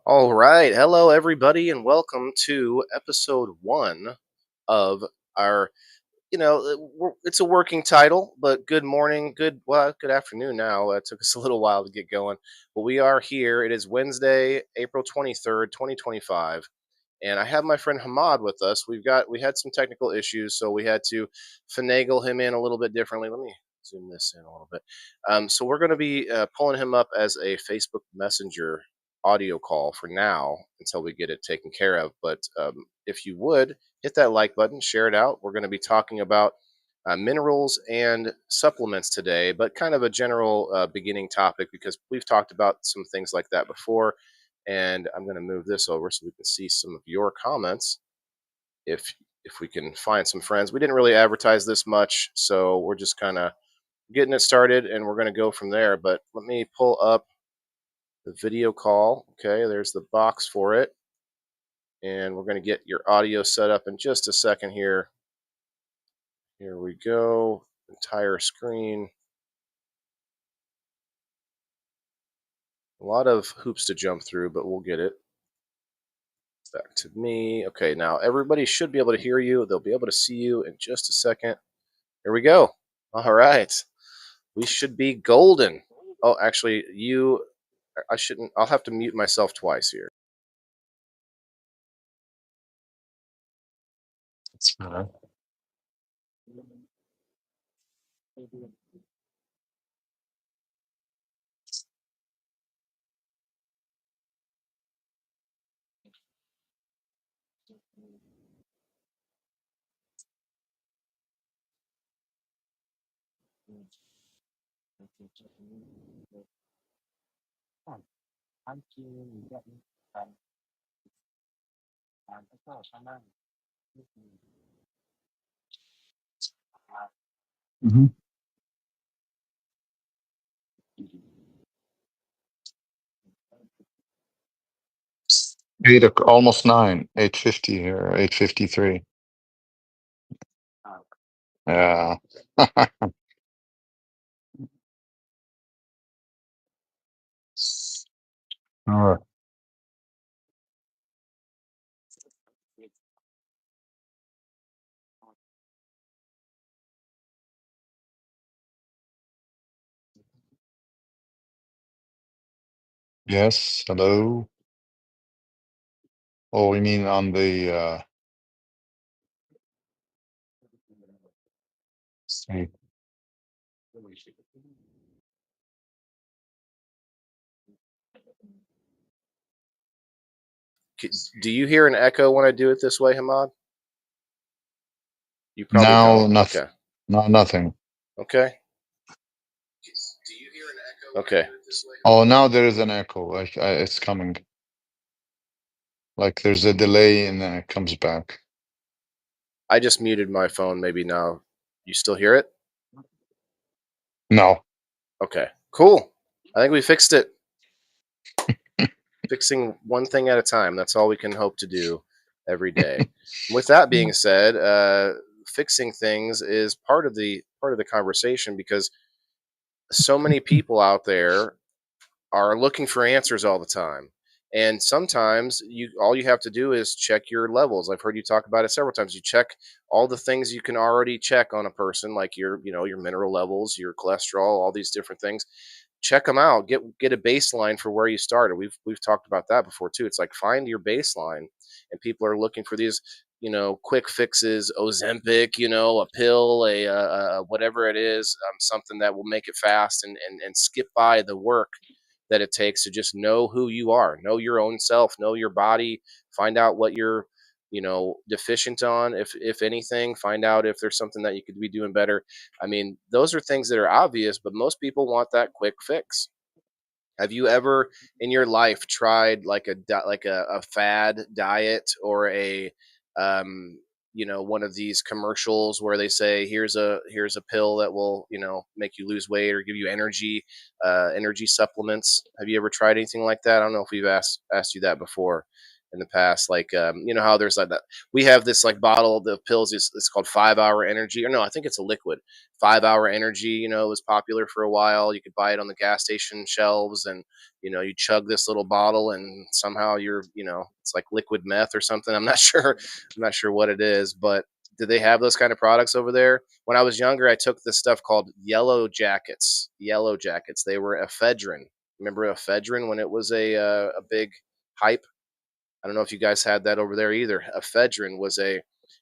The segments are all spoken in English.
All right. Hello, everybody, and welcome to episode one of our. It's a working title, but good morning, good afternoon. Now it took us a little while to get going, but we are here. It is Wednesday, April 23rd, 2025, and I have my friend Hamad with us. We had some technical issues, so we had to finagle him in a little bit differently. Let me zoom this in a little bit. So we're going to be pulling him up as a Facebook Messenger audio call for now until we get it taken care of. But if you would hit that like button, share it out. We're going to be talking about minerals and supplements today, but kind of a general beginning topic because we've talked about some things like that before. And I'm going to move this over so we can see some of your comments. If we can find some friends, we didn't really advertise this much, so we're just kind of getting it started, and we're going to go from there. But let me pull up the video call. Okay, there's the box for it, and we're going to get your audio set up in just a second here. Here we go. Entire screen. A lot of hoops to jump through, but we'll get it. Back to me. Okay, now everybody should be able to hear you. They'll be able to see you in just a second. Here we go. All right. We should be golden. Oh, actually, I shouldn't. I'll have to mute myself twice here. That's better. Mhm. Almost 9, 8:50 here, 8:53. Yeah. All right. Yes. Hello. Oh, we mean on the see. Do you hear an echo when I do it this way, Hamad? You probably Now don't. nothing. Okay. No, nothing. Okay. Okay. Oh, now there is an echo. It's coming. Like there's a delay and then it comes back. I just muted my phone. Maybe now you still hear it? No. Okay. Cool. I think we fixed it. Fixing one thing at a time. That's all we can hope to do every day. With that being said, fixing things is part of the conversation because so many people out there are looking for answers all the time. And sometimes all you have to do is check your levels. I've heard you talk about it several times. You check all the things you can already check on a person, like your mineral levels, your cholesterol, all these different things. Check them out. Get a baseline for where you started. We've talked about that before too. It's like find your baseline, and people are looking for these quick fixes, Ozempic, a pill, whatever it is, something that will make it fast and skip by the work that it takes to just know who you are, know your own self, know your body, find out what you're, deficient on, if anything, find out if there's something that you could be doing better. I mean, those are things that are obvious, but most people want that quick fix. Have you ever in your life tried like a fad diet or one of these commercials where they say here's a pill that will make you lose weight or give you energy supplements? Have you ever tried anything like that? I don't know if we've asked you that before. in the past. Like, you know how there's like that. We have this like bottle of the pills. It's called 5 Hour Energy, or no, I think it's a liquid. 5 Hour Energy, was popular for a while. You could buy it on the gas station shelves, and you chug this little bottle, and somehow it's like liquid meth or something. I'm not sure. I'm not sure what it is, but do they have those kind of products over there? When I was younger, I took this stuff called Yellow Jackets. Yellow Jackets. They were ephedrine. Remember ephedrine when it was a big hype? I don't know if you guys had that over there either. Ephedrine was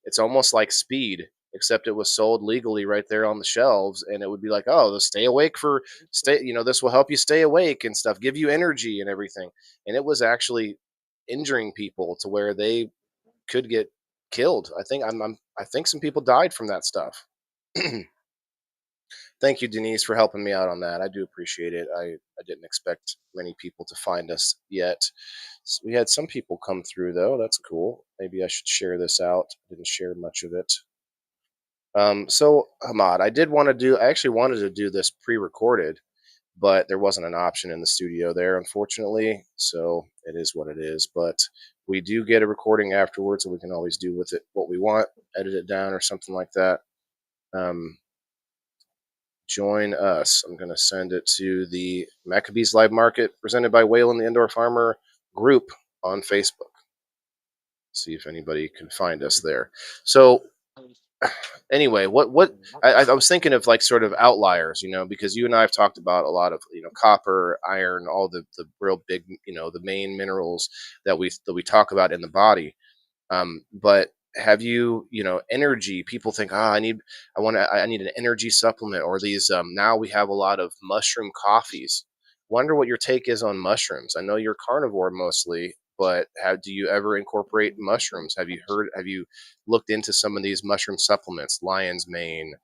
it's almost like speed, except it was sold legally right there on the shelves, and it would be like, oh, stay awake this will help you stay awake and stuff, give you energy and everything. And it was actually injuring people to where they could get killed. I think some people died from that stuff. Thank you, Denise, for helping me out on that. I do appreciate it. I didn't expect many people to find us yet. We had some people come through though. That's cool. Maybe I should share this out. I didn't share much of it. So Hamad, I actually wanted to do this pre-recorded, but there wasn't an option in the studio there, unfortunately. So it is what it is. But we do get a recording afterwards, so we can always do with it what we want, edit it down or something like that. Um, Join us. I'm going to send it to the Maccabees Live Market presented by Waylon the Indoor Farmer group on Facebook. See if anybody can find us there. So anyway, I was thinking of like sort of outliers, because you and I have talked about a lot of copper, iron, all the real big, the main minerals that we talk about in the body. But have energy? People think, I need an energy supplement, or these. Now we have a lot of mushroom coffees. Wonder what your take is on mushrooms. I know you're carnivore mostly, but do you ever incorporate mushrooms? Have you looked into some of these mushroom supplements, lion's mane,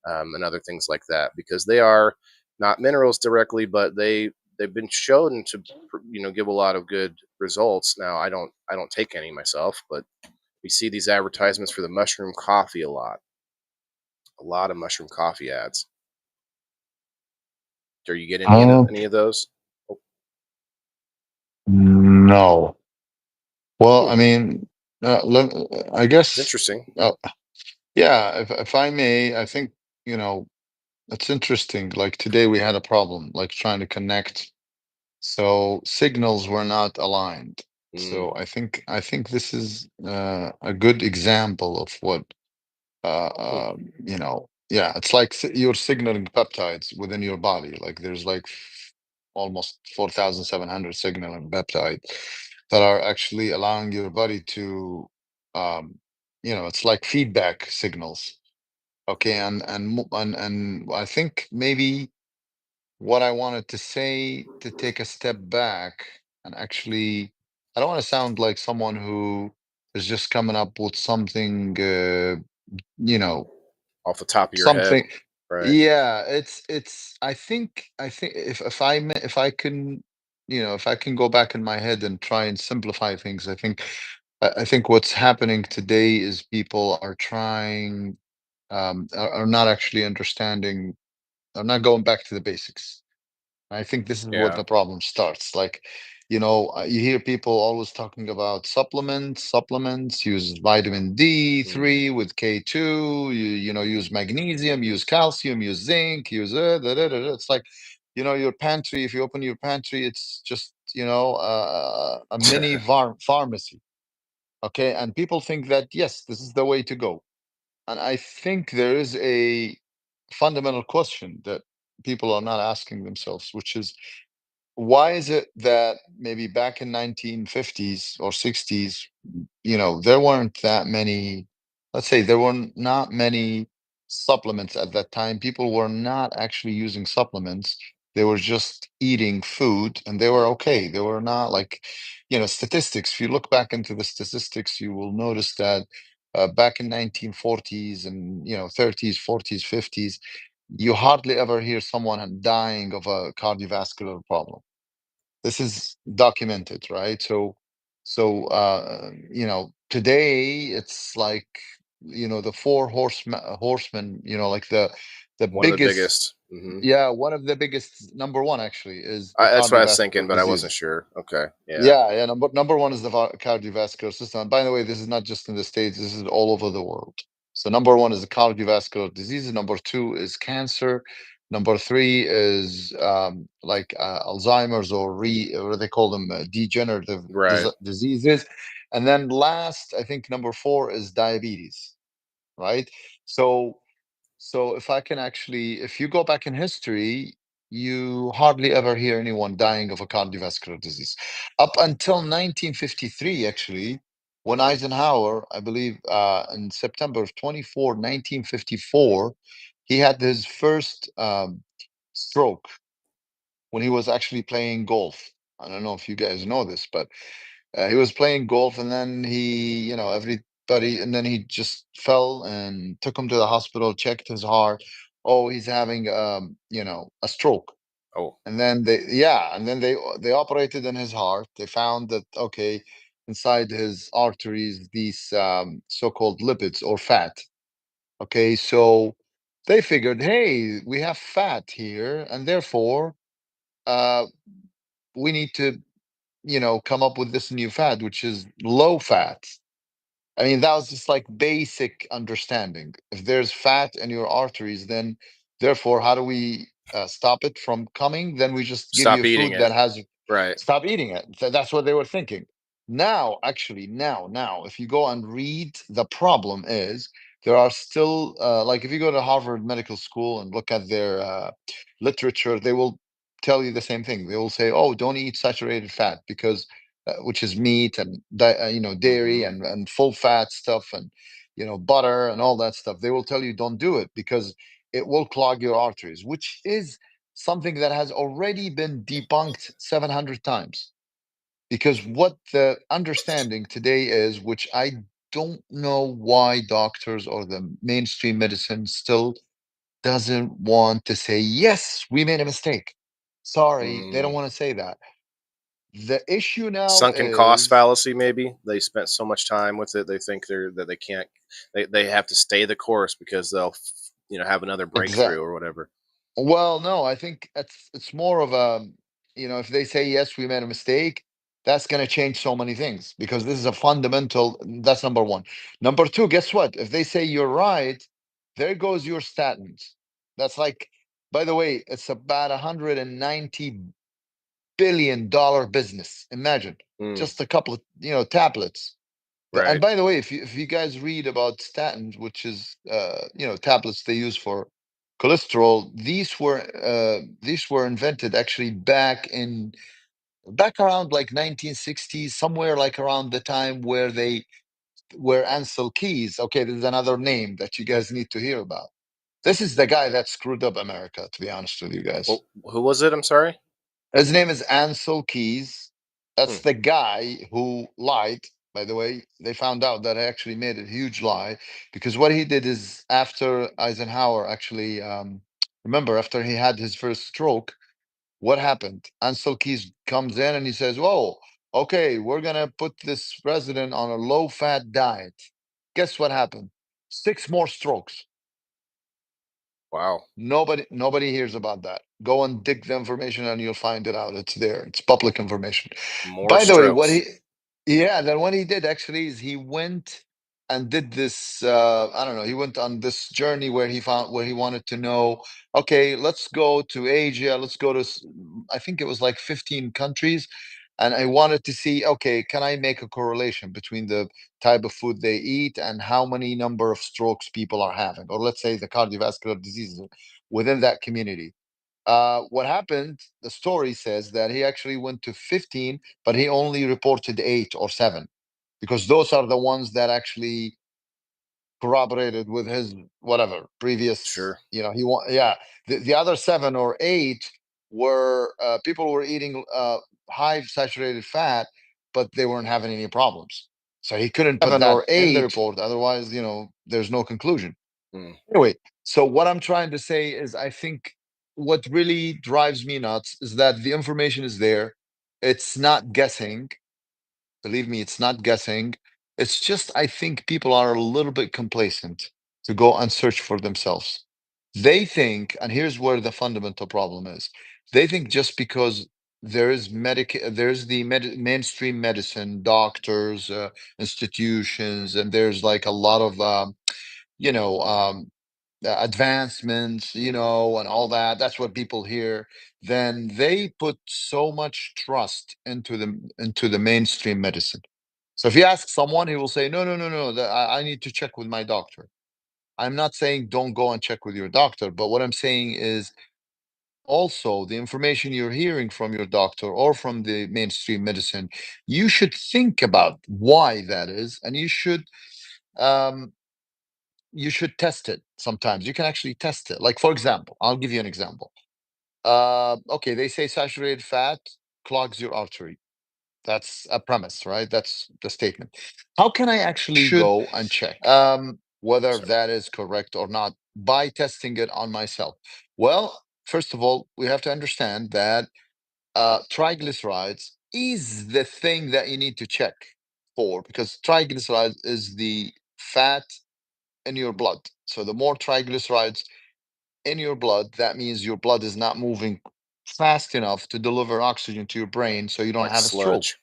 and other things like that? Because they are not minerals directly, but they've been shown to give a lot of good results. Now I don't take any myself, but we see these advertisements for the mushroom coffee a lot of mushroom coffee ads. Are you getting Um, any of those? Oh, no. Well, hmm, I mean, let, I it's guess, interesting. uh, yeah, if I may, I think, you know, it's interesting. Like today we had a problem, like trying to connect. So signals were not aligned. Mm, So I think this is a good example of what hmm, yeah, it's like you're signaling peptides within your body. Like there's like almost 4,700 signaling peptides that are actually allowing your body to, um, it's like feedback signals. Okay, and I think maybe what I wanted to say to take a step back and actually, I don't want to sound like someone who is just coming up with something, you know, off the top of your head, something. right? Yeah, I think if I can, if I can go back in my head and try and simplify things, I think what's happening today is people are trying, are not actually understanding, are not going back to the basics. I think this is what Yeah. the problem starts. Like, you hear people always talking about supplements, use vitamin Mm. D3 with K2, use magnesium, use calcium, use zinc, use it's like, your pantry, if you open your pantry, it's just, a mini pharmacy. Okay. And people think that, yes, this is the way to go. And I think there is a fundamental question that people are not asking themselves, which is, why is it that maybe back in 1950s or 60s, there weren't that many, let's say there were not many supplements at that time. People were not actually using supplements. They were just eating food and they were okay. They were not like, statistics. If you look back into the statistics, you will notice that back in 1940s and 30s, 40s, 50s, you hardly ever hear someone dying of a cardiovascular problem. This is documented, right? So today it's like, the horsemen, like the One of the biggest, biggest. Hmm. Yeah, one of the biggest, number one actually, is the That's what I was thinking, cardiovascular but I wasn't disease. sure. Okay. Yeah. Yeah, yeah. Number one is the cardiovascular system. And by the way, this is not just in the States, this is all over the world. So number one is the cardiovascular disease. Number two is cancer. Number three is like Alzheimer's, or what they call them, degenerative Right. diseases. And then last, I think number four is diabetes, right? So if I can actually, if you go back in history, you hardly ever hear anyone dying of a cardiovascular disease. Up until 1953, actually, when Eisenhower, I believe, in September of 24, 1954, he had his first stroke when he was actually playing golf. I don't know if you guys know this, but he was playing golf, and then everybody, and then he just fell and took him to the hospital, checked his heart. Oh, he's having, a stroke. Oh. And then they operated on his heart. They found that, okay, inside his arteries, these so-called lipids or fat. Okay, so they figured, hey, we have fat here, and therefore, uh, we need to, come up with this new fat, which is low fat. I mean, that was just like basic understanding. If there's fat in your arteries, then therefore, how do we stop it from coming? Then we just give you Stop a eating food it. that has, Right. stop eating it. That's what they were thinking. Now, actually, now, if you go and read, the problem is there are still, like, if you go to Harvard Medical School and look at their literature, they will tell you the same thing. They will say, oh, don't eat saturated fat because which is meat and dairy Hmm. and full fat stuff, and butter and all that stuff. They will tell you don't do it because it will clog your arteries, which is something that has already been debunked 700 times. Because what the understanding today is, which I don't know why doctors or the mainstream medicine still doesn't want to say, yes, we made a mistake. Sorry, they don't Mm. want to say that. The issue now Sunken cost is fallacy. Maybe they spent so much time with it. They think that they can't. They have to stay the course because they'll have another breakthrough exact. or whatever. Well, no, I think it's more of a, if they say yes, we made a mistake, that's going to change so many things because this is a fundamental. That's number one. Number two, guess what? If they say you're right, there goes your statins. That's like, by the way, it's about $190 billion business. Imagine Mm. just a couple of tablets. And Right. by the way, if you guys read about statins, which is tablets they use for cholesterol, these were invented actually back around like 1960s, somewhere like around the time where they were Ansel Keys. Okay, this is another name that you guys need to hear about. This is the guy that screwed up America, to be honest with you guys. Well, who was it? I'm sorry. His name is Ansel Keys. Hmm. That's the guy who lied. By the way, they found out that I actually made a huge lie because what he did is after Eisenhower actually, remember, after he had his first stroke, what happened? Ansel Keys comes in and he says, whoa, okay, we're going to put this president on a low fat diet. Guess what happened? Six more strokes. Wow. Nobody hears about that. Go and dig the information and you'll find it out. It's there. It's public information. More By the way, strokes. then what he did actually is he went and did this, I don't know, he went on this journey where he wanted to know, okay, let's go to Asia, let's go to I think it was like 15 countries, and I wanted to see, okay, can I make a correlation between the type of food they eat and how many number of strokes people are having, or let's say the cardiovascular diseases within that community. What happened, the story says that he actually went to 15, but he only reported 8 or 7 because those are the ones that actually corroborated with his whatever previous, Sure. he want, yeah. The other 7 or 8 were people were eating high saturated fat, but they weren't having any problems. So he couldn't put Seven that or in the eight. report. Otherwise, there's no conclusion. Mm. Anyway, so what I'm trying to say is I think what really drives me nuts is that the information is there. It's not guessing. Believe me, it's not guessing. It's just I think people are a little bit complacent to go and search for themselves. They think, and here's where the fundamental problem is. They think just because there's the mainstream medicine, doctors, institutions, and there's like a lot of you know, advancements, and all that. That's what people hear. Then they put so much trust into the mainstream medicine. So if you ask someone, he will say, "No, no, no, no. I need to check with my doctor." I'm not saying don't go and check with your doctor, but what I'm saying is also the information you're hearing from your doctor or from the mainstream medicine, you should think about why that is, and um, you should test it. Sometimes you can actually test it. Like for example, I'll give you an example. Okay, they say saturated fat clogs your artery. That's a premise, right? That's the statement. How can I actually Should go and check whether sorry. that is correct or not by testing it on myself? Well, first of all, we have to understand that triglycerides is the thing that you need to check for, because triglycerides is the fat in your blood. So the more triglycerides in your blood, that means your blood is not moving fast enough to deliver oxygen to your brain, so you don't Like have a stroke. sludge.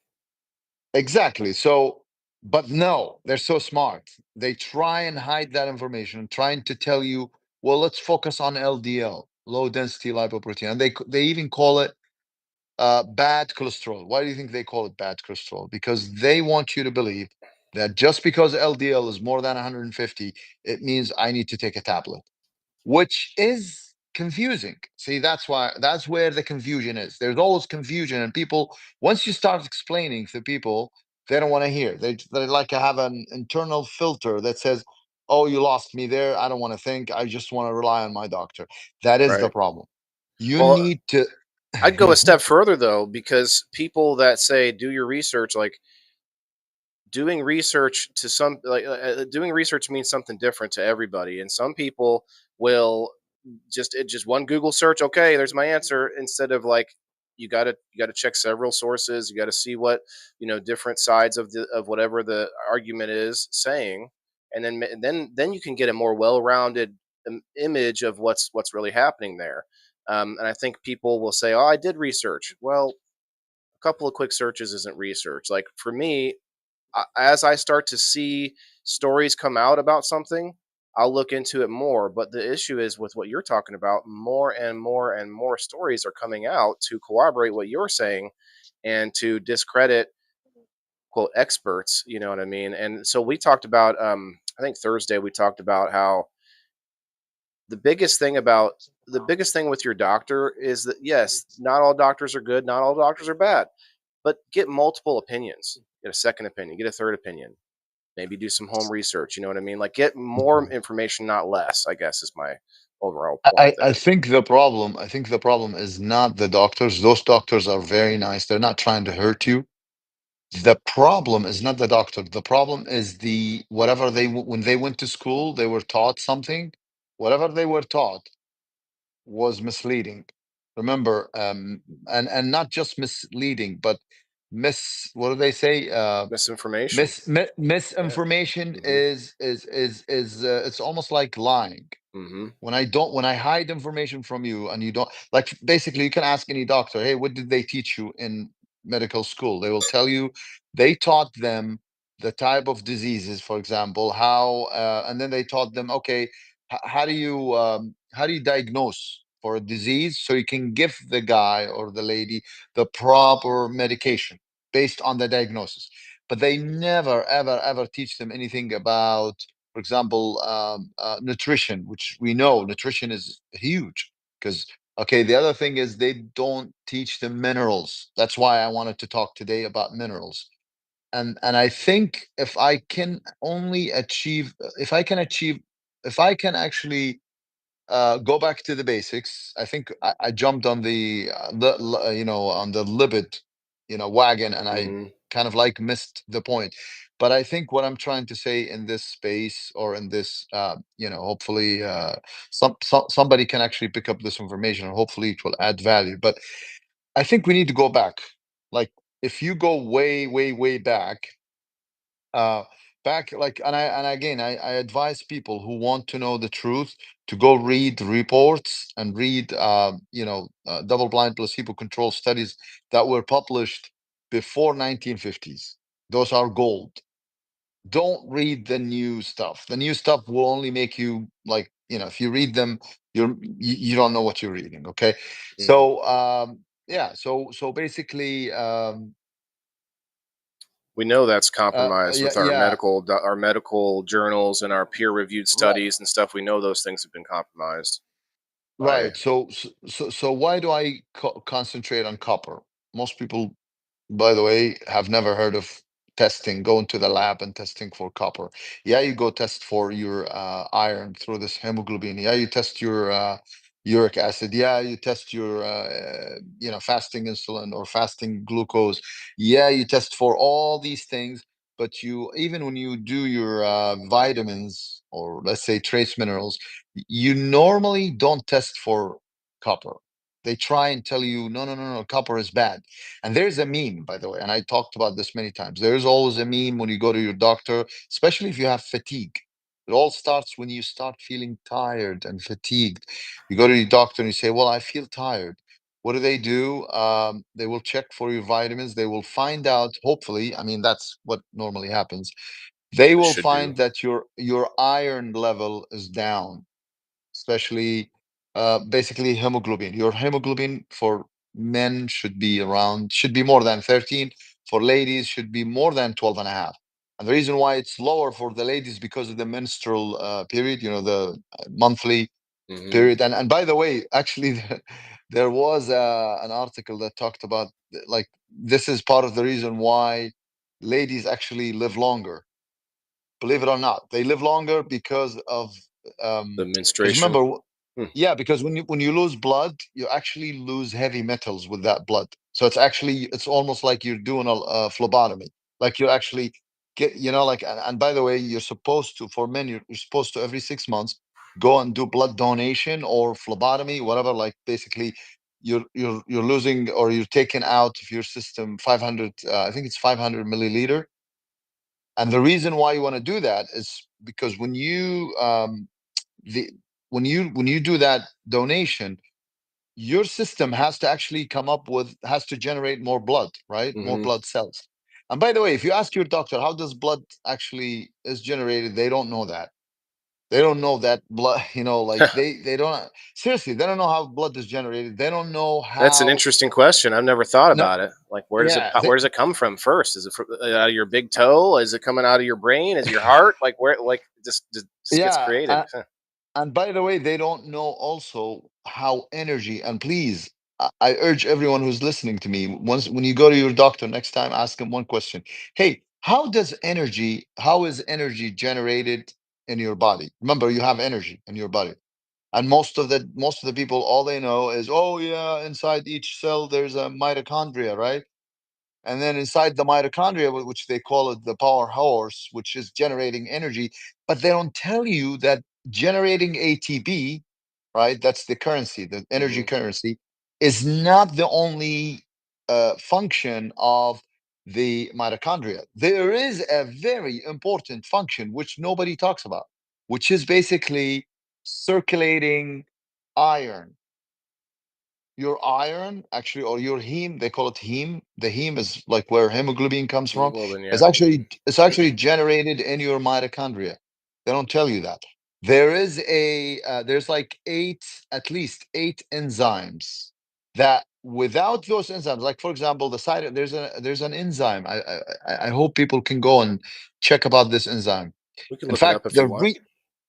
Exactly. So, but no, they're so smart. They try and hide that information, trying to tell you, well, let's focus on LDL, low density lipoprotein. And they even call it bad cholesterol. Why do you think they call it bad cholesterol? Because they want you to believe that just because LDL is more than 150, it means I need to take a tablet, which is confusing. See, that's where the confusion is. There's always confusion, and people, once you start explaining to people, they don't want to hear. They like to have an internal filter that says, "Oh, you lost me there. I don't want to think. I just want to rely on my doctor." That is the Right. problem. You Well, need to. I'd go a step further though, because people that say do your research, like doing research to some doing research means something different to everybody, and some people will just one Google search, okay, there's my answer, instead of like you got to check several sources, you got to see what different sides of the of whatever the argument is saying, and then you can get a more well-rounded image of what's really happening there. And I think people will say, oh, I did research. Well, a couple of quick searches isn't research. Like for me, as I start to see stories come out about something, I'll look into it more. But the issue is with what you're talking about, more and more and more stories are coming out to corroborate what you're saying and to discredit quote experts. You know what I mean? And so we talked about, I think Thursday we talked about how the biggest thing about the biggest thing with your doctor is that yes, not all doctors are good, not all doctors are bad, but get multiple opinions. Get a second opinion, get a third opinion, maybe do some home research. You know what I mean? Like get more information, not less, I guess is my overall point I there. think the problem is not the doctors. Those doctors are very nice. They're not trying to hurt you. The problem is not the doctor. The problem is the whatever when they went to school, they were taught something. Whatever they were taught was misleading. Remember, and not just misleading, but what do they say? Misinformation. Yeah. Misinformation Hmm. is it's almost like lying. Hmm. When I hide information from you and you don't, like, basically you can ask any doctor, hey, what did they teach you in medical school? They will tell you they taught them the type of diseases, for example, how and then they taught them, okay, how do you diagnose for a disease so you can give the guy or the lady the proper medication based on the diagnosis. But they never ever ever teach them anything about, for example, nutrition, which we know nutrition is huge. Because, okay, the other thing is they don't teach the minerals. That's why I wanted to talk today about minerals. And I think if I can actually go back to the basics. I think I jumped on on the lipid, wagon, and I Hmm. kind of like missed the point. But I think what I'm trying to say in this space, or in this, hopefully, somebody can actually pick up this information, and hopefully it will add value. But I think we need to go back. Like, if you go way, way, way back, uh, back like, and again, I advise people who want to know the truth to go read reports and read double blind placebo controlled studies that were published before 1950s. Those are gold. Don't read the new stuff. The new stuff will only make you like, if you read them, you don't know what you're reading. Okay. Mhm. So yeah, so basically We know that's compromised yeah, with yeah. our medical journals and our peer-reviewed Right. studies and stuff. We know those things have been compromised by. Right. So why do I concentrate on copper? Most people, by the way, have never heard of testing, going to the lab and testing for copper. Yeah, you go test for your iron through this hemoglobin. Yeah, you test your uric acid. Yeah, you test your fasting insulin or fasting glucose. Yeah, you test for all these things. But you, even when you do your vitamins or let's say trace minerals, you normally don't test for copper. They try and tell you, no, no, no, no, copper is bad. And there's a meme, by the way, and I talked about this many times. There's always a meme when you go to your doctor, especially if you have fatigue. It all starts when you start feeling tired and fatigued. You go to your doctor and you say, well, I feel tired. What do they do? They will check for your vitamins. They will find out, hopefully, I mean, that's what normally happens. They They will should do. find that your iron level is down, especially basically hemoglobin. Your hemoglobin for men should be more than 13. For ladies should be more than 12 and a half. And the reason why it's lower for the ladies because of the menstrual period, the monthly Hmm. period. And by the way, actually, there was an article that talked about like this is part of the reason why ladies actually live longer. Believe it or not, they live longer because of The because menstruation. remember, Hmm. yeah, because when you lose blood, you actually lose heavy metals with that blood. So it's almost like you're doing a phlebotomy. Like you actually get, like, and by the way, you're supposed to, for men, you're supposed to every 6 months go and do blood donation or phlebotomy, whatever. Like basically, you're losing or you're taking out of your system 500. I think it's 500 milliliter. And the reason why you want to do that is because the when you do that donation, your system has to actually has to generate more blood, right? More Hmm. blood cells. And by the way, if you ask your doctor how does blood actually is generated, they don't know that. They don't know that blood, like they don't seriously, they don't know how blood is generated. They don't know That's an how. interesting question. I've never thought No, about it. Like, yeah, where does it come from first? Is it out of your big toe? Is it coming out of your brain? Is it your heart? Like, where? Like, just gets yeah. created. Huh. And by the way, they don't know also how energy, and please, I urge everyone who's listening to me, once when you go to your doctor next time, ask him one question. Hey, how is energy generated in your body? Remember, you have energy in your body. And most of the people, all they know is, oh yeah, inside each cell there's a mitochondria, right? And then inside the mitochondria, which they call it the power horse, which is generating energy, but they don't tell you that generating ATP, right? That's the currency, the energy Hmm. currency, is not the only function of the mitochondria. There is a very important function which nobody talks about, which is basically circulating iron. Your iron actually, or your heme, they call it heme. The heme is like where hemoglobin comes from. Hemoglobin, it's yeah. actually it's actually generated in your mitochondria. They don't tell you that. There's like at least eight enzymes that without those enzymes, like for example the side, there's an enzyme. I hope people can go and check about this enzyme. We can In look it fact, up if you want.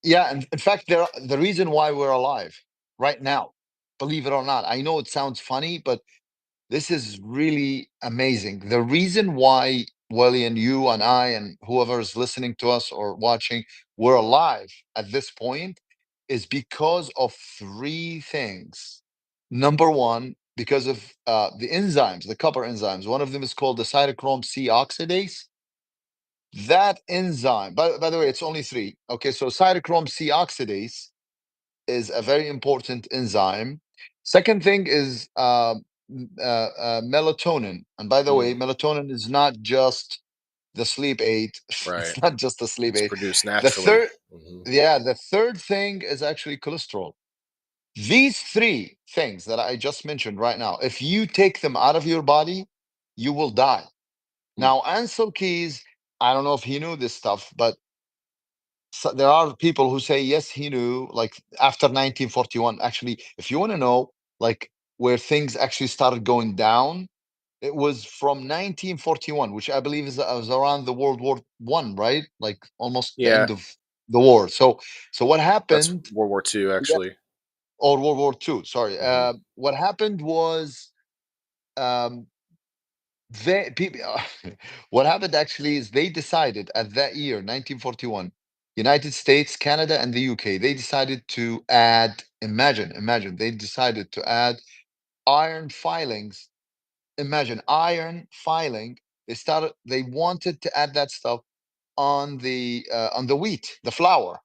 yeah, and in fact, the reason why we're alive right now, believe it or not, I know it sounds funny, but this is really amazing. The reason why Welly and you and I and whoever is listening to us or watching, we're alive at this point is because of three things. Number one, because of the enzymes, the copper enzymes. One of them is called the cytochrome C oxidase. That enzyme, by the way, it's only three. Okay, so cytochrome C oxidase is a very important enzyme. Second thing is melatonin. And by the way, Mm. melatonin is not just the sleep aid. Right. It's not just the sleep It's aid. produced The naturally. third, Hmm. yeah, the third thing is actually cholesterol. These three things that I just mentioned right now, if you take them out of your body, you will die. Now, Ansel Keys, I don't know if he knew this stuff, but so there are people who say yes, he knew. Like after 1941, actually, if you want to know, like where things actually started going down, it was from 1941, which I believe is around the World War I, right? Like almost the Yeah, end of the war. So what that's happened? World War II, Yeah, actually. or World War II. Sorry. Hmm. What happened was um, they people. What happened actually is they decided at that year, 1941, United States, Canada, and the UK. They decided to add. Imagine. They decided to add iron filings. Imagine iron filing. They wanted to add that stuff on the wheat, the flour.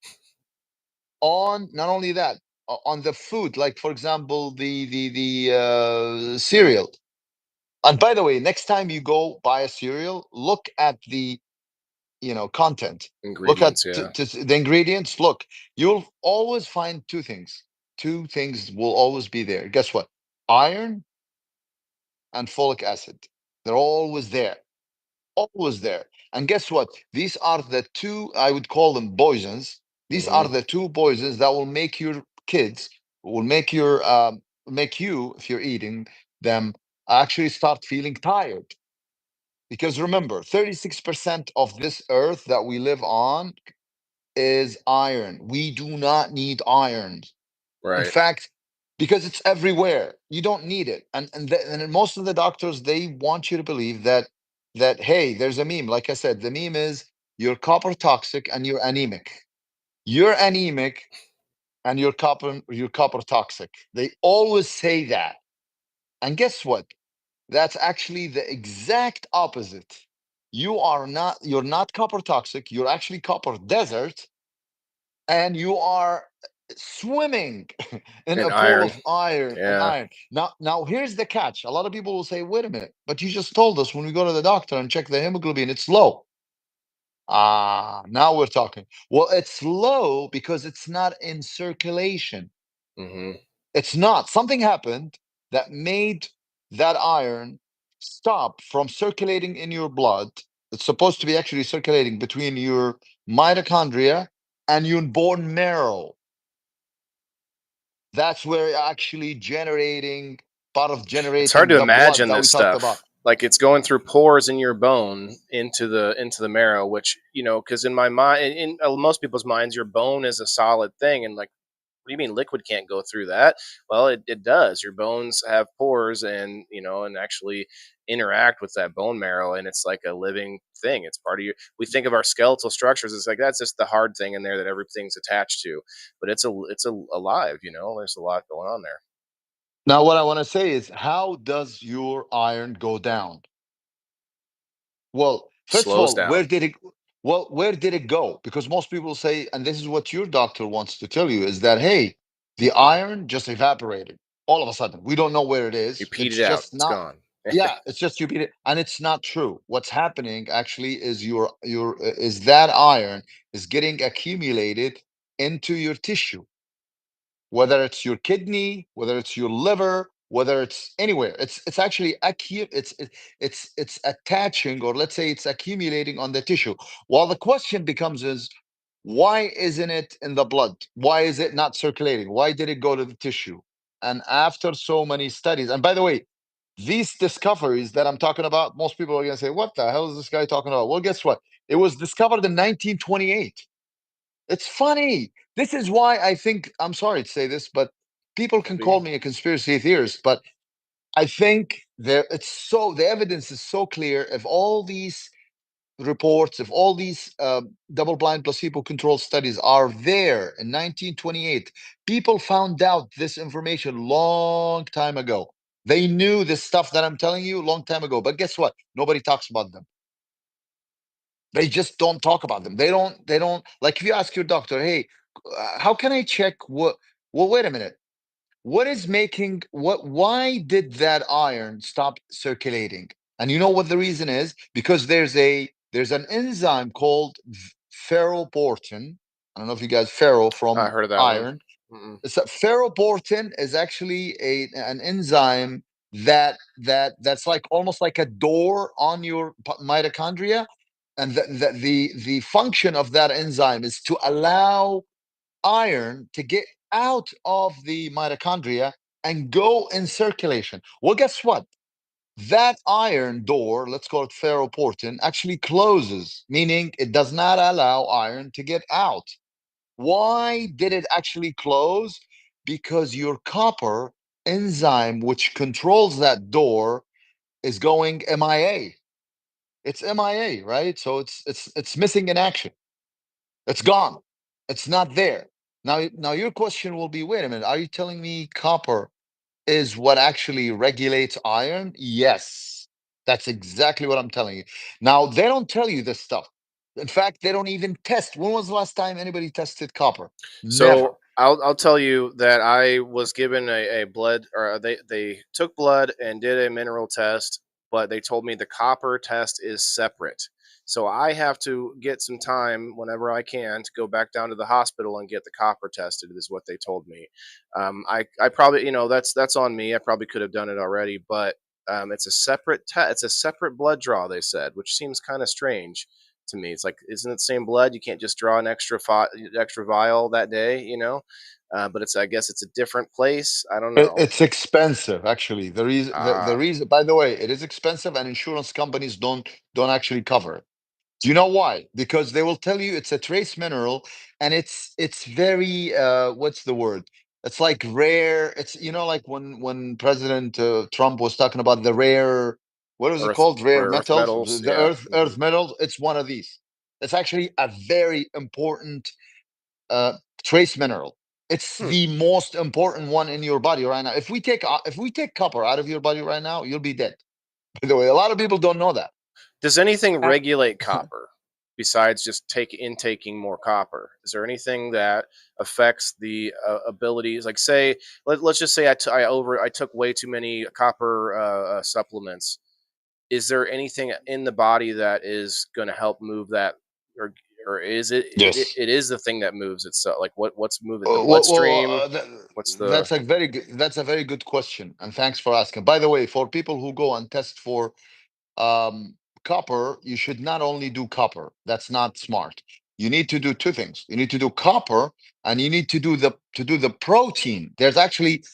On not only that, on the food, like for example, the cereal. And by the way, next time you go buy a cereal, look at the content. Look at Ingredients, yeah. the ingredients. Look, you'll always find two things. Two things will always be there. Guess what? Iron and folic acid. They're always there. Always there. And guess what? These are the two, I would call them poisons. These are Hmm. the two poisons that will make your kids, will make you, if you're eating them, actually start feeling tired. Because remember, 36% of this earth that we live on is iron. We do not need iron. In Right. fact, because it's everywhere, you don't need it. And most of the doctors, they want you to believe that hey, there's a meme. Like I said, the meme is you're copper toxic and you're anemic. You're anemic and you're copper toxic. They always say that. And guess what? That's actually the exact opposite. You're not copper toxic, you're actually copper desert, and you are swimming in And a pool iron. of iron and Yeah. iron. Now here's the catch. A lot of people will say, wait a minute, but you just told us when we go to the doctor and check the hemoglobin, it's low. Ah, now we're talking. Well, it's low because it's not in circulation. Hmm. It's not. Something happened that made that iron stop from circulating in your blood. It's supposed to be actually circulating between your mitochondria and your bone marrow. That's where actually part of It's hard generating to the blood imagine that we this talked about. stuff. Like it's going through pores in your bone into the marrow, which because in my mind, in most people's minds, your bone is a solid thing, and like, what do you mean liquid can't go through that? Well, it does. Your bones have pores, and and actually interact with that bone marrow, and it's like a living thing. It's part of your. We think of our skeletal structures. It's like that's just the hard thing in there that everything's attached to, but it's a alive. There's a lot going on there. Now, what I want to say is, how does your iron go down? Well, first of Slows all, down. where did it go? Because most people say, and this is what your doctor wants to tell you, is that hey, the iron just evaporated all of a sudden. We don't know where it You is. peed It's it out. just It's not. gone. Yeah, it's just you beat it, and it's not true. What's happening actually is is that iron is getting accumulated into your tissue, whether it's your kidney, whether it's your liver, whether it's anywhere. It's actually it's attaching, or let's say it's accumulating on the tissue. Well, the question becomes is, why isn't it in the blood? Why is it not circulating? Why did it go to the tissue? And after so many studies, and by the way, these discoveries that I'm talking about, most people are going to say, what the hell is this guy talking about? Well, guess what? It was discovered in 1928. It's funny. This is why I think, I'm sorry to say this, but people Don't can be. call me a conspiracy theorist, but I think the evidence is so clear. If all these reports, if all these double-blind placebo-controlled studies are there in 1928, people found out this information long time ago. They knew this stuff that I'm telling you long time ago, but guess what? Nobody talks about them. They just don't talk about them. They don't like, if you ask your doctor, hey, how can I check what? Well, wait a minute. What is making what? Why did that iron stop circulating? And you know what the reason is? Because there's a there's an enzyme called ferroportin. I don't know if you guys ferro I from heard of that one. iron. Mm-mm. So ferroportin is actually an enzyme that's like almost like a door on your mitochondria, and the function of that enzyme is to allow iron to get out of the mitochondria and go in circulation. Well, guess what? That iron door, let's call it ferroportin, actually closes, meaning it does not allow iron to get out. Why did it actually close? Because your copper enzyme, which controls that door, is going MIA. It's MIA, right? So it's missing in action. It's gone. It's not there. Now your question will be, wait a minute, are you telling me copper is what actually regulates iron? Yes. That's exactly what I'm telling you. Now, they don't tell you this stuff. In fact, they don't even test. When was the last time anybody tested copper? Never. So I'll tell you that I was given a blood, or they took blood and did a mineral test, but they told me the copper test is separate. So I have to get some time whenever I can to go back down to the hospital and get the copper tested. Is what they told me. I probably, that's on me. I probably could have done it already, but it's a separate it's a separate blood draw. They said, which seems kind of strange to me. It's like, isn't it the same blood? You can't just draw an extra vial that day, but I guess it's a different place. I don't know. It's expensive, actually. The Ah, reason, by the way, it is expensive, and insurance companies don't actually cover it. Do you know why? Because they will tell you it's a trace mineral, and it's very what's the word? It's like rare. It's like when President Trump was talking about the rare, what was it earth, called? Rare rare earth metals, metals. the Yeah. earth metals. It's one of these. It's actually a very important uh, trace mineral. It's Hmm. the most important one in your body right now. If we take copper out of your body right now, you'll be dead. By the way, a lot of people don't know that. Does anything Uh, regulate copper besides just intaking more copper? Is there anything that affects the abilities? Like, say, let's just say I took way too many copper supplements. Is there anything in the body that is going to help move that, or is yes. it is the thing that moves itself? Like, what's moving, the Well, bloodstream? What's the that's a very good question, and thanks for asking. By the way, for people who go and test for um, copper, you should not only do copper. That's not smart. You need to do two things. You need to do copper, and you need to do the protein. There's actually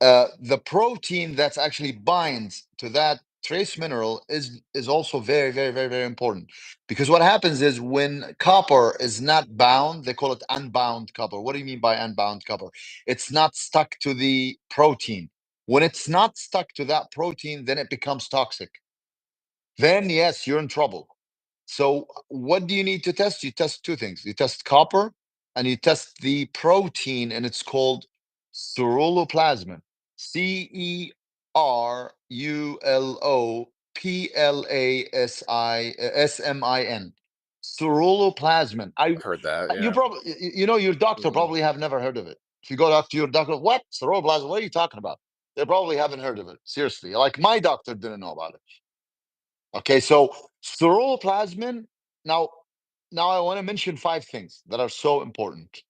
the protein that's actually binds to that trace mineral is also very, very, very, very important, because what happens is when copper is not bound, they call it unbound copper. What do you mean by unbound copper? It's not stuck to the protein. When it's not stuck to that protein, then it becomes toxic. Then yes, you're in trouble. So what do you need to test? You test two things. You test copper, and you test the protein, and it's called ceruloplasmin. Ceruloplasmin. Ceruloplasmin. I've heard that, You yeah. probably, your doctor Mm-mm. probably have never heard of it. If you go talk to your doctor, what ceruloplasmin? What are you talking about? They probably haven't heard of it. Seriously, like my doctor didn't know about it. Okay, so ceruloplasmin. Now, now I want to mention five things that are so important.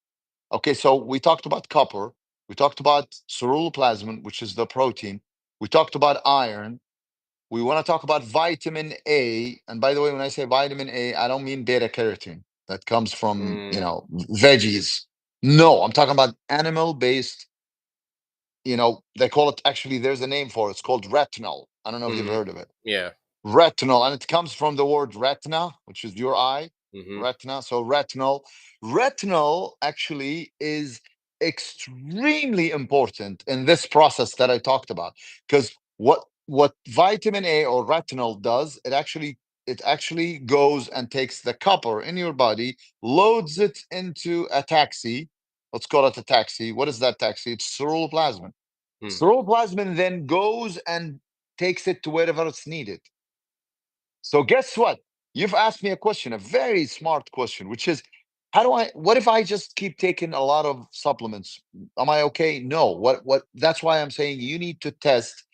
Okay, so we talked about copper, we talked about ceruloplasmin, which is the protein. We talked about iron. We want to talk about vitamin A. And by the way, when I say vitamin A, I don't mean beta carotene that comes from Mm, veggies. No, I'm talking about animal-based. They call it, actually, there's a name for it. It's called retinol. I don't know if you've mhm. heard of it. Yeah. Retinol, and it comes from the word retina, which is your eye. Mhm. Retina. So retinol actually is extremely important in this process that I talked about, because what vitamin A or retinol does, it actually goes and takes the copper in your body, loads it into a taxi. Let's call it a taxi. What is that taxi? It's ceruloplasmin. Hmm. Ceruloplasmin then goes and takes it to wherever it's needed. So guess what? You've asked me a question, a very smart question, which is, what if I just keep taking a lot of supplements? Am I okay? No. That's why I'm saying you need to test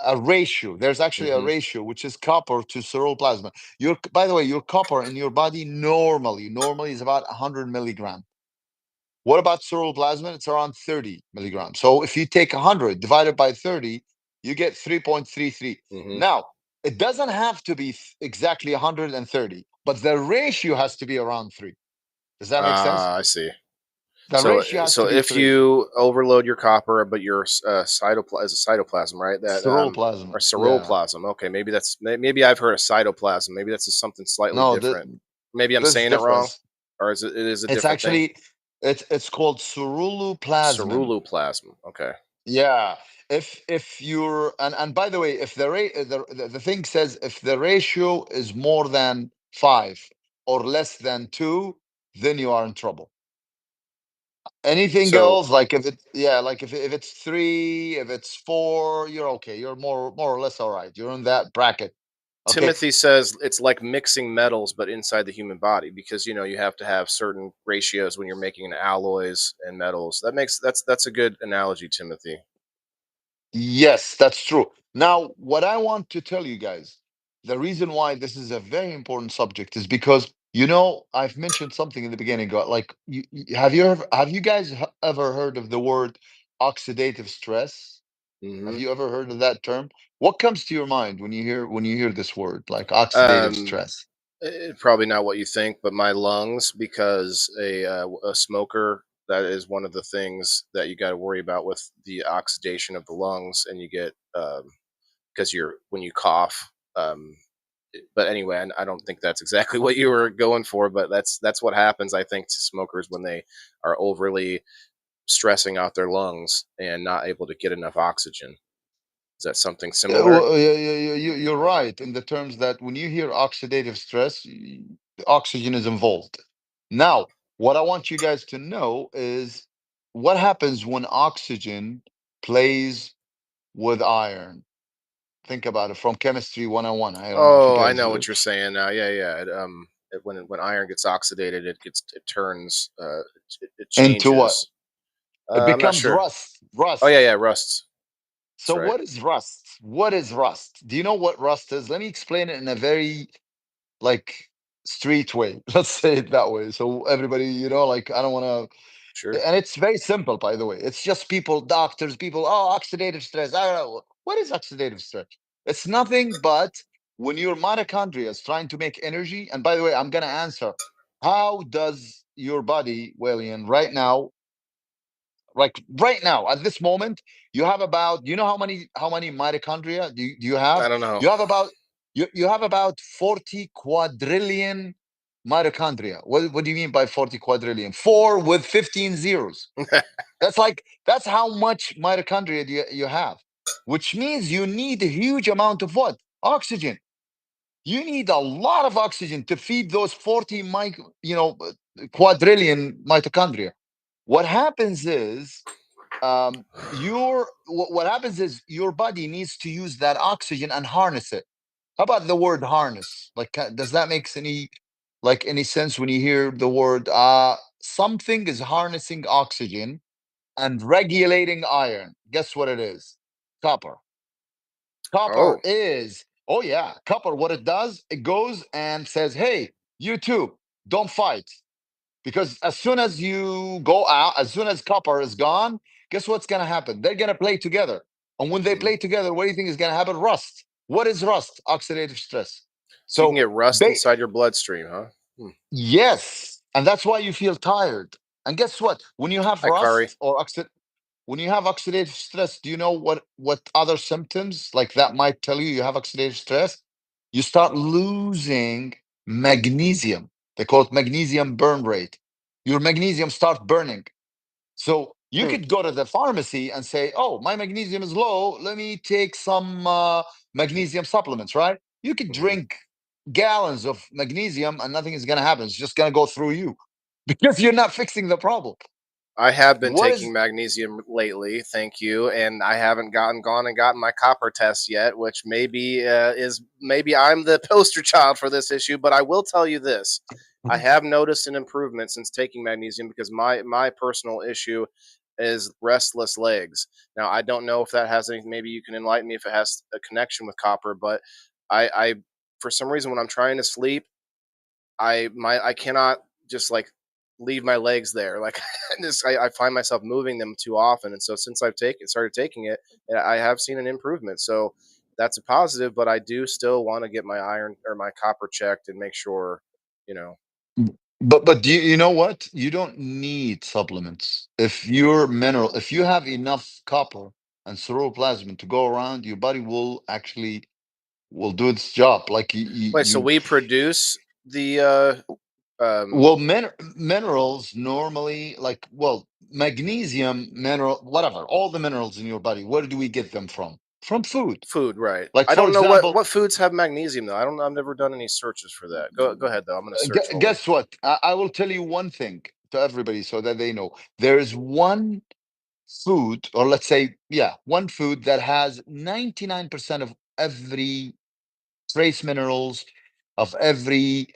a ratio. There's actually a Hmm. ratio which is copper to ceruloplasmin. Your, by the way, your copper in your body normally is about 100 milligram. What about ceruloplasmin? It's around 30 milligrams. So if you take 100 divided by 30, you get 3.33. Hmm. Now, it doesn't have to be exactly 130, but the ratio has to be around 3. Does that make sense? Ah, I see. The So, ratio has so to be if 3. you overload your copper, but your cytoplasm is a cytoplasm, right? That or Ceruloplasmin. Yeah. ceruloplasm. Okay, maybe maybe I've heard of cytoplasm. Maybe that's just something slightly No, different. Maybe I'm this saying it wrong, difference. or it is a It's different thing? actually it's called ceruloplasmin. Ceruloplasm. Okay. Yeah. If you're and by the way, if the thing says if the ratio is more than 5 or less than 2, then you are in trouble. Anything So else, like if it yeah, like if it's 3, if it's 4, you're okay. You're more or less all right. You're in that bracket. Okay. Timothy says it's like mixing metals, but inside the human body, because you have to have certain ratios when you're making alloys and metals. That's a good analogy, Timothy. Yes, that's true. Now, what I want to tell you guys, the reason why this is a very important subject is because I've mentioned something in the beginning. Like, have you guys ever heard of the word oxidative stress? Have Hmm. you ever heard of that term? What comes to your mind when you hear this word, like oxidative Um, stress? Probably not what you think, but my lungs, because a smoker, that is one of the things that you got to worry about with the oxidation of the lungs, and you get because you're when you cough. But anyway, I don't think that's exactly what you were going for, but that's what happens, I think, to smokers when they are overly stressing out their lungs and not able to get enough oxygen. Is that something Yeah, similar? well, you're right in the terms that when you hear oxidative stress, the oxygen is involved. Now, what I want you guys to know is what happens when oxygen plays with iron. Think about it from chemistry 101. I don't know if you Oh, I guys. know what you're saying now. Yeah, yeah. When iron gets oxidated, it turns it Into what? changes. It I'm not becomes sure. rust. Oh yeah, Rust. yeah, rusts. That's So right. what is rust? What is rust? Do you know what rust is? Let me explain it in a very like street way. Let's say it that way. So everybody, like I don't want Sure. to. And it's very simple, by the way. It's just people, doctors, people. Oh, oxidative stress. I don't know what is oxidative stress. It's nothing but when your mitochondria is trying to make energy. And by the way, I'm gonna answer. How does your body, William, right now, like right now at this moment, you have about you know how many mitochondria do you have? I don't know. You have about you have about 40 quadrillion mitochondria. What do you mean by 40 quadrillion? 4 with 15 zeros. That's how much mitochondria you have, which means you need a huge amount of what? Oxygen. You need a lot of oxygen to feed those 40 quadrillion mitochondria. What happens is what happens is your body needs to use that oxygen and harness it. How about the word harness? Like, does that makes any sense when you hear the word something is harnessing oxygen and regulating iron? Guess what it is? Copper. Copper Oh. is, oh yeah, copper. What it does, it goes and says, hey, you two, don't fight. Because as soon as you go out, as soon as copper is gone, guess what's going to happen? They're going to play together. And when they Hmm. play together, what do you think is going to happen? Rust. What is rust? Oxidative stress. So you can So get rust they, inside your bloodstream, huh? Hmm. yes. And that's why you feel tired. And guess what? When you have Hi, Kari. rust or when you have oxidative stress, do you know what other symptoms like that might tell you have oxidative stress? You start losing magnesium. They call it magnesium burn rate. Your magnesium start burning. So you Hmm. could go to the pharmacy and say, "Oh, my magnesium is low. Let me take some magnesium supplements." Right? You could Hmm. drink gallons of magnesium and nothing is going to happen. It's just going to go through you because you're not fixing the problem. I have been What taking is magnesium lately, thank you, and I haven't gone and gotten my copper test yet, which maybe I'm the poster child for this issue. But I will tell you this: I have noticed an improvement since taking magnesium, because my personal issue. is restless legs. Now I don't know if that has any. Maybe you can enlighten me if it has a connection with copper, but I for some reason when I'm trying to sleep, I cannot just like leave my legs there. Like I find myself moving them too often, and so since I've taken started taking it, I have seen an improvement. So that's a positive, but I do still want to get my iron or my copper checked and make sure, you know. But do you know what? You don't need supplements. If you have enough copper and ceruloplasmin to go around, your body will actually will do its job. Like Wait, so we produce the well, minerals normally, like, well, magnesium, mineral, whatever, all the minerals in your body, where do we get them from? From food. food, right? Like, I for don't know example, what foods have magnesium though. I don't. I've never done any searches for that. Go ahead though. I'm gonna search while we. guess what? I will tell you one thing to everybody so that they know. There is one food, or let's say, yeah, one food that has 99% of every trace minerals, of every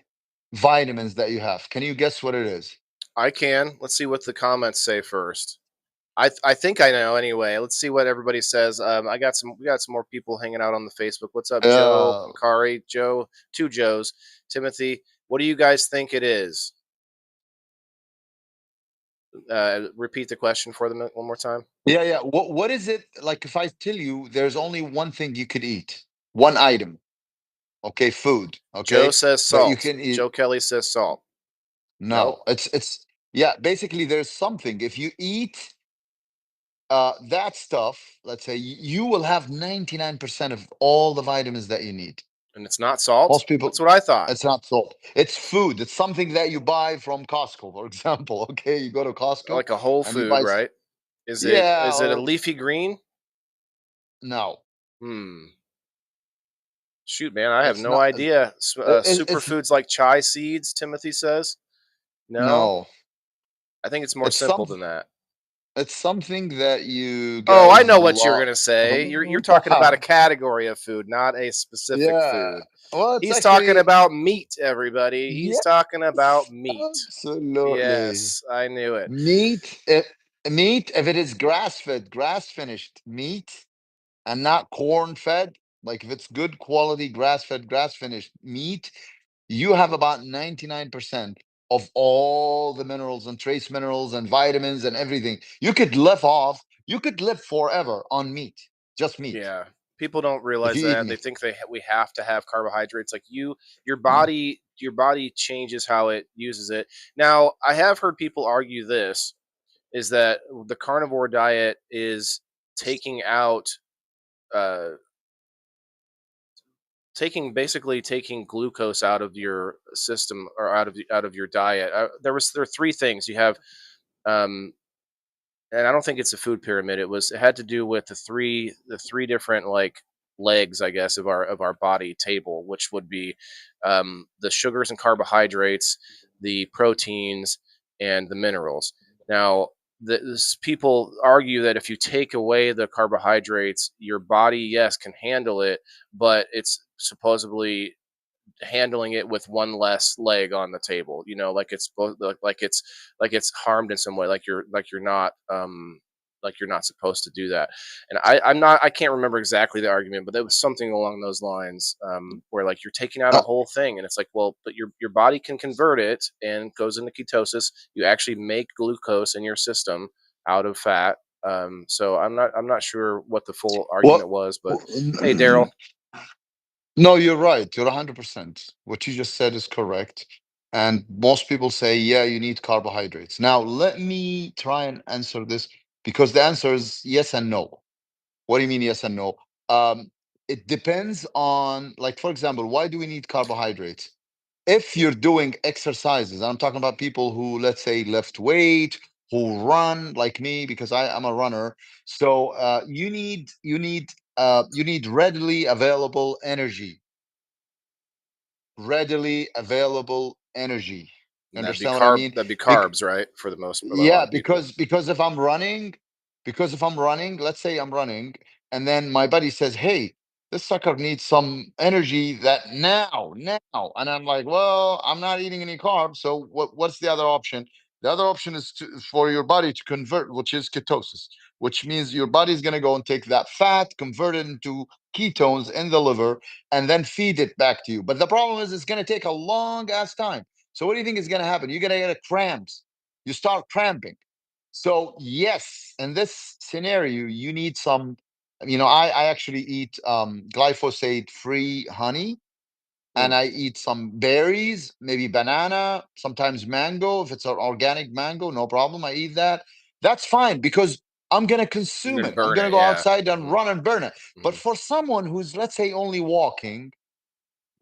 vitamins that you have. Can you guess what it is? I can. Let's see what the comments say first. I think I know anyway. Let's see what everybody says. I got some. We got some more people hanging out on the Facebook. What's up, Joe, Uh, Kari, Joe, two Joes, Timothy? What do you guys think it is? Repeat the question for them one more time. yeah, yeah. What is it like if I tell you there's only one thing you could eat, one item, okay, food, Joe okay, says that you salt. can eat? Joe Kelly says salt. Nope. No, it's yeah. Basically, there's something. If you eat that stuff, let's say you will have 99% of all the vitamins that you need. And it's not salt. Most people, That's what I thought. it's not salt. It's food. It's something that you buy from Costco, for example. Okay, you go to Costco Like a whole and you food, buy, right? Is it yeah, is it a or leafy green? no, Hmm. Shoot, man, I have it's no not. idea. It's Superfoods like chai seeds, Timothy says. No, no. I think it's more It's simple some. than that. It's something that you Oh, I guys know what you're love. gonna say. You're talking about a category of food, not a specific Yeah. food. Well, it's He's talking actually about meat, everybody. He's talking about yes, meat. absolutely. Yes, I knew it. Meat, meat, if it is grass-fed, grass-finished meat, and not corn-fed, like if it's good quality grass-fed, grass-finished meat, you have about 99% of all the minerals and trace minerals and vitamins and everything. You could live forever on meat, just meat, Yeah. People don't if realize you eat that. They meat. think we have to have carbohydrates. Like Mm. your body changes how it uses it. Now, I have heard people argue this is that the carnivore diet is taking out uh taking glucose out of your system or out of your diet. There are three things you have, um, and I don't think it's a food pyramid. It had to do with the three different like legs, I guess, of our body table, which would be the sugars and carbohydrates, the proteins, and the minerals. Now, people argue that if you take away the carbohydrates, your body, yes, can handle it, but it's supposedly handling it with one less leg on the table. You know, like like it's harmed in some way. Like you're not supposed to do that. And I can't remember exactly the argument, but it was something along those lines, where like you're taking out Uh, a whole thing, and it's like, well, but your body can convert it and goes into ketosis. You actually make glucose in your system out of fat. So I'm not sure what the full well, argument was, but hey, Daryl, no, you're right. You're 100%. What you just said is correct. And most people say, yeah, you need carbohydrates. Now, let me try and answer this because the answer is yes and no. What do you mean, yes and no? Um, it depends on, like, for example, why do we need carbohydrates? If you're doing exercises, I'm talking about people who, let's say, lift weight, who run like me, because I am a runner. So you need readily available energy. You understand what I mean? that'd be Bec- carbs, right? For a lot yeah, of people. because if I'm running, let's say I'm running, and then my buddy says, "Hey, this sucker needs some energy that now," and I'm like, "Well, I'm not eating any carbs, so what's the other option?" The other option is for your body to convert, which is ketosis, which means your body's going to go and take that fat, convert it into ketones in the liver, and then feed it back to you. But the problem is, it's going to take a long ass time. So, what do you think is going to happen? You're going to get a cramps. You start cramping. So, yes, in this scenario, you need some. I actually eat glyphosate free honey, Hmm. and I eat some berries, maybe banana, sometimes mango. If it's an organic mango, no problem. I eat that. That's fine because I'm gonna You're consume gonna it. I'm burn gonna it, go yeah. outside and Hmm. run and burn it. But Hmm. for someone who's, let's say, only walking,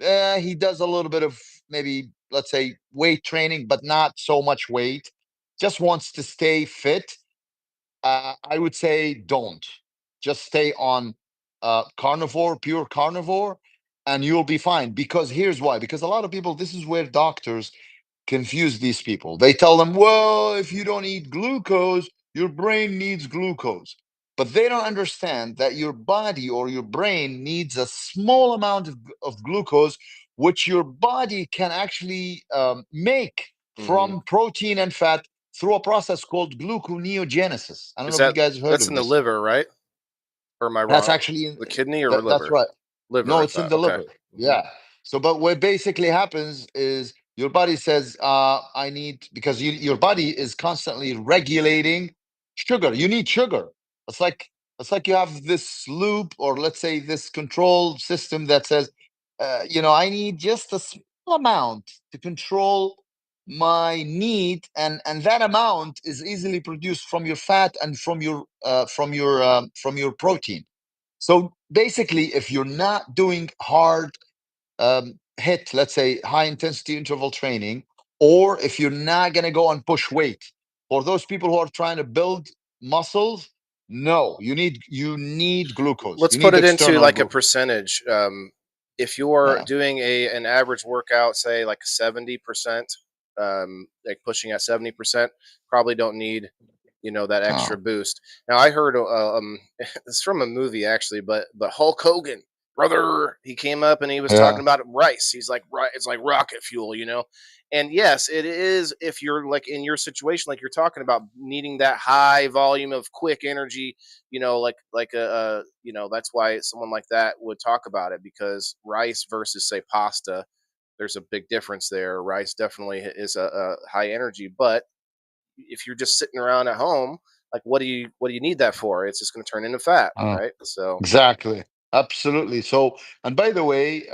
he does a little bit of, maybe, let's say, weight training, but not so much weight. Just wants to stay fit. I would say don't. Just stay on carnivore, pure carnivore, and you'll be fine. Because here's why. Because a lot of people, this is where doctors confuse these people. They tell them, well, if you don't eat glucose, your brain needs glucose. But they don't understand that your body or your brain needs a small amount of glucose, which your body can actually make Hmm. from protein and fat through a process called gluconeogenesis. I don't Is know if you that guys have heard that's of in the this. liver, right? Or am I That's wrong? actually The kidney or that's liver? right. Liver, No, I it's in thought. the Okay. liver. Hmm. Yeah. So, but what basically happens is your body says, I need, because your body is constantly regulating sugar. You need sugar. It's like it's like you have this loop, or let's say this control system that says, I need just a small amount to control my need, and that amount is easily produced from your fat and from your protein. So basically, if you're not doing hard hit, let's say high intensity interval training, or if you're not going to go and push weight, for those people who are trying to build muscles, no, you need glucose. Let's You put need it into external like a glucose. percentage. If you're Yeah. doing an average workout, say like 70%, like pushing at 70%, probably don't need that extra Oh, boost. Now I heard it's from a movie actually, but Hulk Hogan, brother, he came up and he was talking yeah. about rice. He's like, right, it's like rocket fuel. And yes, it is if you're like in your situation, like you're talking about needing that high volume of quick energy, like that's why someone like that would talk about it, because rice versus say pasta, there's a big difference there. Rice definitely is a high energy, but if you're just sitting around at home, like what do you need that for? It's just going to turn into fat, Oh, right? So exactly. Absolutely. So, and by the way,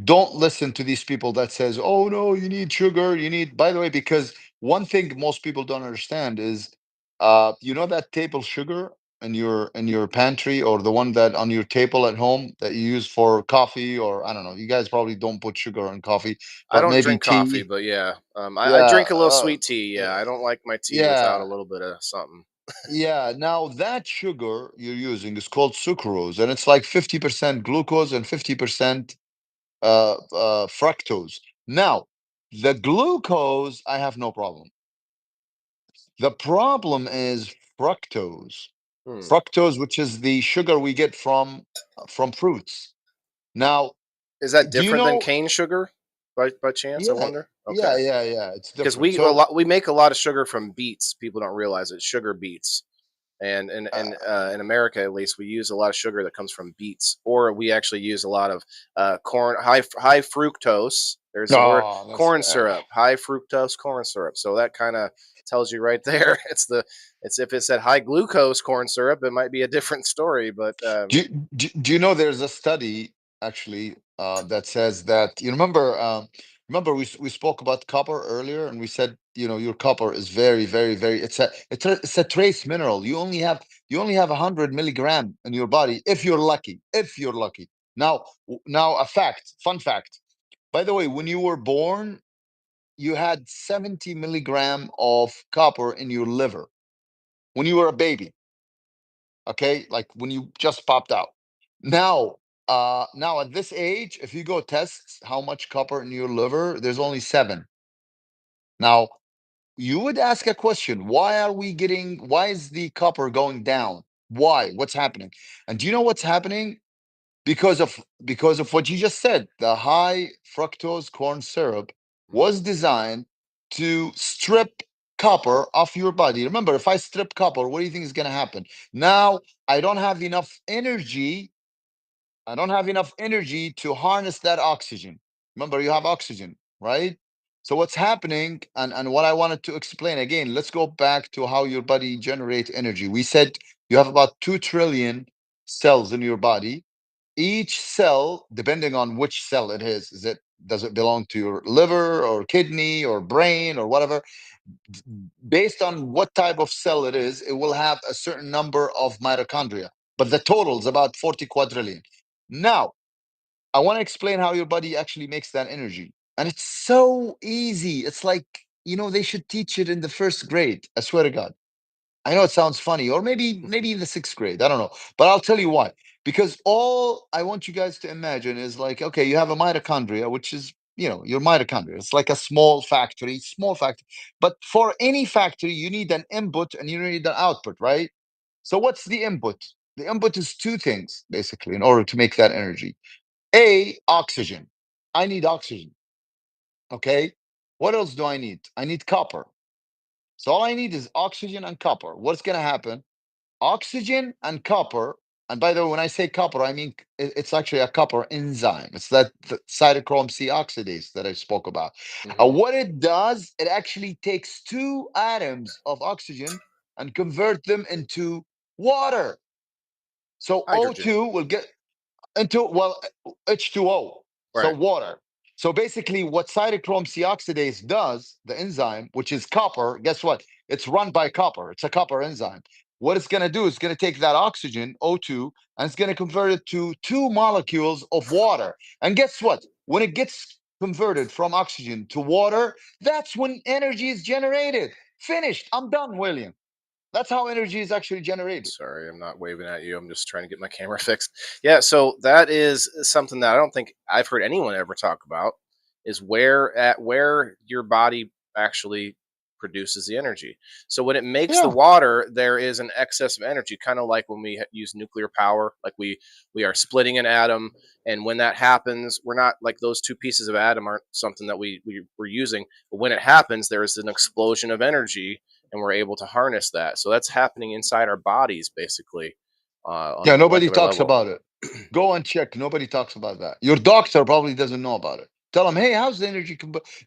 don't listen to these people that says, oh no, you need sugar, you need, by the way, because one thing most people don't understand is, that table sugar in your pantry, or the one that on your table at home that you use for coffee, or I don't know, you guys probably don't put sugar on coffee, I but don't maybe drink coffee, tea. but yeah, I Yeah, drink a little sweet tea. Yeah, I don't like my tea without a yeah. little bit of something. Yeah, now that sugar you're using is called sucrose, and it's like 50% glucose and 50% fructose. Now, the glucose, I have no problem. The problem is fructose. Hmm. Fructose, which is the sugar we get from fruits. Now, Is that do you different than know? cane sugar, by chance? I Yeah, wonder. Okay, yeah. It's because different. we a So, lot we make a lot of sugar from beets. People don't realize it. Sugar beets. And in America, at least, we use a lot of sugar that comes from beets, or we actually use a lot of corn, high fructose. There's a word, oh, that's corn syrup, high fructose corn syrup. So that kind of tells you right there. It's if it said high glucose corn syrup, it might be a different story. But do you know there's a study actually that says that, remember we spoke about copper earlier, and we said, your copper is very, very, very, it's a trace mineral. You only have 100 milligram in your body, if you're lucky. Now a fun fact, by the way, when you were born, you had 70 milligram of copper in your liver when you were a baby. Okay, like when you just popped out. Now at this age, if you go test how much copper in your liver, there's only 7. Now, you would ask a question, why is the copper going down? What's happening? And do you know what's happening? Because of what you just said, the high fructose corn syrup. Mhm. was designed to strip copper off your body. Remember, if I strip copper, what do you think is going to happen? Now I don't have enough energy. I don't have enough energy to harness that oxygen. Remember, you have oxygen, right? So what's happening, and what I wanted to explain again, let's go back to how your body generates energy. We said you have about 2 trillion cells in your body. Each cell, depending on which cell it is it, does it belong to your liver or kidney or brain or whatever? Based on what type of cell it is, it will have a certain number of mitochondria. But the total is about 40 quadrillion. Now, I want to explain how your body actually makes that energy. And it's so easy. It's like, they should teach it in the first grade. I swear to God. I know it sounds funny, or maybe in the sixth grade. I don't know, but I'll tell you why. Because all I want you guys to imagine is like, okay, you have a mitochondria, which is your mitochondria. It's like a small factory, small factory. But for any factory, you need an input and you need an output, right? So what's the input? The input is two things basically in order to make that energy. A, oxygen. I need oxygen. Okay. What else do I need? I need copper. So all I need is oxygen and copper. What's going to happen? Oxygen and copper. And by the way, when I say copper, I mean it's actually a copper enzyme. It's that cytochrome C oxidase that I spoke about. Mhm. What it does, it actually takes two atoms of oxygen and convert them into water. So Hydrogen. O2 will get into, well, H2O, so Right. water. So basically, what cytochrome C oxidase does, the enzyme, which is copper, guess what? It's run by copper. It's a copper enzyme. What it's going to do is going to take that oxygen, O2, and it's going to convert it to two molecules of water. And guess what? When it gets converted from oxygen to water, that's when energy is generated. Finished. I'm done, William. That's how energy is actually generated. Sorry, I'm not waving at you. I'm just trying to get my camera fixed. Yeah, so that is something that I don't think I've heard anyone ever talk about is where your body actually produces the energy. So when it makes the Yeah. water, there is an excess of energy, kind of like when we use nuclear power, like we are splitting an atom, and when that happens, we're not like those two pieces of atom aren't something that we're using, but when it happens, there is an explosion of energy and we're able to harness that. So that's happening inside our bodies, basically, on Yeah, a nobody molecular talks level. about it. Go and check. Nobody talks about that. Your doctor probably doesn't know about it. Tell them, hey, how's the energy?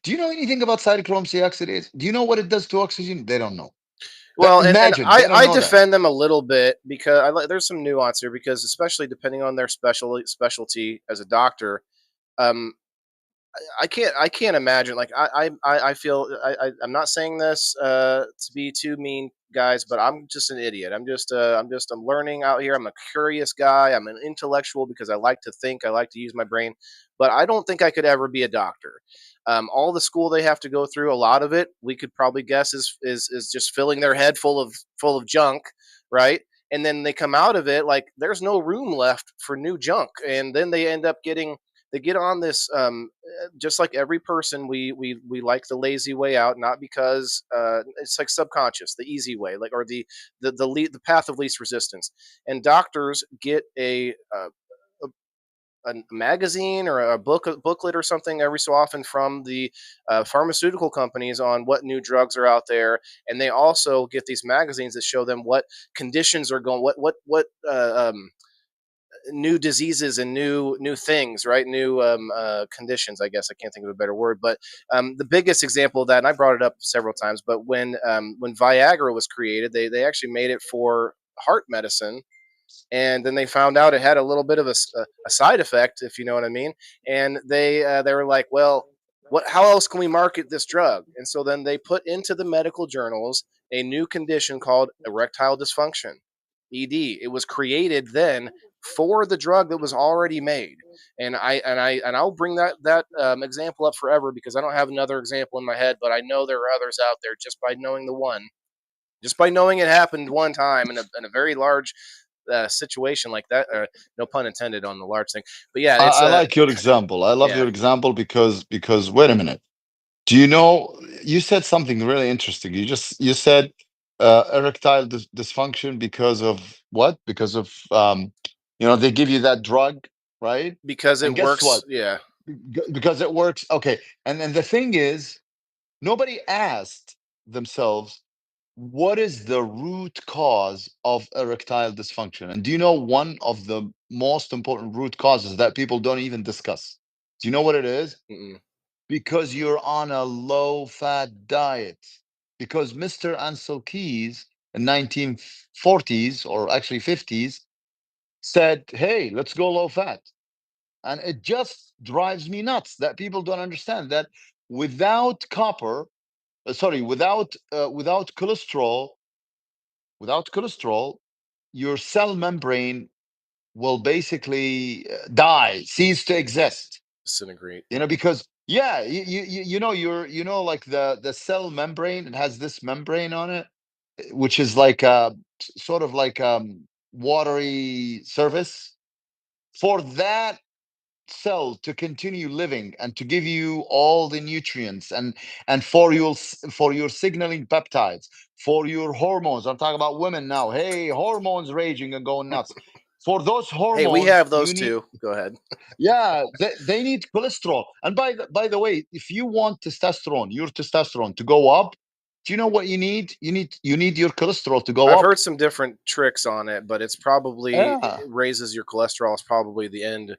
Do you know anything about cytochrome C oxidase? Do you know what it does to oxygen? They don't know. That Well, and imagine I they don't I know that. defend them a little bit because there's some nuance here because especially depending on their specialty as a doctor, um, I can't imagine like I feel I'm not saying this to be too mean guys, but I'm just an idiot. I'm learning out here. I'm a curious guy. I'm an intellectual because I like to think. I like to use my brain, but I don't think I could ever be a doctor. All the school they have to go through, a lot of it we could probably guess is just filling their head full of junk, right? And then they come out of it like there's no room left for new junk, and then they get on this just like every person we like the lazy way out, not because it's like subconscious, the easy way, like or the path of least resistance. And doctors get a magazine or a booklet or something every so often from the pharmaceutical companies on what new drugs are out there, and they also get these magazines that show them what conditions are going, what new diseases and new things, right? New conditions. I guess I can't think of a better word, but the biggest example of that, and I brought it up several times, but when Viagra was created, they actually made it for heart medicine, and then they found out it had a little bit of a side effect, if you know what I mean. And they were like, well, what? How else can we market this drug? And so then they put into the medical journals a new condition called erectile dysfunction, ED. It was created then for the drug that was already made. And I'll bring that example up forever because I don't have another example in my head, but I know there are others out there just by knowing the one, just by knowing it happened one time in a very large situation like that. No pun intended on the large thing, but yeah, it's I a like your example. I love yeah, your example because wait a minute. Do you know you said something really interesting? You said erectile dysfunction because of what? Because of they give you that drug, right? because it And guess works. what? Yeah, because it works. Okay, and then the thing is, nobody asked themselves what is the root cause of erectile dysfunction. And do you know one of the most important root causes that people don't even discuss? Do you know what it is? Mm-mm. Because you're on a low fat diet. Because Mr. Ansel Keys in 1940s, or actually 50s, said, hey, let's go low fat. And it just drives me nuts that people don't understand that without copper, sorry, without cholesterol, your cell membrane will basically die, cease to exist. Disintegrate. Because yeah, like the cell membrane, it has this membrane on it, which is like sort of like watery surface. For that cell to continue living and to give you all the nutrients, and for your signaling peptides, for your hormones. I'm talking about women now. Hey, hormones raging and going nuts. For those Hey, we hormones have you those need, too. Go ahead. yeah, they need cholesterol. And by the way, if you want your testosterone to go up, do you know what you need? You need your cholesterol to go I've up. heard some different tricks on it, but it's probably Yeah. it raises your cholesterol is probably the end,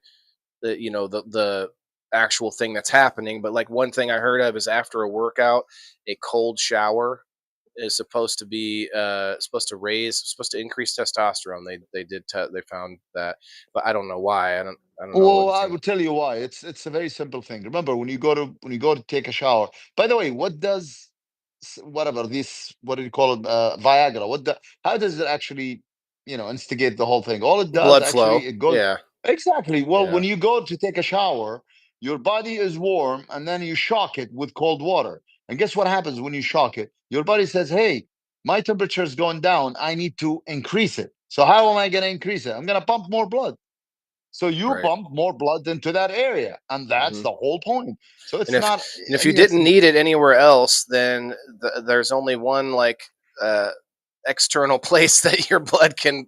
the actual thing that's happening. But like one thing I heard of is after a workout, a cold shower is supposed to increase testosterone. They found that, but I don't know why. I don't know. What do Well, you I think? will tell you why. It's a very simple thing. Remember, when you go to take a shower. By the way, what does whatever this, what do you call it, Viagra? How does it actually, instigate the whole thing? All it does Blood actually, flow. it goes Yeah. exactly. Well, Yeah. when you go to take a shower, your body is warm, and then you shock it with cold water. And guess what happens when you shock it? Your body says, "Hey, my temperature is going down. I need to increase it. So how am I going to increase it? I'm going to pump more blood." So you Right. pump more blood into that area, and that's Hmm. the whole point. So And it's if not. and if I you mean, it's didn't need it anywhere else, then there's only one like uh, external place that your blood can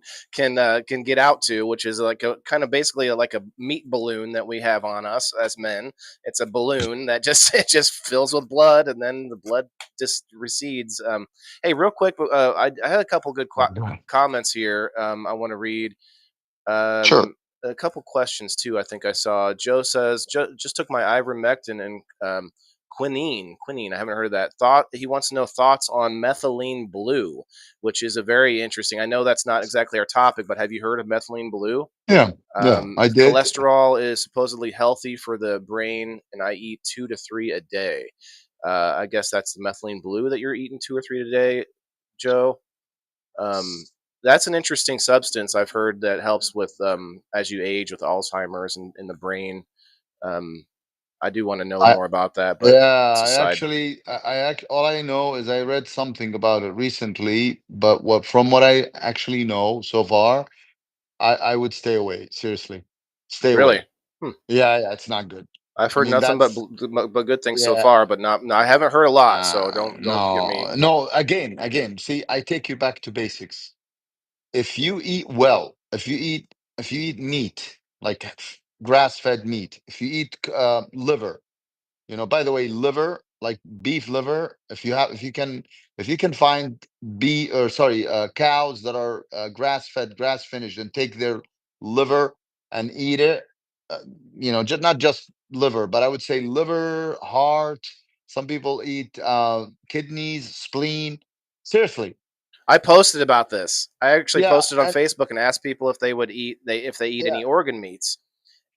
get out to, which is like a kind of basically like a meat balloon that we have on us as men. It's a balloon that just it just fills with blood, and then the blood just recedes. Hey, real quick, I had a couple good comments here. I want to read. sure. A couple questions too. I think I saw. Joe says just took my ivermectin and quinine. Quinine. I haven't heard of that. Thought he wants to know thoughts on methylene blue, which is a very interesting. I know that's not exactly our topic, but have you heard of methylene blue? Yeah, yeah, I did. Cholesterol is supposedly healthy for the brain, and I eat 2 to 3 a day. I guess that's the methylene blue that you're eating 2 or 3 a day, Joe. Um, that's an interesting substance I've heard that helps with as you age with Alzheimer's and in the brain. Um, I do want to know I more about that, but Yeah, it's a I side. actually, all I know is I read something about it recently, but from what I actually know so far, I would stay away. Seriously, stay Really. away. Hmm. Yeah, yeah, it's not good. I've I heard mean, nothing but that's but good things so yeah. far, but not. No, I haven't heard a lot, so don't get me. No, no. Again. See, I take you back to basics. If you eat well, if you eat meat, like grass-fed meat, if you eat liver, by the way, liver, like beef liver, if you can find cows that are grass-fed, grass finished, and take their liver and eat it, uh, just not just liver, but I would say liver, heart. Some people eat kidneys, spleen. Seriously. I posted about this. I actually Yeah, posted on and Facebook and asked people if they eat yeah, any organ meats,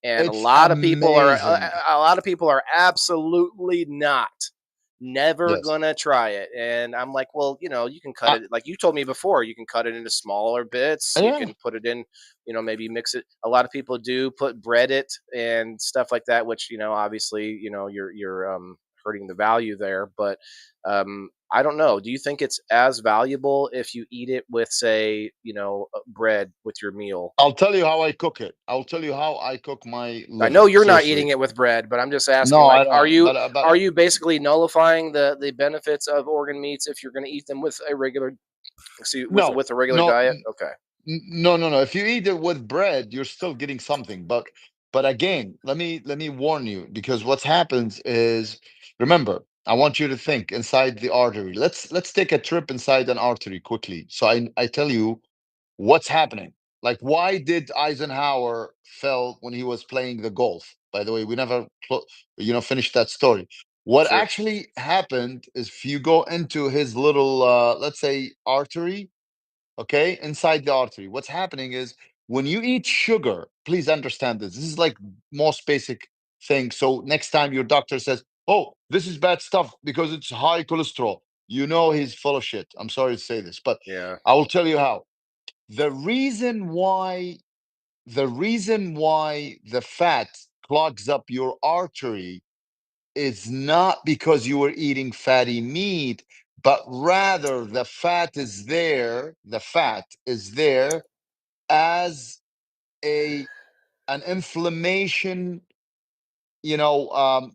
and it's amazing. a lot of people are absolutely not, never Yes. gonna try it. And I'm like, well, you can cut Uh, it like you told me before. You can cut it into smaller bits. You yeah. can put it in, maybe mix it. A lot of people do bread it and stuff like that, which obviously you're hurting the value there. But I don't know. Do you think it's as valuable if you eat it with, say, bread with your meal? I'll tell you how I cook it. I'll tell you how I cook my I know liver. you're not eating Seriously. it with bread, but I'm just asking, No, I like, are don't. you But are you basically nullifying the benefits of organ meats if you're going to eat them with a regular, excuse, no, with a regular no, diet? Okay. no, no, no. If you eat it with bread, you're still getting something. But But again, let me warn you, because what happens is, remember, I want you to think inside the artery. Let's take a trip inside an artery quickly. So I tell you what's happening. Like, why did Eisenhower fell when he was playing the golf? By the way, we never finished that story. What Sure. actually happened is, if you go into his little let's say artery, okay, inside the artery, what's happening is, when you eat sugar, please understand this. This is like most basic thing. So next time your doctor says, "Oh, this is bad stuff because it's high cholesterol," you know he's full of shit. I'm sorry to say this, but Yeah. I will tell you how. The reason why the fat clogs up your artery is not because you were eating fatty meat, but rather the fat is there as a an inflammation,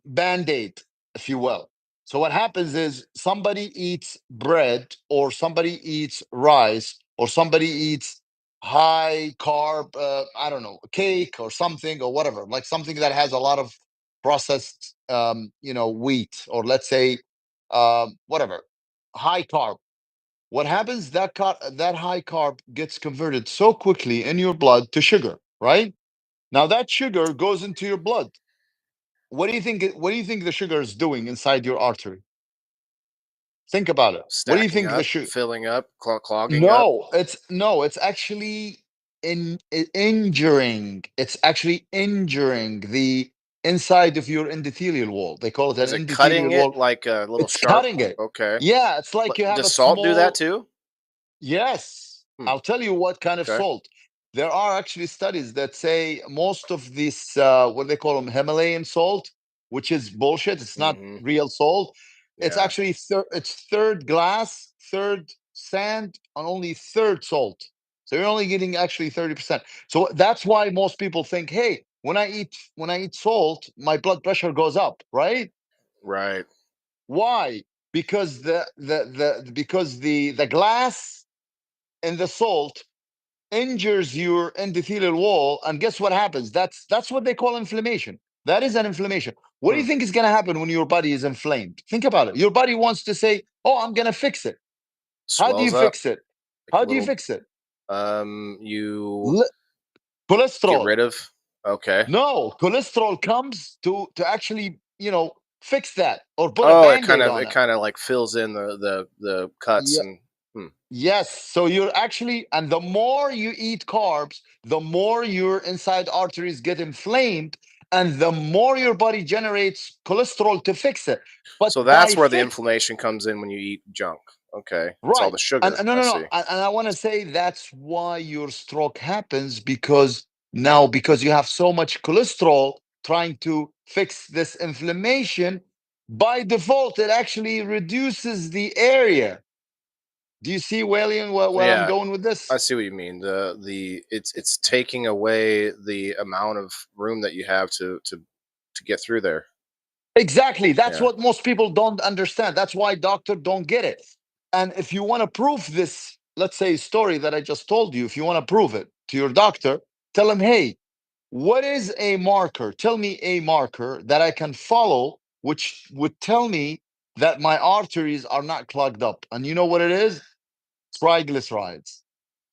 band-aid, if you will. So what happens is, somebody eats bread, or somebody eats rice, or somebody eats high carb, I don't know, cake or something, or whatever, like something that has a lot of processed, wheat, or let's say, whatever, high carb. What happens, that high carb gets converted so quickly in your blood to sugar, right? Now that sugar goes into your blood. What do you think the sugar is doing inside your artery? Think about it. What do you Stacking think the up, sugar? filling up, clogging up. No, it's actually injuring. It's actually injuring the inside of your endothelial wall. They call it an Is it cutting endothelial it wall. like a little It's sharp? cutting it. Okay. Yeah, it's like But you have does a salt do that small. too? Yes, Hmm. I'll tell you what kind of Okay. salt. There are actually studies that say most of this, what they call them, Himalayan salt, which is bullshit. It's not Hmm. real salt. It's Yeah. actually it's third glass, third sand, and only third salt. So you're only getting actually 30%. So that's why most people think, hey, when I eat salt, my blood pressure goes up, right? Right. Why? Because the glass and the salt injures your endothelial wall, and guess what happens? That's what they call inflammation. That is an inflammation. What do Hmm. you think is going to happen when your body is inflamed? Think about it. Your body wants to say, "Oh, I'm going to fix it." How do you Swells up fix it? like a How do you little. fix it? You Li- get Cholesterol. rid of. Okay. No, cholesterol comes to actually, fix that, or put a Oh, it kind band-aid of on it it. kind of like fills in the cuts and. Hmm. Yes. So you're actually, and the more you eat carbs, the more your inside arteries get inflamed, and the more your body generates cholesterol to fix it. But So by that's where the fix, inflammation comes in when you eat junk. Okay. It's all right. the And sugar. no, I no, no. see. And I want to say that's why your stroke happens, because now, because you have so much cholesterol trying to fix this inflammation, by default, it actually reduces the area. Do you see, Walian, where I'm Yeah, going with I this? see what you mean. It's taking away the amount of room that you have to get through there. Exactly. That's Yeah. what most people don't understand. That's why doctors don't get it. And if you want to prove this, let's say, story that I just told you, if you want to prove it to your doctor, tell him, hey, what is a marker? Tell me a marker that I can follow, which would tell me that my arteries are not clogged up. And you know what it is? Triglycerides.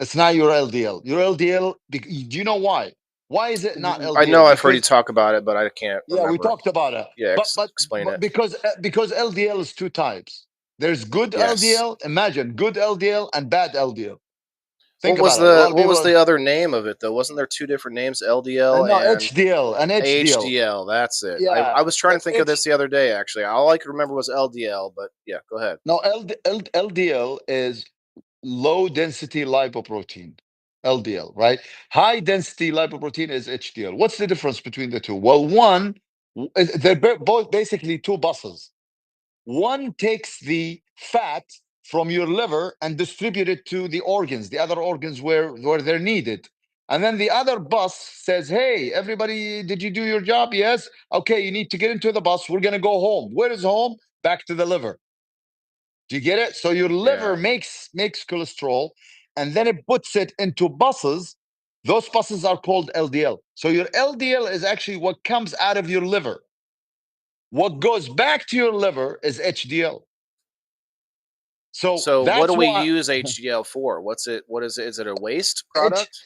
It's not your LDL. Your LDL, do you know why? Why is it not I know LDL? I've heard you Because, talk about it, but I can't yeah, we remember. talked about it. Yeah, But but explain but it. because LDL is two types. There's good Yes. LDL. Imagine good LDL and bad LDL. Think What was about it. A lot the of what people was are, the other name of it though? Wasn't there two different names, LDL no, and HDL and HDL. HDL? That's it. Yeah, I was trying to but think of this the other day actually. All I could remember was LDL, but yeah, go ahead. no, LDL is low density lipoprotein. LDL, right? High density lipoprotein is HDL. What's the difference between the two? Well, they're both basically two buses. One takes the fat from your liver and distribute it to the organs, the other organs where they're needed. And then the other bus says, hey, everybody, did you do your job? Yes. Okay, you need to get into the bus. We're going to go home. Where is home? Back to the liver. Do you get it? So your liver Yeah. makes cholesterol, and then it puts it into buses, Those buses are called LDL. So your LDL is actually what comes out of your liver. What goes back to your liver is HDL. So So what do that's we why use HDL for? What's it? What is it? Is it a waste H, product?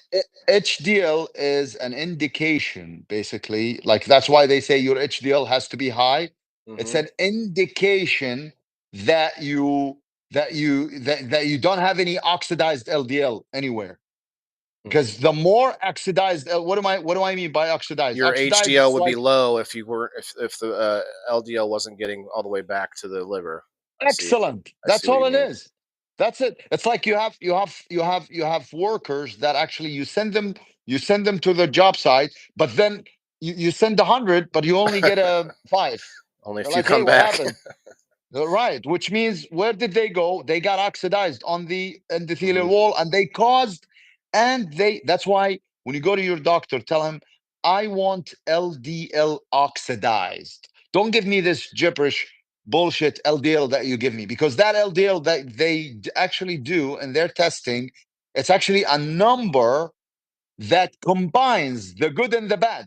HDL is an indication, basically. Like that's why they say your HDL has to be high. It's Hmm. an indication that you don't have any oxidized LDL anywhere. Hmm. Because the more oxidized, what do I mean by oxidized? Your Oxidized HDL is would be like low if you were if the LDL wasn't getting all the way back to the liver. I see. excellent. I see That's what all you it mean. is. That's it. It's like you have workers that actually you send them to the job site, but then you send 100, but you only get a 5. Only They're if you like, hey, come what back. happened? Right, which means where did they go? They got oxidized on the endothelial Hmm. wall, and they caused, and they. That's why when you go to your doctor, tell him, "I want LDL oxidized. Don't give me this gibberish bullshit LDL that you give me, because that LDL that they actually do in their testing, it's actually a number that combines the good and the bad.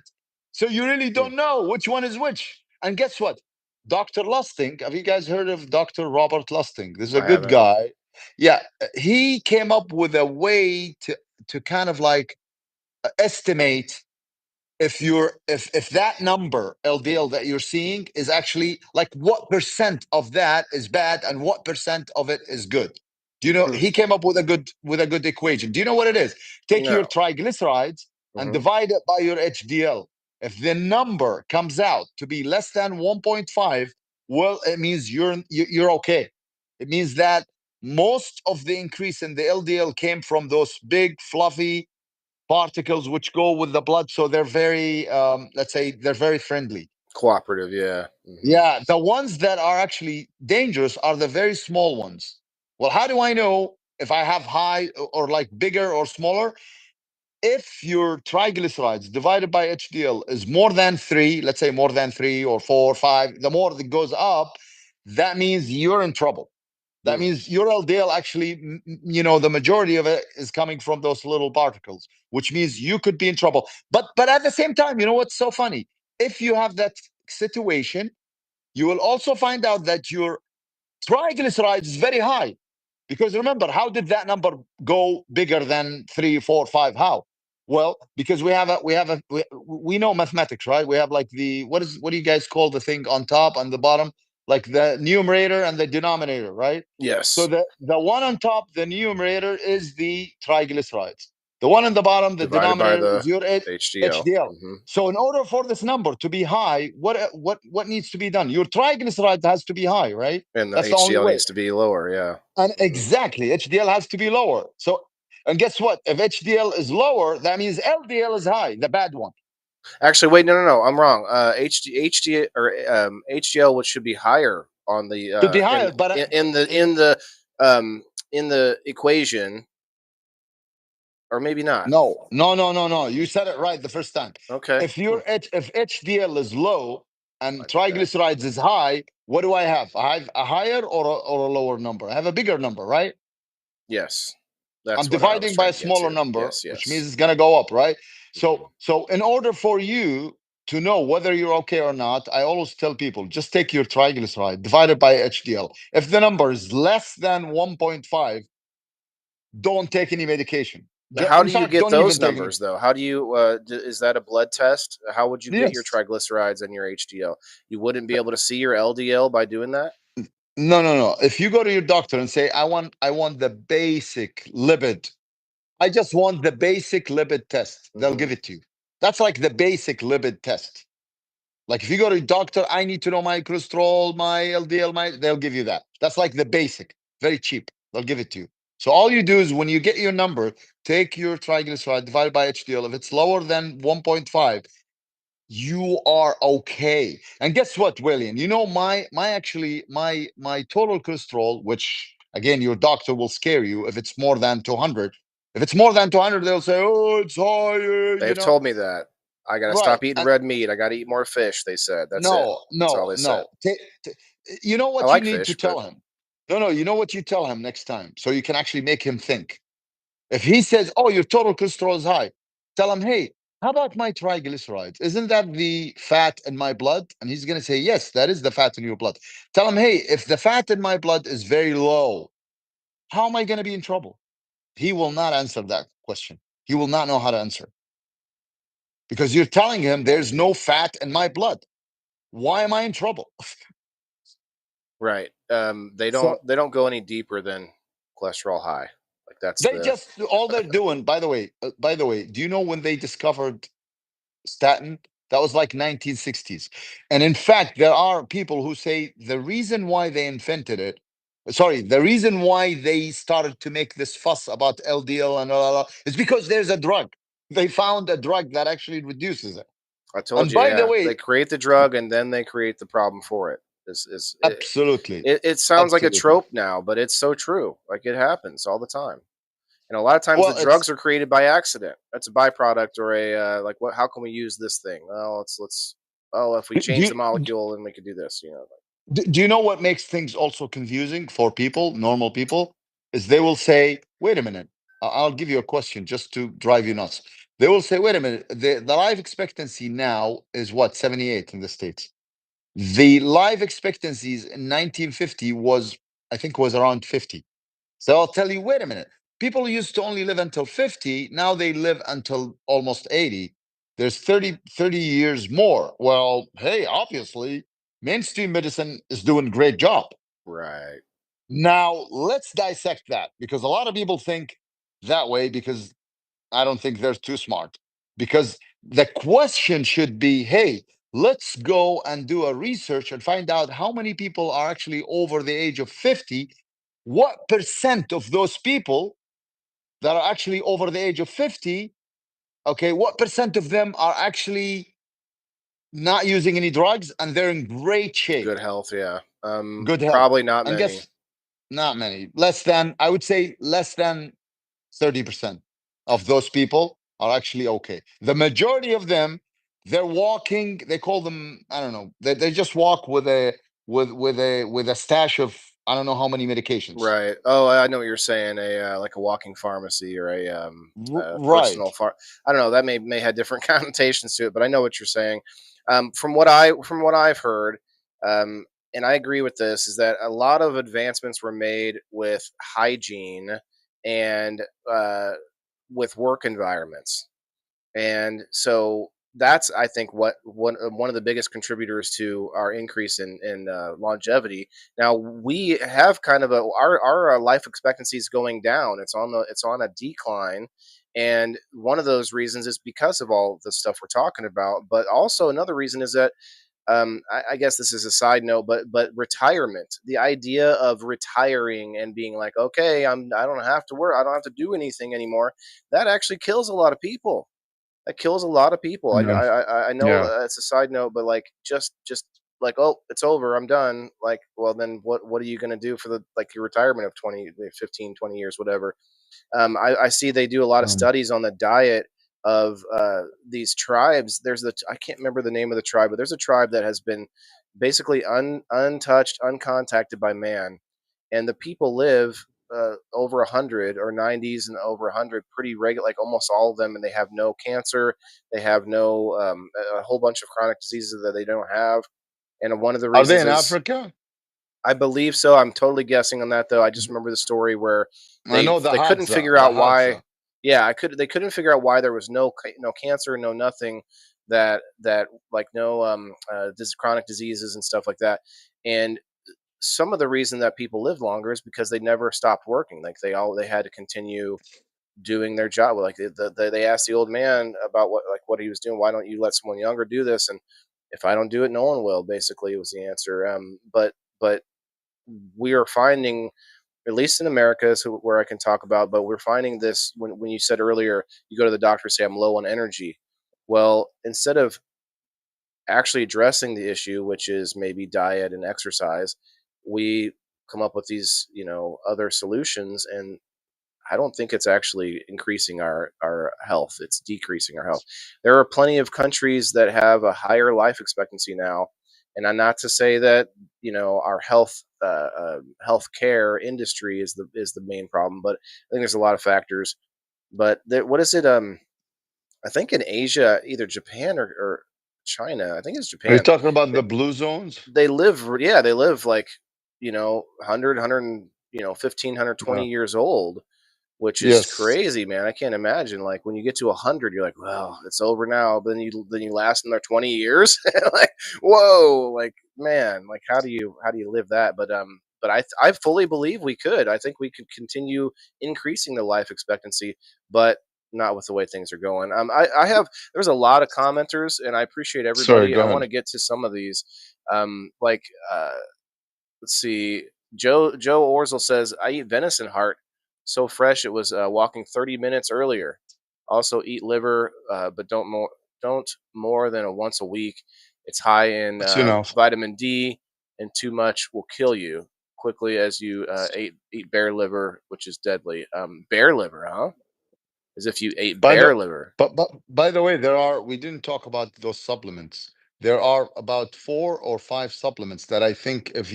So you really don't know which one is which. And guess what? Dr. Lustig, have you guys heard of Dr. Robert Lustig? This is a I good haven't. guy. Yeah, he came up with a way to kind of like estimate if that number LDL that you're seeing is actually like what percent of that is bad and what percent of it is good. Do you know Hmm. he came up with a good equation? Do you know what it is? Take your No. triglycerides and Hmm. divide it by your HDL. If the number comes out to be less than 1.5, well, it means you're okay. It means that most of the increase in the LDL came from those big fluffy particles which go with the blood, so they're very let's say they're very friendly. Cooperative. Yeah. Hmm. Yeah, the ones that are actually dangerous are the very small ones. Well, how do I know if I have high or like bigger or smaller? If your triglycerides divided by HDL is more than 3, let's say more than 3 or 4 or 5, the more that goes up, that means you're in trouble. That Hmm. means your LDL actually, the majority of it is coming from those little particles, which means you could be in trouble. But at the same time, you know what's so funny? If you have that situation, you will also find out that your triglycerides is very high. Because remember, how did that number go bigger than 3, 4, 5? How? Well, because we know mathematics, right? We have like what do you guys call the thing on top and the bottom? Like the numerator and the denominator, right? So Yes. the one on top, the numerator is the triglycerides. The one on the bottom, the Divided by denominator is the your HDL. HDL. Hmm. So in order for this number to be high, what needs to be done? Your triglyceride has to be high, right? And the That's the only HDL way. needs to be lower. Yeah. And Hmm. exactly, HDL has to be lower. So, and guess what? If HDL is lower, that means LDL is high, the bad one. Actually, wait, no, no, no, I'm wrong. HD or HDL, which should be higher on the Should be higher, but uh, um in the equation, or maybe not. no, no, no, no, no. You said it right the first time. Okay. If HDL is low and I did that. triglycerides is high, what do I have? I have a higher or a lower number. I have a bigger number, right? Yes, I'm that's what I was dividing by trying a to get smaller to. number, Yes, which means yes. it's gonna go up, right? Hmm. So in order for you to know whether you're okay or not, I always tell people just take your triglyceride divided by HDL. If the number is less than 1.5, don't take any medication. How In do you fact, get don't even those take any. numbers though? How do you? Is that a blood test? How would you get your Yes. triglycerides and your HDL? You wouldn't be able to see your LDL by doing that. No, no, no. If you go to your doctor and say, I want the basic lipid, I just want the basic lipid test, they'll Hmm. give it to you. That's like the basic lipid test. Like if you go to a doctor, I need to know my cholesterol, my LDL, they'll give you that. That's like the basic, very cheap. They'll give it to you. So all you do is when you get your number, take your triglyceride divided by HDL. If it's lower than 1.5, you are okay. And guess what, William? You know my total cholesterol, which again your doctor will scare you if it's more than 200. If it's more than 200, they'll say, "Oh, it's higher," They've told me that. I got to Right. stop eating red meat. I got to eat more fish. They said that's it. No, That's all no, they said. no. You know I what you like need to fish, but tell him? No, no, you know what you tell him next time so you can actually make him think. If he says, "Oh, your total cholesterol is high," Tell him, hey, how about my triglycerides? Isn't that the fat in my blood? And he's going to say, yes, that is the fat in your blood. Tell him, hey, if the fat in my blood is very low, how am I going to be in trouble? He will not answer that question. He will not know how to answer because you're telling him there's no fat in my blood. Why am I in trouble? Right. They don't So they don't go any deeper than cholesterol high. Like that's they the just all they're doing. By the way, do you know when they discovered statin? That was like 1960s. And in fact, there are people who say the reason why they invented it, sorry, the reason why they started to make this fuss about LDL and all is because there's a drug. They found a drug that actually reduces it. I told And you, by the yeah. They way, create the drug and then they create the problem for it. Is absolutely, it sounds like a absolutely. trope now, but it's so true. Like it happens all the time. And a lot of times the Well, drugs it's are created by accident. That's a byproduct or a like what how can we use this thing? Well, let's oh, if we do, change do, the molecule then we could do this, you know. do you know what makes things also confusing for people, normal people, is they will say, wait a minute, I'll give you a question just to drive you nuts. They will say, wait a minute, the life expectancy now is what, 78 in the States. The life expectancies in 1950 was, I think, was around 50. So I'll tell you, wait a minute. People used to only live until 50. Now they live until almost 80. There's 30 years more. Well, hey, obviously, mainstream medicine is doing a great job. Right. Now, let's dissect that because a lot of people think that way because I don't think they're too smart. Because the question should be, hey, let's go and do a research and find out how many people are actually over the age of 50. What percent of those people that are actually over the age of 50, okay, what percent of them are actually not using any drugs and they're in great shape, Good health, yeah. good health? Probably not And many. guess not many, less than, I would say, less than 30% of those people are actually okay. The majority of them, they're walking, they call them, I don't know, they just walk with a with a stash of I don't know how many medications. Right. Oh, I know what you're saying. A like a walking pharmacy or a Right. personal I don't know. That may have different connotations to it, but I know what you're saying. From what I've heard, um, and I agree with this, is that a lot of advancements were made with hygiene and with work environments. And so that's I think what one of the biggest contributors to our increase in longevity. Now we have kind of a our life expectancy is going down. It's on a decline, and one of those reasons is because of all the stuff we're talking about. But also another reason is that I guess this is a side note, but retirement, the idea of retiring and being like, okay, I don't have to work, I don't have to do anything anymore. That actually kills a lot of people. That kills a lot of people. Yeah. I know Yeah. it's a side note, but like just like oh it's over, I'm done. Like well then what are you gonna do for the like your retirement of 20, 15, 20 years, whatever. I see they do a lot of Um, studies on the diet of these tribes. I can't remember the name of the tribe, but there's a tribe that has been basically untouched, uncontacted by man, and the people live over 100 or 90s and over 100 pretty regular, like almost all of them, and they have no cancer, they have no a whole bunch of chronic diseases that they don't have, and one of the are they reasons in is Africa? I believe so. I'm totally guessing on that though. I just remember the story where I know the they couldn't Hadza, figure the out why. Hadza. Yeah, they couldn't figure out why there was no cancer, no nothing that like no this chronic diseases and stuff like that. And some of the reason that people live longer is because they never stopped working. Like they had to continue doing their job. Like they asked the old man about what he was doing. Why don't you let someone younger do this? And if I don't do it, no one will. Basically, was the answer. But we are finding, at least in America, so where I can talk about, but we're finding this when you said earlier, you go to the doctor, say I'm low on energy. Well, instead of actually addressing the issue, which is maybe diet and exercise, we come up with these, other solutions. And I don't think it's actually increasing our health. It's decreasing our health. There are plenty of countries that have a higher life expectancy now, and I'm not to say that our health care industry is the main problem, but I think there's a lot of factors. But what is it? I think in Asia, either Japan or China. I think it's Are you Japan. talking about the blue zones? They live, yeah, they live like, 100, 1500, Yeah. 20 years old, which is Yes. crazy, man. I can't imagine. Like when you get to 100, you're like, well, it's over now. But then you last another 20 years. Like, whoa, like man, like how do you live that? But I fully believe we could. I think we could continue increasing the life expectancy, but not with the way things are going. I have there's a lot of commenters, and I appreciate Sorry, everybody. go I want ahead. to get to some of these. Like let's see. Joe Orzel says, "I eat venison heart so fresh it was walking 30 minutes earlier. Also eat liver, but don't more than once a week. It's high in That's enough. vitamin D, and too much will kill you quickly as you eat bear liver, which is deadly. Bear liver, huh? As if you ate By the bear liver. but by the way, we didn't talk about those supplements. There are about 4 or 5 supplements that I think if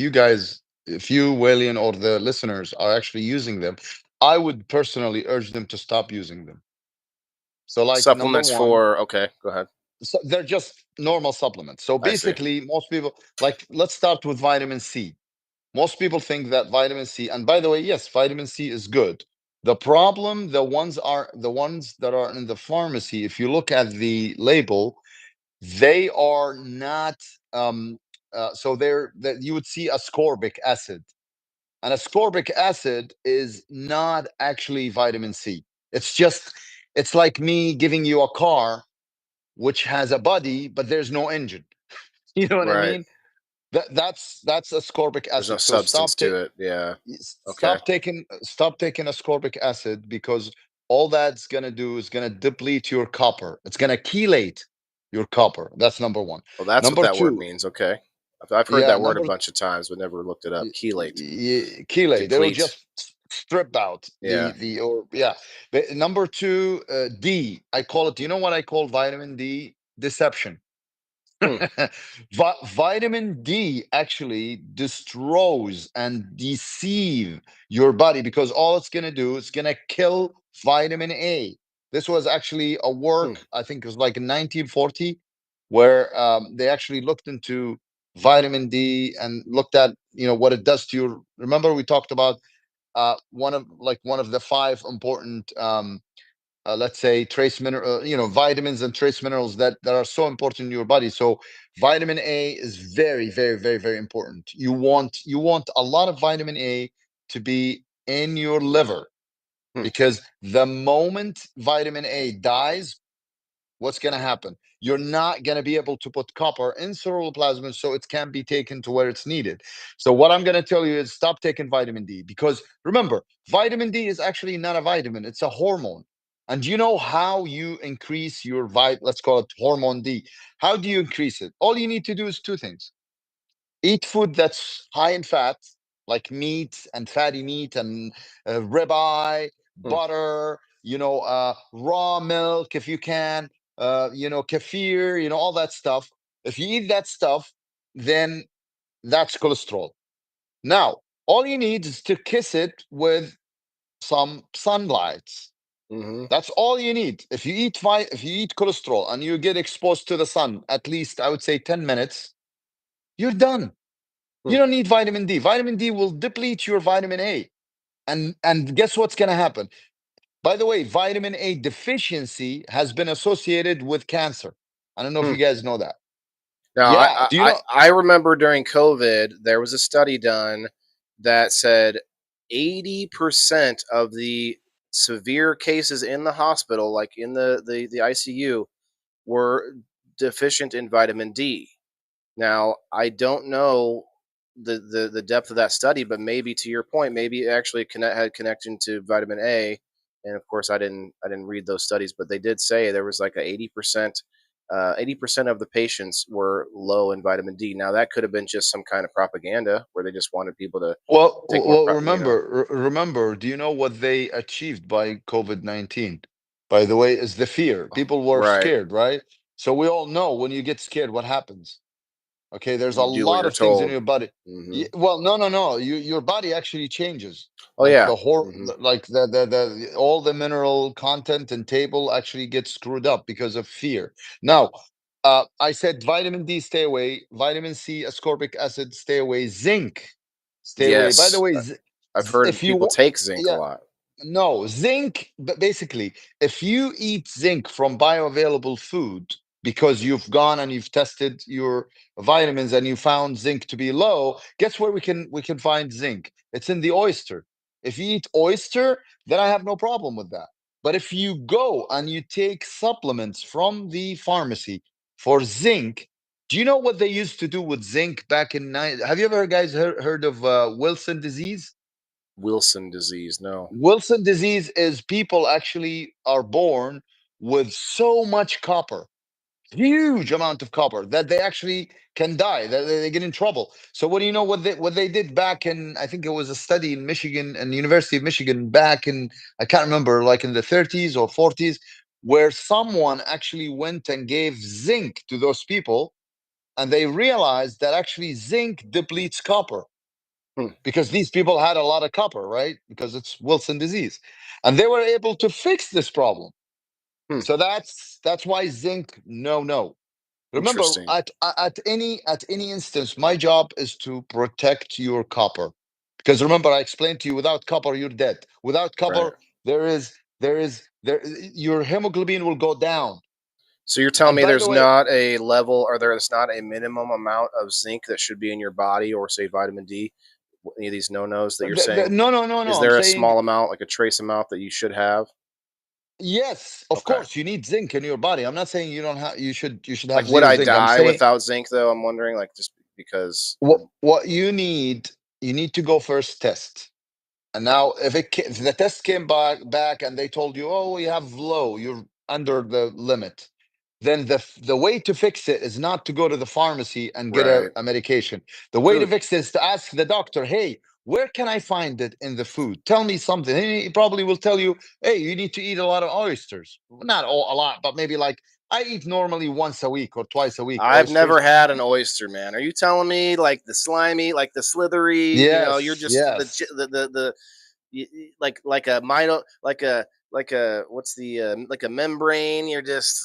you, William, or the listeners are actually using them, I would personally urge them to stop using them. So, like number Supplements one, for okay, go ahead. so they're just normal supplements. So I see. basically, most people like let's start with vitamin C. Most people think that vitamin C, and by the way, yes, vitamin C is good. The problem, the ones that are in the pharmacy, if you look at the label, they are not so they're that you would see ascorbic acid. And ascorbic acid is not actually vitamin C. It's just it's like me giving you a car which has a body, but there's no engine. You know what I Right. mean? That's ascorbic There's no acid. So substance to it. Yeah. Okay. stop taking ascorbic acid because all that's gonna do is gonna deplete your copper. It's gonna chelate your copper. That's number one. Well, that's what Number that word two, means. Okay. I've heard yeah, that word a number bunch of times, but never looked it up. Chelate, chelate. It'll deplete. just strip out Yeah. the or yeah. But number two, D. I call it. You know what I call vitamin D? Deception. Hmm. Vitamin D actually destroys and deceive your body because all it's going to do is going to kill vitamin A. This was actually a Hmm. work, I think it was like in 1940, where they actually looked into vitamin D and looked at, what it does to your. Remember, we talked about one of the 5 important let's say trace mineral vitamins and trace minerals that are so important in your body. So vitamin A is very, very, very, very important. You want a lot of vitamin A to be in your liver, Hmm. because the moment vitamin A dies, what's going to happen? You're not going to be able to put copper in ceruloplasmin so it can be taken to where it's needed. So, what I'm going to tell you is stop taking vitamin D, because remember, vitamin D is actually not a vitamin, it's a hormone. And you know how you increase your let's call it hormone D. How do you increase it? All you need to do is 2 things: eat food that's high in fat, like meat and fatty meat and ribeye, Hmm. butter, raw milk if you can, kefir, all that stuff. If you eat that stuff, then that's cholesterol. Now, all you need is to kiss it with some sunlight. Mm-hmm. That's all you need. If you eat cholesterol and you get exposed to the sun at least, I would say 10 minutes, you're done. Hmm. You don't need vitamin D. Vitamin D will deplete your vitamin A. And guess what's going to happen? By the way, vitamin A deficiency has been associated with cancer. I don't know if Hmm. you guys know that. Now, Yeah. Do you know? I remember during COVID, there was a study done that said 80% of the severe cases in the hospital, like in the ICU, were deficient in vitamin D. Now, I don't know the depth of that study, but maybe to your point, maybe it actually had connection to vitamin A. And of course, I didn't read those studies, but they did say there was like a 80% of the patients were low in vitamin D. Now that could have been just some kind of propaganda where they just wanted people to take more, Remember, do you know what they achieved by COVID-19? By the way, is the fear. People were right. scared, right? So we all know when you get scared, what happens? Okay, there's a You do what lot you're of things in told. your body. Hmm. Well, no, no, no. Your body actually changes. Oh Like yeah. the whole, Hmm. like the all the mineral content and table actually gets screwed up because of fear. Now, I said vitamin D, stay away. Vitamin C, ascorbic acid, stay away. Zinc, stay away. By the Yes, way, I've heard if you people take zinc a yeah, lot. no, zinc, but basically, if you eat zinc from bioavailable food because you've gone and you've tested your vitamins and you found zinc to be low, guess where we can find zinc? It's in the oyster. If you eat oyster, then I have no problem with that. But if you go and you take supplements from the pharmacy for zinc, do you know what they used to do with zinc back in have you ever guys heard of Wilson disease? Wilson disease. No. Wilson disease is people actually are born with so much copper, huge amount of copper that they actually can die, that they get in trouble. So what do you know what they did back in, I think it was a study in Michigan and University of Michigan back in, I can't remember, like in the 30s or 40s, where someone actually went and gave zinc to those people, and they realized that actually zinc depletes copper Hmm. because these people had a lot of copper, right? Because it's Wilson disease, and they were able to fix this problem. Hmm. So that's why zinc, no, no. Remember, Interesting. at any instance, my job is to protect your copper, because remember, I explained to you, without copper, you're dead. Without Right. copper, there your hemoglobin will go down. So you're telling And me by the there's way, not a level, or there's not a minimum amount of zinc that should be in your body, or say vitamin D? Any of these no nos that you're saying? no, no, no, Is no. I'm there a saying small amount, like a trace amount, that you should have? yes, of Okay. course, you need zinc in your body. I'm not saying you don't have. You should have Like, would zero I zinc. I'm die saying without zinc though? I'm wondering, like, just because. what you need to go first test. And now, if the test came back and they told you, oh, you have low, you're under the limit, then the way to fix it is not to go to the pharmacy and get a, Right. a medication. The way to Food. fix it is to ask the doctor, hey, where can I find it in the food? Tell me something. He probably will tell you, hey, you need to eat a lot of oysters. Not all, a lot, but maybe like I eat normally once a week or twice a week I've never oysters. had an oyster, man. Are you telling me, like, the slimy, like the slithery? You're Yes, just yes, like a mito, like a what's the like a membrane. You're just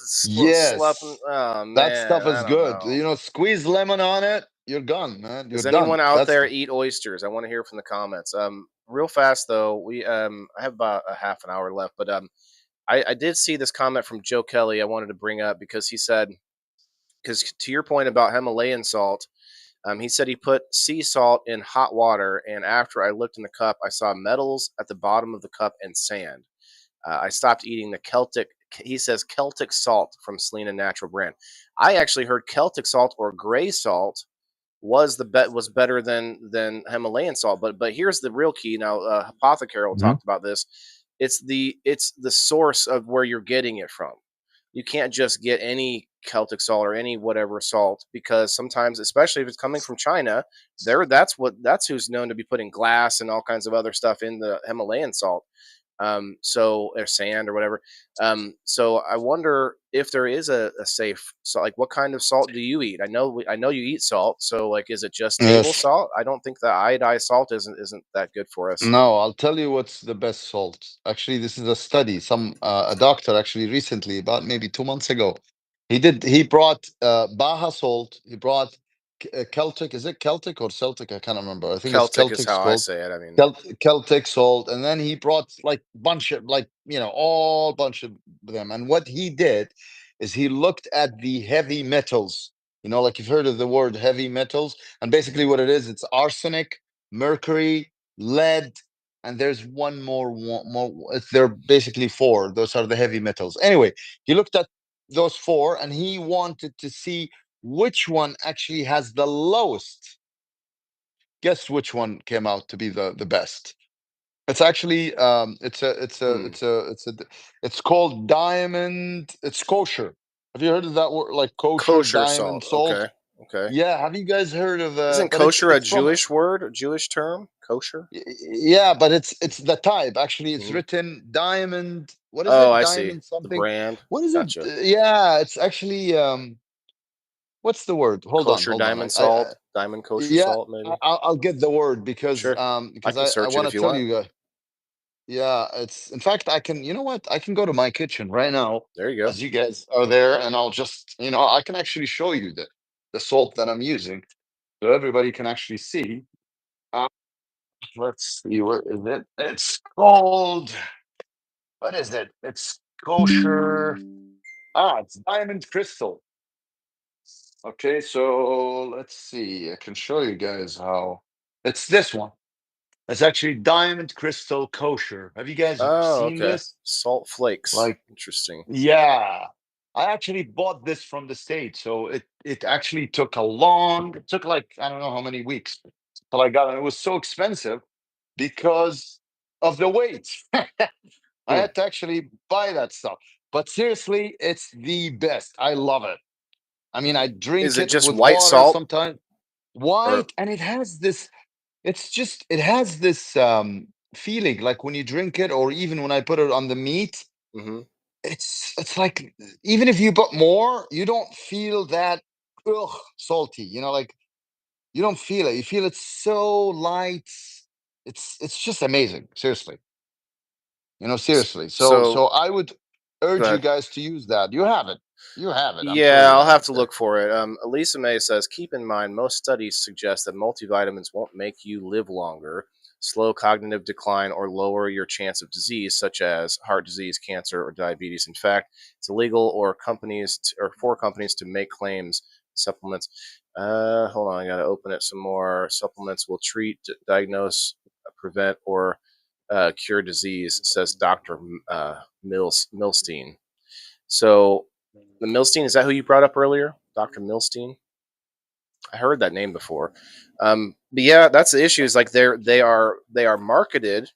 sloughing. yes. Oh That man, stuff I is don't good. know. Squeeze lemon on it. You're gone, man. You're Does done. anyone out That's there eat oysters? I want to hear from the comments. Real fast though, I have about a half an hour left, but I did see this comment from Joe Kelly. I wanted to bring up because he said, because to your point about Himalayan salt, he said he put sea salt in hot water, and after I looked in the cup, I saw metals at the bottom of the cup and sand. I stopped eating the Celtic. He says Celtic salt from Selena Natural Brand. I actually heard Celtic salt or gray salt was better than Himalayan salt. But here's the real key. Now, Apothecary Mhm. talked about this. It's the source of where you're getting it from. You can't just get any Celtic salt or any whatever salt, because sometimes, especially if it's coming from China, that's who's known to be putting glass and all kinds of other stuff in the Himalayan salt. Or sand or whatever. So I wonder if there is a safe salt. Like, what kind of salt do you eat? I know you eat salt. So, like, is it just table Yes. salt? I don't think the iodized salt isn't that good for us. No, I'll tell you what's the best salt. Actually, this is a study. A doctor actually recently, about maybe 2 months ago, he brought Baja salt. He brought Celtic. Is it Celtic or Celtic? I can't remember. I think it's Celtic is Celtic how I salt. say it. I mean, Celtic salt, and then he brought like bunch of, like, all bunch of them. And what he did is he looked at the heavy metals. Like you've heard of the word heavy metals, and basically what it is, it's arsenic, mercury, lead, and there's one more. They're basically four. Those are the heavy metals. Anyway, he looked at those four, and he wanted to see which one actually has the lowest. Guess which one came out to be the best? It's actually hmm, it's called diamond. It's kosher. Have you heard of that word, like kosher kosher diamond salt. salt? Okay, okay. Yeah, have you guys heard of Isn't but it's kosher a it's from Jewish word, a Jewish term? Kosher. yeah, but it's the type. Actually, it's Hmm. written diamond. What is Oh, it? I see. Diamond The something. brand. What is it? Gotcha. Yeah, it's actually what's the word? Kosher Hold on. diamond salt, diamond kosher Yeah, salt, maybe. I'll get the word Sure, I because can I search it want if to you tell want. you guys. Yeah, it's in fact I can. You know what? I can go to my kitchen right now There you go. as you guys are there, and I'll just I can actually show you the salt that I'm using, so everybody can actually see. Uh, let's see, what is it? It's called. What is it? It's kosher. It's diamond crystal. Okay, so let's see. I can show you guys how. It's this one. It's actually diamond crystal kosher. Have you guys Oh, seen okay. this? Salt flakes. Like, Interesting. yeah. I actually bought this from the States, so it actually took a long, it took like I don't know how many weeks till I got it. It was so expensive because of the weight. I Hmm. had to actually buy that stuff. But seriously, it's the best. I love it. I mean, I Is drink it it just with white water salt sometimes. or? White, and it has this, it has this feeling like when you drink it, or even when I put it on the meat, Hmm. it's like even if you put more, you don't feel that salty, like you don't feel it. You feel it's so light. It's just amazing. Seriously. Seriously. So So, so I would go urge you ahead. guys to use that. You have it. You have it. I'm sure Yeah, you I'll have have it to there. look for it. Elisa May says, keep in mind, most studies suggest that multivitamins won't make you live longer, slow cognitive decline, or lower your chance of disease, such as heart disease, cancer, or diabetes. In fact, it's illegal or for companies to make claims supplements. Hold on, I got to open it some more. Supplements will treat, diagnose, prevent, or cure disease, says Dr. Milstein. So the Milstein, is that who you brought up earlier? Dr. Milstein? I heard that name before. But yeah, that's the issue. Is like they are marketed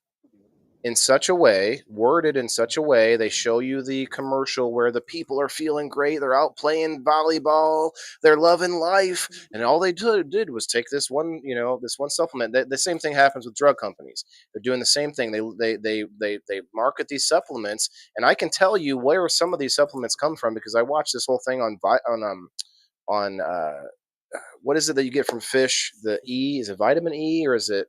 in such a way, worded in such a way. They show you the commercial where the people are feeling great. They're out playing volleyball. They're loving life, and all they did was take this one supplement. The same thing happens with drug companies. They're doing the same thing. They market these supplements, and I can tell you where some of these supplements come from because I watched this whole thing on what is it that you get from fish? The E, is it vitamin E or is it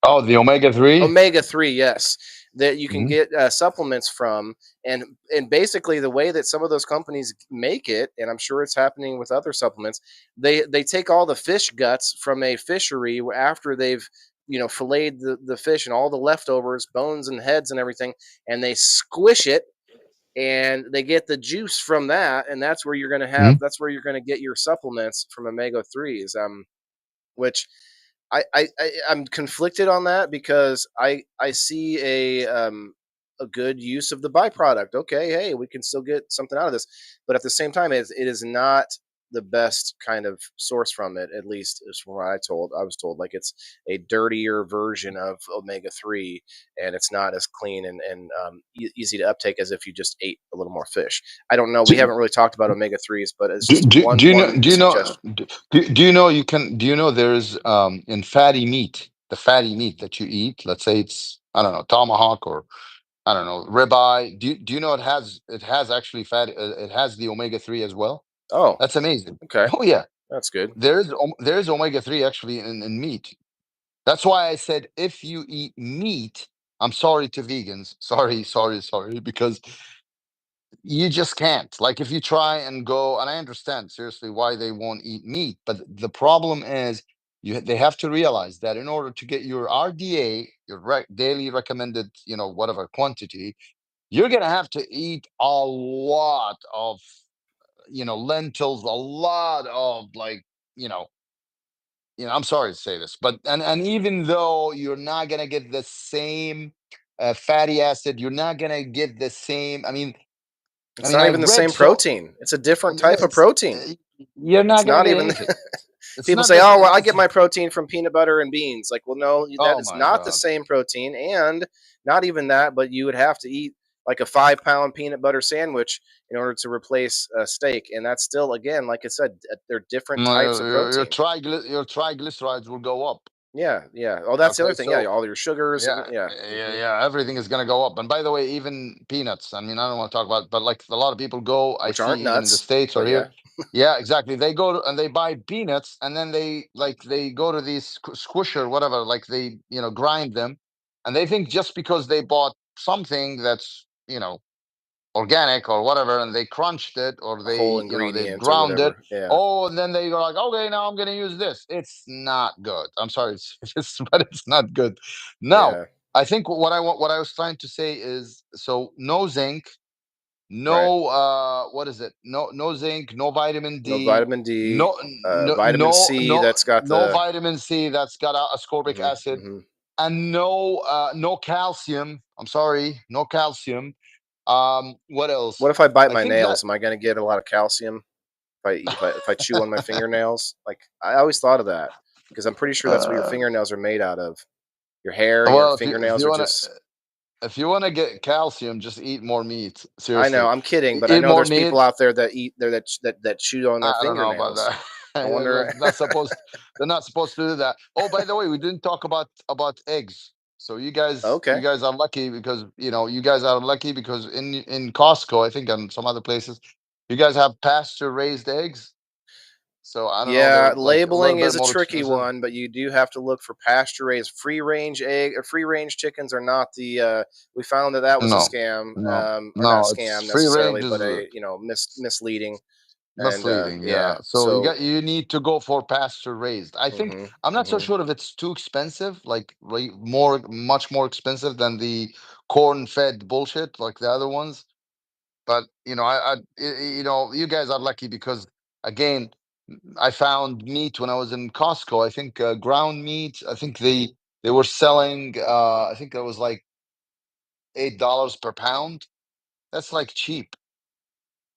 Oh, the omega-3. omega 3? Yes, that you can Hmm. get supplements from, and basically the way that some of those companies make it, and I'm sure it's happening with other supplements. They take all the fish guts from a fishery after they've filleted the fish and all the leftovers, bones and heads and everything, and they squish it and they get the juice from that, and that's where you're going to get your supplements from omega 3s. Which I'm conflicted on that because I see a good use of the byproduct. Okay, hey, we can still get something out of this, but at the same time, it is not the best kind of source from it. At least is from what I was told. Like it's a dirtier version of omega 3, and it's not as clean and easy to uptake as if you just ate a little more fish. I don't know. We Do, haven't really talked about omega 3s, but it's do, just do, do you know? one Do you know? suggestion. Do you know you can? Do you know there's in fatty meat, the fatty meat that you eat? Let's say it's I don't know tomahawk or I don't know ribeye. Do you know it has actually fat? It has the omega-3 as well. Oh, That's amazing. okay. Oh yeah, That's good. there's omega-3 actually in meat. That's why I said if you eat meat, I'm sorry to vegans. Sorry, sorry, sorry, because you just can't. Like if you try and go, and I understand seriously why they won't eat meat, but the problem is they have to realize that in order to get your RDA, your daily recommended, whatever quantity, you're gonna have to eat a lot of, lentils, a lot of like, you know, I'm sorry to say this, but and even though you're not gonna get the same fatty acid, you're not gonna get the same. I It's mean, not I even the read same so protein. It's a different type of it's protein. you're It's not gonna not get even anything. It's people not say, the "Oh, same. well, I get my protein from peanut butter and beans." Like, well, no, that Oh is my not the god. same protein, and not even that, but you would have to eat like a 5 pound peanut butter sandwich in order to replace a steak, and that's still, again, like I said, they're different No, types of your protein. your triglycerides will go up. Yeah, yeah. Oh, that's the Okay, other thing. Yeah, so all your sugars and yeah, yeah. yeah, yeah. Everything is gonna go up. And by the way, even peanuts. I mean, I don't want to talk about, but like a lot of people go, I Which see aren't even in the nuts, States or but here. yeah. Yeah, exactly. They go and they buy peanuts, and then they go to these squisher, whatever, like they grind them, and they think just because they bought something that's organic or whatever, and they crunched it or A whole they ingredient or ground it. whatever. Yeah. Oh, and then they go like, okay, now I'm going to use this. It's not good. I'm sorry, but it's not good. Now, Yeah. I think what I was trying to say is, so no zinc, Right. no what is it? No zinc, no vitamin No D, vitamin D, no no vitamin no C no that's got no the vitamin C that's got ascorbic mhm, acid, mhm. and no calcium. I'm sorry, no calcium. What What else? if I bite I my think that nails? Am I gonna get a lot of calcium if I chew on my fingernails? Like, I always thought of that because I'm pretty sure that's what your uh, fingernails are made out of. Your hair and your well, if fingernails you are wanna just get calcium, just eat more meat. I know, Seriously, I'm kidding, but I Eat know more there's meat. people out there that eat there that chew on their I don't know about fingernails. that. I They're wonder. not supposed. They're not supposed to do that. Oh, by the way, we didn't talk about eggs. So you Okay. guys are lucky because you guys are lucky because in Costco, I think, and some other places, you guys have pasture raised eggs. So I don't know, Yeah, they're like a little labeling bit is a more tricky expensive. one, but you do have to look for pasture raised free range egg or free range chickens are not the we found that that was a No, scam no, or not no. It's scam free necessarily, range but is a misleading and misleading. yeah. Yeah. So So, you need to go for pasture raised. I think mhm. I'm not so Mhm. sure if it's too expensive, like much more expensive than the corn fed bullshit like the other ones. But you guys are lucky because again, I found meat when I was in Costco. I think ground meat. I think they were selling. I think it was like $8 per pound. That's like cheap.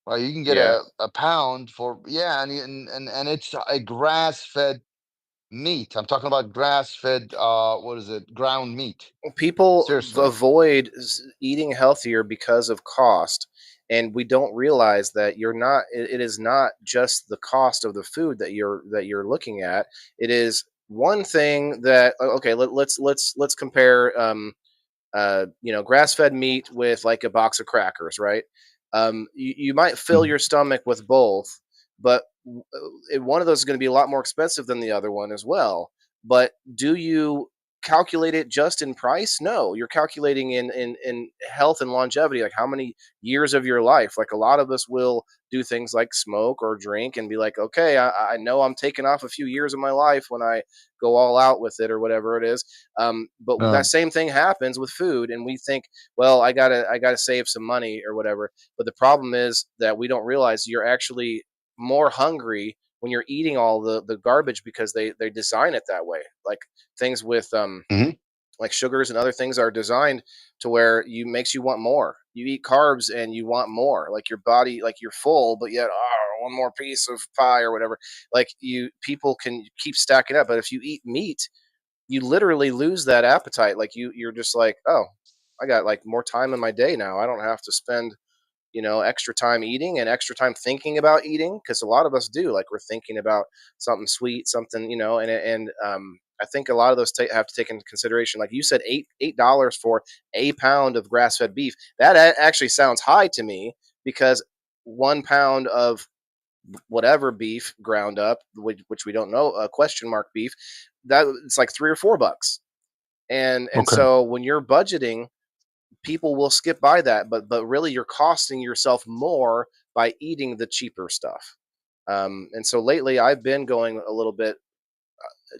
Right, you can get Yeah. a pound for, yeah, and it's a grass fed meat. I'm talking about grass fed. What is it? Ground meat. People Seriously. avoid eating healthier because of cost, and we don't realize that it is not just the cost of the food that you're looking at. It is one thing that okay, let's compare grass-fed meat with like a box of crackers, right? You might fill Mhm. your stomach with both, but one of those is going to be a lot more expensive than the other one as well. But do you calculate it just in price? No, you're calculating in health and longevity, like how many years of your life. Like a lot of us will do things like smoke or drink and be like, okay, I know I'm taking off a few years of my life when I go all out with it or whatever it is, but Yeah. that same thing happens with food, and we think, well, I gotta save some money or whatever. But the problem is that we don't realize you're actually more hungry when you're eating all the garbage because they design it that way. Like things with Mhm. like sugars and other things are designed to where you makes you want more. You eat carbs and you want more. Like your body, like you're full, but yet one more piece of pie or whatever. Like you people can keep stacking up, but if you eat meat, you literally lose that appetite. Like you're just like, oh, I got like more time in my day now. I don't have to spend extra time eating and extra time thinking about eating because a lot of us do. Like we're thinking about something sweet, something and I think a lot of those have to take into consideration. Like you said, $8 for a pound of grass fed beef. That actually sounds high to me because 1 pound of whatever beef ground up, which we don't know, question mark beef, that it's like $3 or $4. And Okay. so when you're budgeting, people will skip by that, but really you're costing yourself more by eating the cheaper stuff. And so lately I've been going a little bit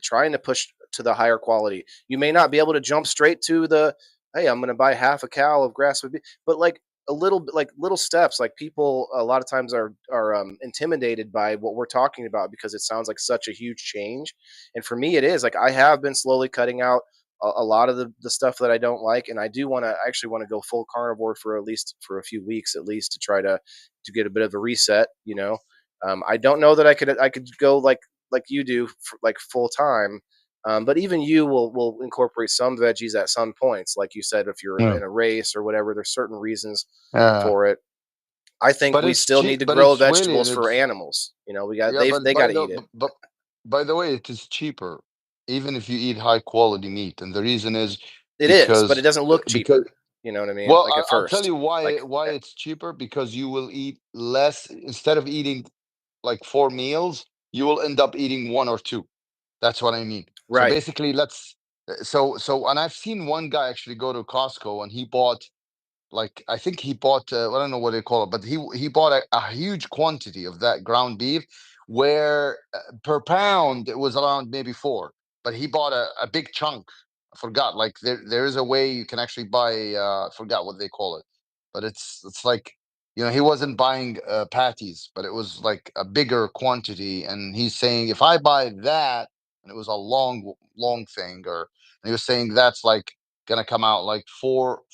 trying to push to the higher quality. You may not be able to jump straight to the hey, I'm going to buy half a cow of grass fed beef, but like a little bit, like little steps. Like people a lot of times are intimidated by what we're talking about because it sounds like such a huge change. And for me, it is like I have been slowly cutting out a lot of the stuff that I don't like, and I do want to actually want to go full carnivore for at least for a few weeks at least to try to get a bit of a reset. I don't know that I could go like you do for, like full time. But even you will incorporate some veggies at some points, like you said, if you're in, Yeah. in a race or whatever. There's certain reasons Yeah. for it. I think But we it's still need cheap. to But grow it's really vegetables for it's animals. We got yeah. they But they got to eat it. by the way, it is cheaper. even if you eat high quality meat. And the reason is It is, but it because doesn't look because cheaper. You know what I mean? well, Like at I'll tell first, you why like why it's cheaper, because you will eat less. Instead of eating like 4 meals, you will end up eating one or two. That's what I mean. So right. basically, and I've seen one guy actually go to Costco and he bought, like, I think he bought, I don't know what they call it, but he bought a huge quantity of that ground beef, where per pound it was around maybe four, but he bought a big chunk. I forgot, like, there is a way you can actually buy, I forgot what they call it, but it's like, he wasn't buying patties, but it was like a bigger quantity, and he's saying, if I buy that, and it was a long thing, and he was saying that's like gonna come out like $4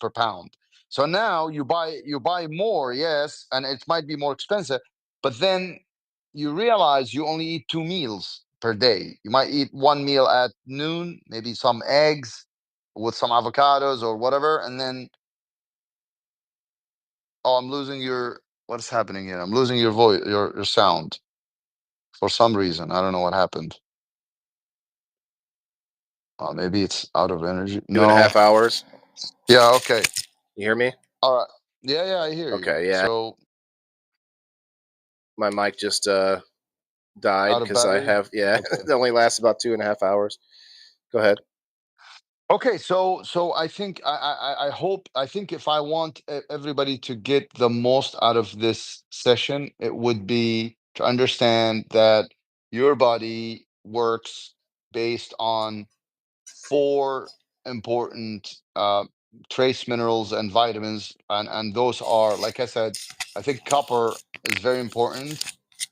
per pound. So now you buy more, yes, and it might be more expensive, but then you realize you only eat 2 meals per day. You might eat one meal at noon, maybe some eggs with some avocados or whatever, and then, oh, I'm losing your what's happening here? I'm losing your voice, your sound for some reason. I don't know what happened. Maybe it's out of energy. Two and a No. half hours. Yeah. Okay. You hear me? All right. Yeah. Yeah. I hear you. Okay, yeah. So, My mic just died out of because I battery? have yeah. Okay. It only lasts about 2.5 hours. Go ahead. Okay, so I think I hope, I think if I want everybody to get the most out of this session, it would be to understand that your body works based on four important trace minerals and vitamins, and those are, like I said, I think copper is very important.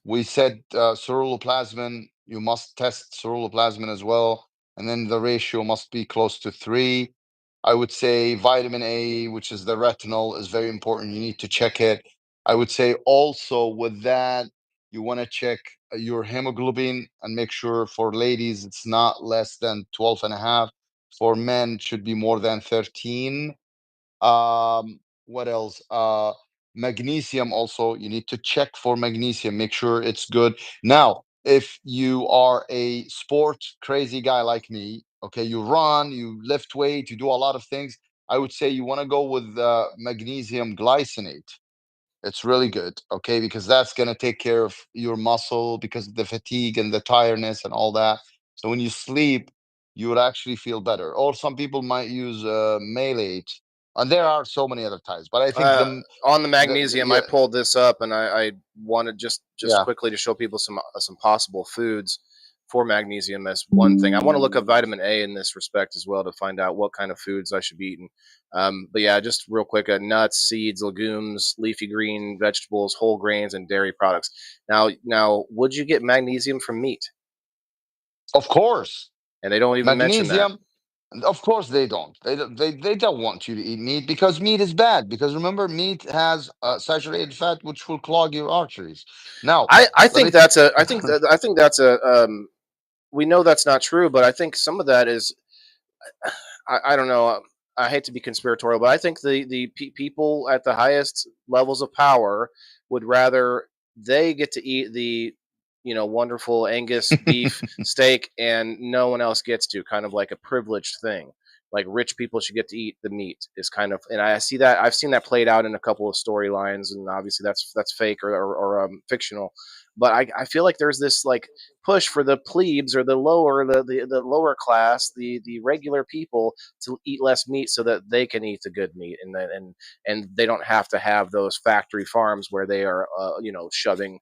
We said ceruloplasmin, you must test ceruloplasmin as well, and then the ratio must be close to 3. I would say vitamin A, which is the retinol, is very important. You need to check it. I would say also with that, you want to check your hemoglobin and make sure for ladies it's not less than 12 and a half. For men, it should be more than 13. What else? Magnesium also, you need to check for magnesium, make sure it's good. Now, if you are a sport crazy guy like me, okay, you run, you lift weight, you do a lot of things, I would say you want to go with magnesium glycinate. It's really good, okay, because that's going to take care of your muscle, because of the fatigue and the tiredness and all that. So when you sleep, you would actually feel better. Or some people might use malate, and there are so many other types. But I think Uh, on the magnesium, I yeah, pulled this up, and I wanted just yeah, quickly to show people some possible foods for magnesium as one thing. I want to look up vitamin A in this respect as well to find out what kind of foods I should be eating. But yeah, just real quick: nuts, seeds, legumes, leafy green vegetables, whole grains, and dairy products. Now, would you get magnesium from meat? of course, And they don't even mention that. magnesium. Of course they don't. They don't want you to eat meat, because meat is bad. Because remember, meat has saturated fat, which will clog your arteries. Now, I let think me. T- that's a I think that's a we know that's not true, but I think some of that is I don't know. I hate to be conspiratorial, but I think the people at the highest levels of power would rather they get to eat the wonderful Angus beef steak and no one else gets to, kind of like a privileged thing. Like rich people should get to eat the meat is kind of, and I see that I've seen that played out in a couple of storylines, and obviously that's fake or fictional. But I feel like there's this like push for the plebes or the lower class, the regular people to eat less meat so that they can eat the good meat, and they don't have to have those factory farms where they are shoving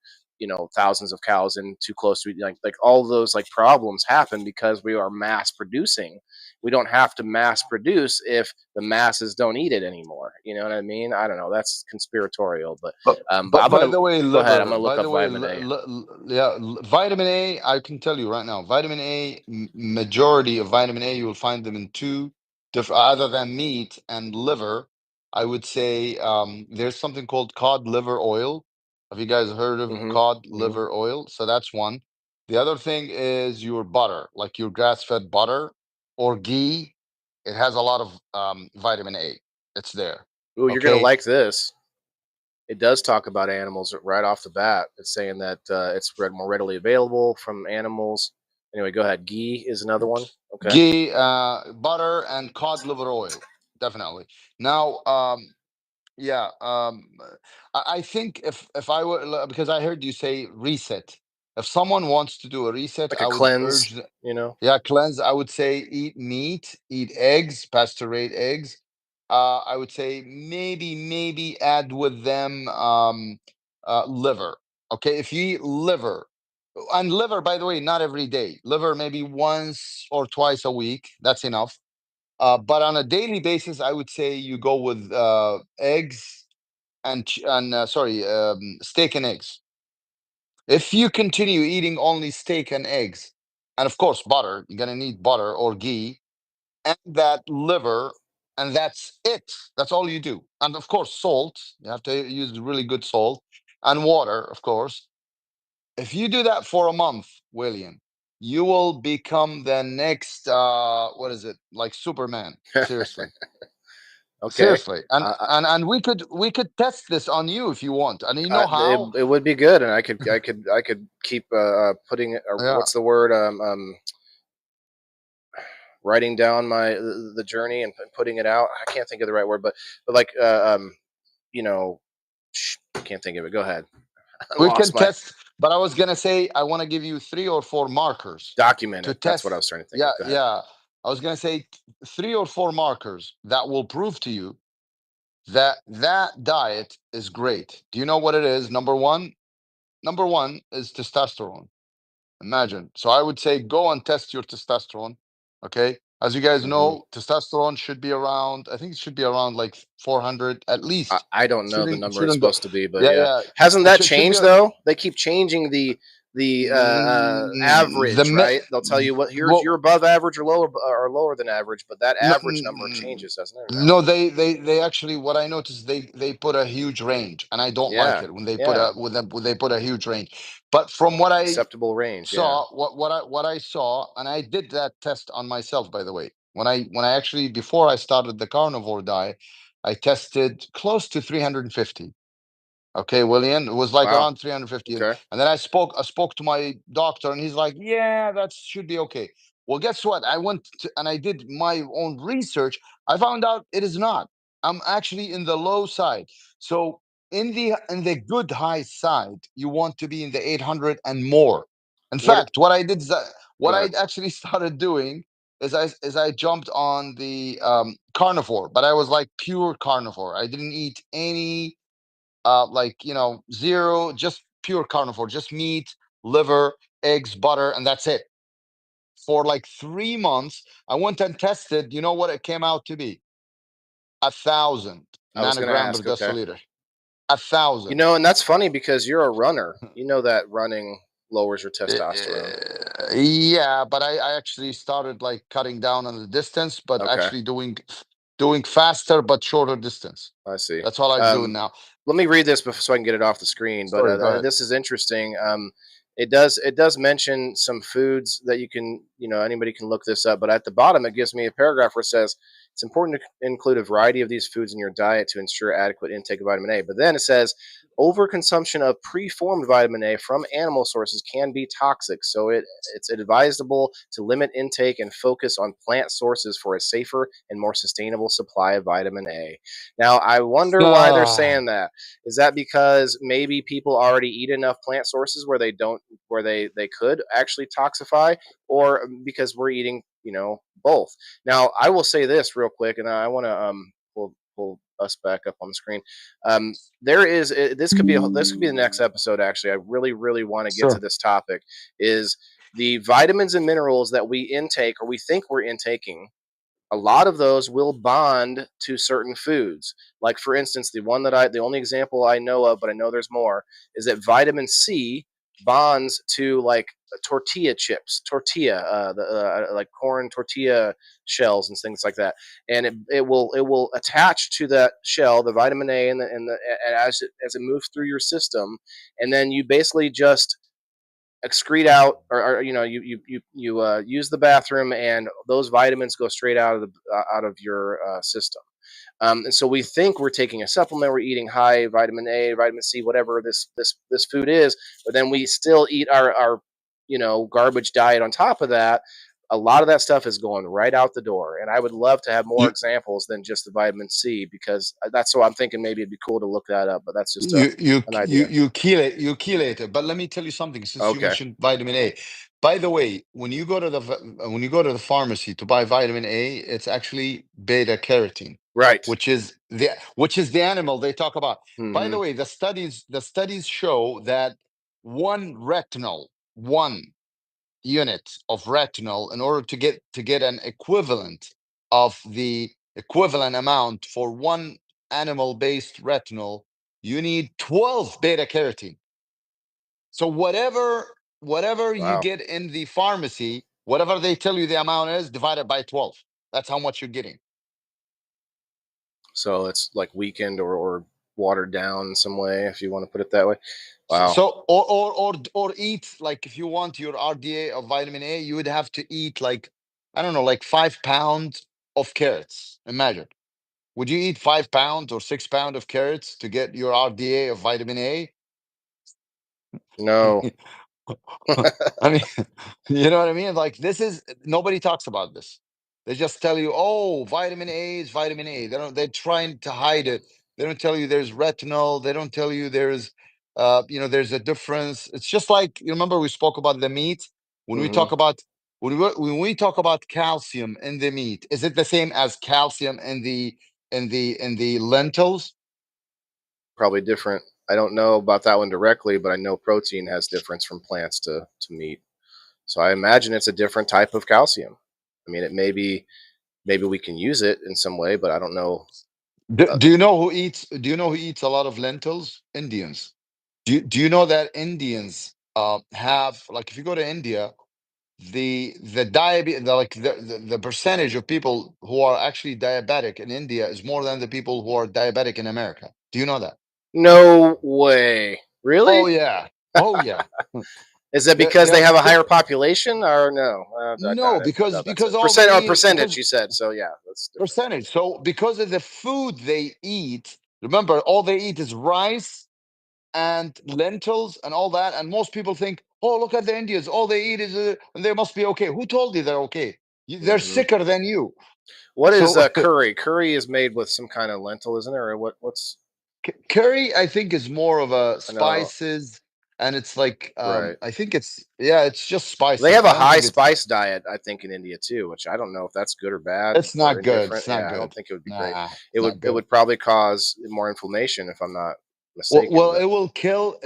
thousands of cows in too close to like all those like problems happen because we are mass producing. We don't have to mass produce if the masses don't eat it anymore. You know what I mean? I don't know. That's conspiratorial, but but I'm by gonna the way, go ahead. I'm liver. gonna look By up the way, vitamin A. yeah, vitamin A. I can tell you right now, vitamin A. Majority of vitamin A, you will find them in two different, other than meat and liver. I would say there's something called cod liver oil. Have you guys heard of Hmm. cod Hmm. liver oil? So that's one. The other thing is your butter, like your grass-fed butter or ghee. It has a lot of vitamin A. It's there. Ooh, you're gonna Okay. like this. It does talk about animals right off the bat. It's saying that it's more readily available from animals. Anyway, go ahead. Ghee is another one. Okay. Ghee, butter, and cod liver oil, definitely. Now, yeah, I think if I were because I heard you say reset. If someone wants to do a reset, Like a I would cleanse, urge, you know. yeah, cleanse. I would say eat meat, eat eggs, pasture-raised eggs. I would say maybe add with them liver. Okay, if you eat liver, and liver, by the way, not every day. Liver maybe once or twice a week. That's enough. But on a daily basis, I would say you go with eggs and sorry, steak and eggs. If you continue eating only steak and eggs, and of course butter, you're gonna need butter or ghee and that liver, and that's it. That's all you do. And of course, salt. You have to use really good salt and water, of course. If you do that for a month, William, you will become the next what is it? Like Superman. Seriously. Okay. Seriously. And I, and we could test this on you if you want. And you know it, how? it would be good, and I could keep putting it. Yeah. What's the word? Writing down the journey and putting it out. I can't think of the right word, but like you know, I can't think of it. Go ahead. I We can lost my test, but I was gonna say I want to give you 3 or 4 markers document to it. That's what I test. was trying to think Yeah, of. Go ahead. yeah. I was gonna say 3 or 4 markers that will prove to you that that diet is great. Do you know what it is? Number one is testosterone. Imagine. So I would say go and test your testosterone. Okay. As you guys Hmm. know, testosterone should be around, I think it should be around like 400 at least. I don't know the Shouldn't number it's shouldn't go. supposed to be, but Yeah, yeah, yeah. hasn't It that should be changed though? They keep changing the the average, right? They'll tell you what here's you're well, above average or lower than average, but that no, average number changes, doesn't it? Or no? no, they actually, what I noticed, they put a huge range, and I don't like Yeah, it when they put yeah, a huge range. But from what I acceptable range. Yeah, saw, what I saw, and I did that test on myself, by the way. When I actually, before I started the carnivore diet, I tested close to 350. Okay, William, it was like wow. around 350. And Okay, then I spoke to my doctor, and he's like, "Yeah, that should be okay." Well, guess what? I went and I did my own research. I found out it is not. I'm actually in the low side. So in the good high side, you want to be in the 800 and more. In what? fact, what I did is what Go I ahead. actually started doing is I jumped on the carnivore, but I was like pure carnivore. I didn't eat any like zero, just pure carnivore, just meat, liver, eggs, butter, and that's it. For like 3 months, I went and tested. You know what it came out to be? 1,000 I was gonna nanogram per ask. Okay, deciliter. A thousand. and that's funny because you're a runner. You know that running lowers your testosterone. Yeah, but I actually started like cutting down on the distance, but Okay. actually doing faster but shorter distance. I see. That's all I'm doing Um, now. let me read this so I can get it off the screen. But Sorry, go ahead. this is interesting. It does mention some foods that anybody can look this up. But at the bottom, it gives me a paragraph where it says it's important to include a variety of these foods in your diet to ensure adequate intake of vitamin A. But then it says overconsumption of preformed vitamin A from animal sources can be toxic. So it's advisable to limit intake and focus on plant sources for a safer and more sustainable supply of vitamin A. Now, I wonder why they're Ah, saying that. Is that because maybe people already eat enough plant sources where they don't, where they could actually toxify, or because we're eating, both? Now, I will say this real quick, and I want to pull us back up on the screen. There is this could be the next episode. Actually, I really want to get to sure. this topic. Is the vitamins and minerals that we intake or we think we're intaking, a lot of those will bond to certain foods. Like for instance, the only example I know of, but I know there's more, is that vitamin C bonds to like tortilla chips, like corn tortilla shells and things like that, and it will attach to that shell, the vitamin A, and as it moves through your system, and then you basically just excrete out, or you use the bathroom, and those vitamins go straight out of your system. And so we think we're taking a supplement, we're eating high vitamin A, vitamin C, whatever this food is, but then we still eat our garbage diet on top of that, a lot of that stuff is going right out the door. And I would love to have more You examples than just the vitamin C, because that's what I'm thinking. Maybe it'd be cool to look that up, but that's just an idea. you chelate it. But let me tell you something. Since you Okay. mentioned vitamin A, by the way, when you go to the pharmacy to buy vitamin A, it's actually beta carotene, Right. which is the animal they talk about. By the Hmm. way, the studies show that one unit of retinol, in order to get an equivalent of the equivalent amount for one animal based retinol, you need 12 beta carotene. So whatever you Wow. get in the pharmacy, whatever they tell you the amount is, divided by 12. That's how much you're getting. So it's like weakened or watered down in some way, if you want to put it that way. So, Wow. so or eat, like, if you want your RDA of vitamin A, you would have to eat, like, I don't know, like 5 pounds of carrots. Imagine. Would you eat 5 pounds or 6 pounds of carrots to get your RDA of vitamin A? No. I mean, you know what I mean? Like, this is nobody talks about this. They just tell you, oh, vitamin A is vitamin A. They're trying to hide it. They don't tell you there's retinol. They don't tell you there's a difference. It's just like, you remember we spoke about the meat when we Hmm. talk about when we talk about calcium in the meat. Is it the same as calcium in the lentils? Probably different. I don't know about that one directly, but I know protein has difference from plants to meat. So I imagine it's a different type of calcium. I mean, it may be, maybe we can use it in some way, but I don't know. Do, Uh, do you know who eats? Do you know who eats a lot of lentils? Indians. Do you know that Indians have, like, if you go to India, the diabetes, the percentage of people who are actually diabetic in India is more than the people who are diabetic in America. Do you know that? no way. Oh Really? yeah. Oh yeah. Is that They're, because they they're, have a they're higher population, or no? I no, doubt it. I because doubt that's it. because all they Percent or eat, percentage, because you said. So yeah, that's different. percentage. So because of the food they eat, remember, all they eat is rice and lentils and all that. And most people think, oh, look at the Indians. All they eat is, and they must be okay. Who told you they're okay? They're Hmm. sicker than you. What is So curry? Curry is made with some kind of lentil, isn't it? Or what's? curry, I think, is more of a I know. spices, and it's like, Right. I think it's, yeah, it's just They spices. have I a don't high think it's spice diet, I think, in India too, which I don't know if that's good or bad it's or not good. indifferent. It's not Yeah, I don't good. think it would be great. Nah, It it's would not it good. would probably cause more inflammation if I'm not Well, mistaken. well, But it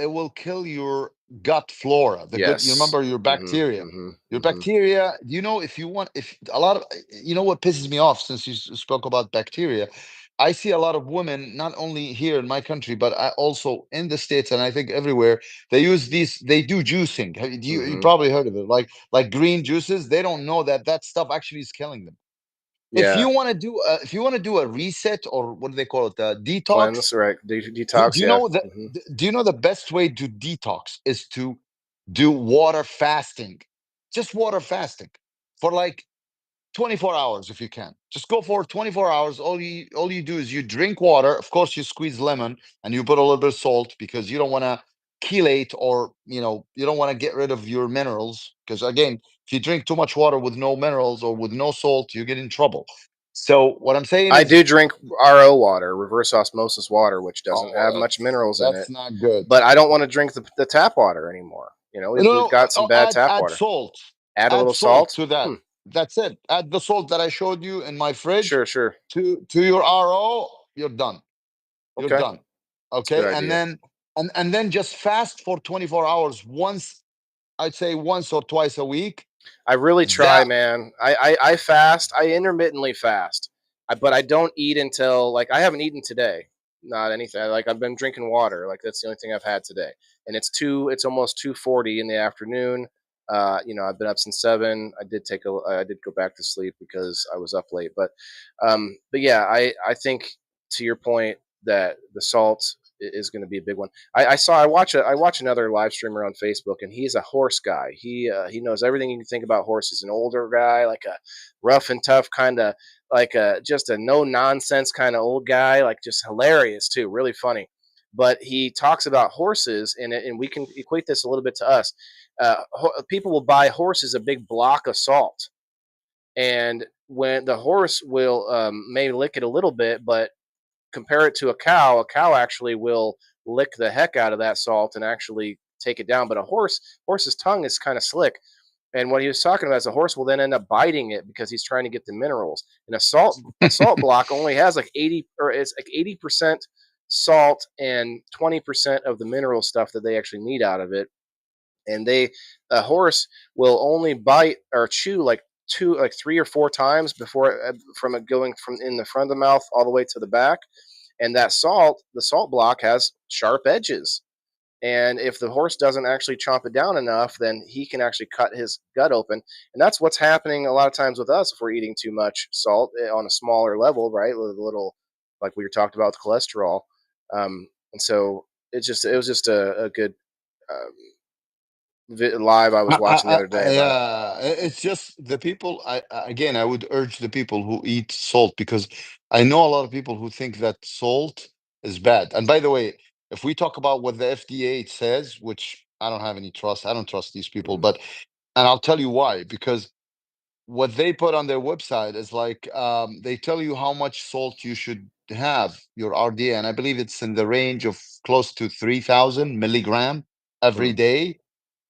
will kill your gut flora. The good, you yes. remember your Mhm. bacteria. Mhm. Your Mhm. bacteria. You know, if you want, if a lot of, what pisses me off, since you spoke about bacteria, I see a lot of women, not only here in my country, but also in the States, and I think everywhere. They use these. They do juicing. You Mhm. probably heard of it, like green juices. They don't know that stuff actually is killing them. If Yeah. you want to do if you want to do a reset, or what do they call it, detox. Cleanse, right? Do, Detox. do you Yeah. know that? Mhm. Do you know the best way to detox is to do water fasting? Just water fasting for like 24 hours if you can. Just go for 24 hours. All you do is you drink water. Of course, you squeeze lemon and you put a little bit of salt, because you don't want to chelate, or you don't want to get rid of your minerals, because again, if you drink too much water with no minerals or with no salt, you get in trouble. So what I'm saying I is, do drink RO water, reverse osmosis water, which doesn't oh, have much minerals in it. that's not good. But I don't want to drink the tap water anymore. No, We've no, got some bad add tap add water. salt. Add a Add little salt salt. to that. Hmm. That's it. Add the salt that I showed you in my fridge Sure. Sure. to your RO. You're done. You're Okay. done. It's a good Okay, and idea. then and then just fast for 24 hours once. I'd say once or twice a week. I really try, That man. I fast. I intermittently fast, but I don't eat until, like, I haven't eaten today. Not anything. Like, I've been drinking water. Like, that's the only thing I've had today, and it's almost 2:40 in the afternoon. I've been up since 7. I did go back to sleep because I was up late, but yeah, I think, to your point, that the salt is going to be a big one. I watch another live streamer on Facebook, and he's a horse guy. He knows everything you can think about horses. An older guy, like a rough and tough kind of, like a just a no nonsense kind of old guy, like just hilarious too, really funny. But he talks about horses, and we can equate this a little bit to us. People will buy horses a big block of salt, and when the horse will may lick it a little bit, but compare it to a cow actually will lick the heck out of that salt and actually take it down. But horse's tongue is kind of slick, and what he was talking about is the horse will then end up biting it because he's trying to get the minerals. And a salt block only has like 80, or it's like 80% salt and 20% of the mineral stuff that they actually need out of it. And a horse will only bite or chew like three or four times before from it going from in the front of the mouth all the way to the back. And the salt block has sharp edges, and if the horse doesn't actually chomp it down enough, then he can actually cut his gut open. And that's what's happening a lot of times with us if we're eating too much salt on a smaller level, right? With a little, like we were talked about with cholesterol. And so it was just a good live I was watching the other day about it. It's just the people. Again, I would urge the people who eat salt, because I know a lot of people who think that salt is bad. And by the way, if we talk about what the FDA says, which I don't have any trust, I don't trust these people. Mm, But and I'll tell you why. Because what they put on their website is like, they tell you how much salt you should have, your RDA, and I believe it's in the range of close to 3,000 milligram every mm. day.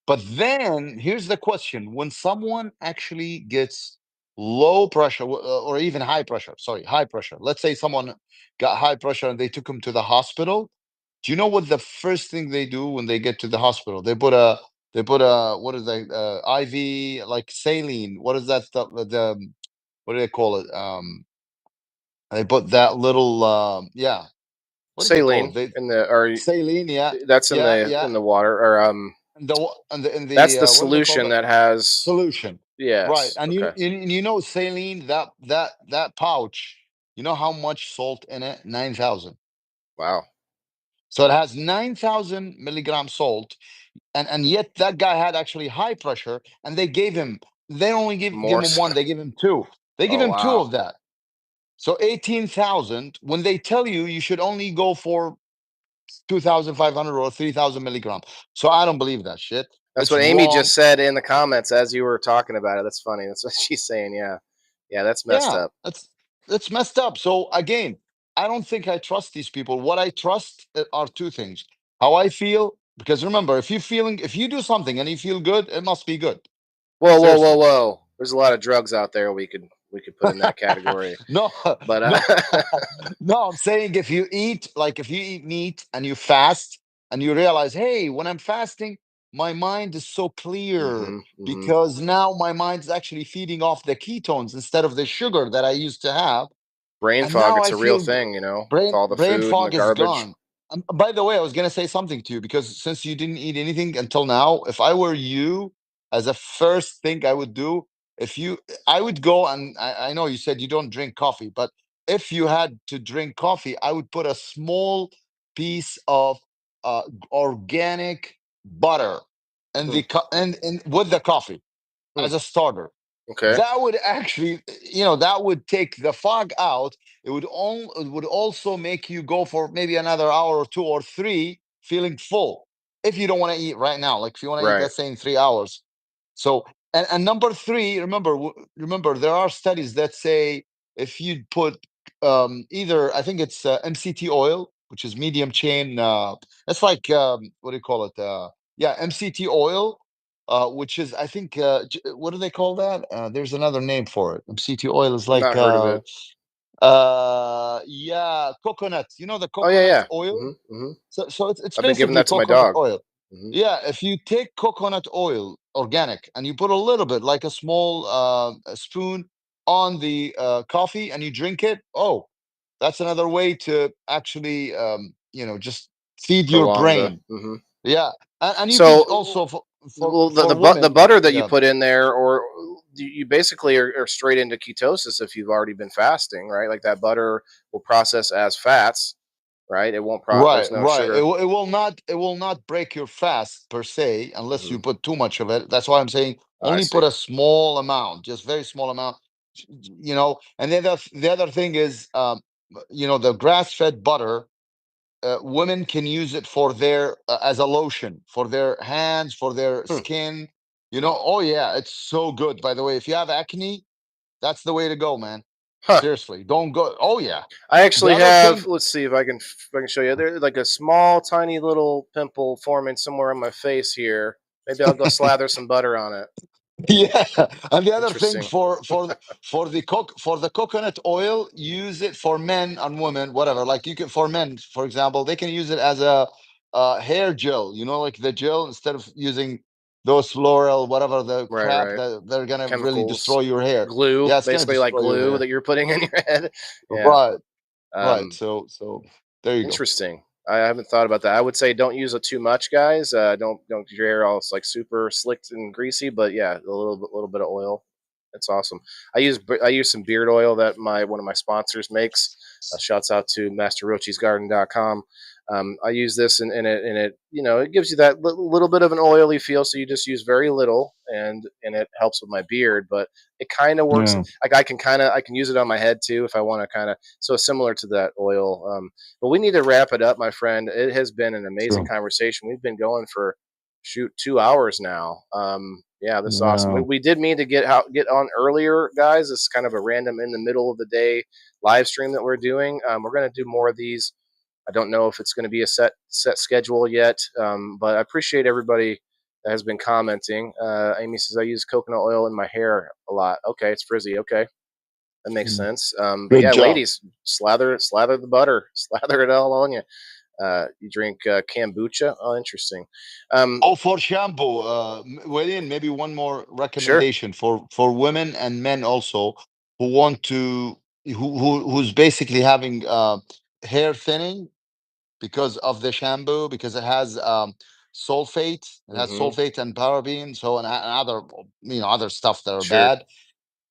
But then here's the question: when someone actually gets low pressure, or even high pressure, sorry, high pressure, let's say someone got high pressure and they took him to the hospital, do you know what the first thing they do when they get to the hospital? They put a what is that, IV, like saline. What is that stuff? What do they call it? They put that little, yeah. What do they call it? Saline They in the or Saline, yeah, that's yeah, yeah. in the water, or And that's the the what do they call solution that? that has. Solution. Right. Yes. And Okay. you know saline, that pouch, you know how much salt in it? 9,000. Wow. So it has 9,000 milligram salt, and yet that guy had actually high pressure, and they only give More. him one, they give him two. They give Oh him two wow. of that. So 18,000, when they tell you you should only go for 2,500 or 3,000 milligram. So I don't believe that shit. That's It's what Amy wrong. just said in the comments as you were talking about it. That's funny. That's what she's saying. Yeah. Yeah, that's messed Yeah, up. that's messed up. So again, I don't think I trust these people. What I trust, are two things: how I feel, because remember, if you do something and you feel good, it must be good. Whoa, whoa, whoa, Seriously. whoa. There's a lot of drugs out there we could put in that category. No, But no, no. I'm saying, if you eat meat and you fast and you realize, hey, when I'm fasting, my mind is so clear, mhm, mhm. because now my mind is actually feeding off the ketones instead of the sugar that I used to have, Brain and fog, now it's I a real feel thing, with brain all the brain food and the fog is garbage. gone. By the way, I was gonna say something to you, because since you didn't eat anything until now, if I were you, as a first thing I would do, if you, I would go, and I know you said you don't drink coffee, but if you had to drink coffee, I would put a small piece of organic butter in Hmm, and with the coffee hmm. as a starter. Okay. That would actually, that would take the fog out. It would also make you go for maybe another hour or two or three feeling full, if you don't want to eat right now, like if you want to eat, Right. let's say, in 3 hours. So, and number three, remember, there are studies that say, if you put, either, I think it's, MCT oil, which is medium chain, it's like, what do you call it, yeah, MCT oil, which is, I think, what do they call that? There's another name for it. MCT oil is like, Not heard of it. yeah, coconut. You know the Oh yeah, coconut yeah. oil. Mhm, mhm. So it's I've been giving basically that to my coconut dog. oil. Mhm. Yeah, if you take coconut oil, organic, and you put a little bit, like a small, a spoon, on the, coffee, and you drink it, oh, that's another way to actually, just feed your Prolong the. brain. Mhm. Yeah, and you could So, also, well, for the women. butter that you Yeah, put in there, or you basically are straight into ketosis if you've already been fasting, right? Like that butter will process as fats, right? It won't right, there's no right. sugar. It will not break your fast per se, unless Mhm. you put too much of it. That's why I'm saying I only put see. a small amount, just very small amount. And then the other thing is, the grass fed butter. women can use it for their as a lotion for their hands, for their Hmm. skin. You know, oh yeah, it's so good. By the way, if you have acne, that's the way to go, man. Huh. Seriously, don't go. Oh yeah. I The actually other have. thing, Let's see if I can show you. There's like a small, tiny little pimple forming somewhere on my face here. Maybe I'll go slather some butter on it. yeah, and the other thing Interesting. for the coconut oil, use it for men and women, whatever. Like you can for men, for example, they can use it as a hair gel. You know, like the gel instead of using those floral whatever the Right, crap right. that they're gonna really Chemicals, destroy your hair. glue, Yeah, it's gonna basically like destroy your glue hair. that you're putting in your head. Yeah. Right, right. Um, So there you go. Interesting. I haven't thought about that. I would say don't use it too much, guys. Don't get your hair all like super slicked and greasy, but yeah, little bit of oil. That's awesome. I use some beard oil that my one of my sponsors makes. Shouts out to masterrochiesgarden.com. I use this and it it gives you that little bit of an oily feel, so you just use very little and it helps with my beard, but it kind of works Yeah, like I can use it on my head too if I want to kind of so similar to that oil. But we need to wrap it up, my friend. It has been an amazing sure. conversation. We've been going for shoot 2 hours now. Yeah, this is awesome. We, Yeah, we did mean to get on earlier, guys. It's kind of a random in the middle of the day live stream that we're doing. We're going to do more of these. I don't know if it's going to be a set schedule yet, but I appreciate everybody that has been commenting. Amy says I use coconut oil in my hair a lot. Okay, it's frizzy. Okay, that makes mm, sense. But good yeah, job. ladies, slather the butter, slather it all on you. You drink kombucha. Oh, interesting. Um, Oh, for shampoo, William, maybe one more sure. recommendation for women and men also who want to who's basically having hair thinning because of the shampoo because it has Mm-hmm. sulfate and paraben, so and other other stuff that are Sure. bad.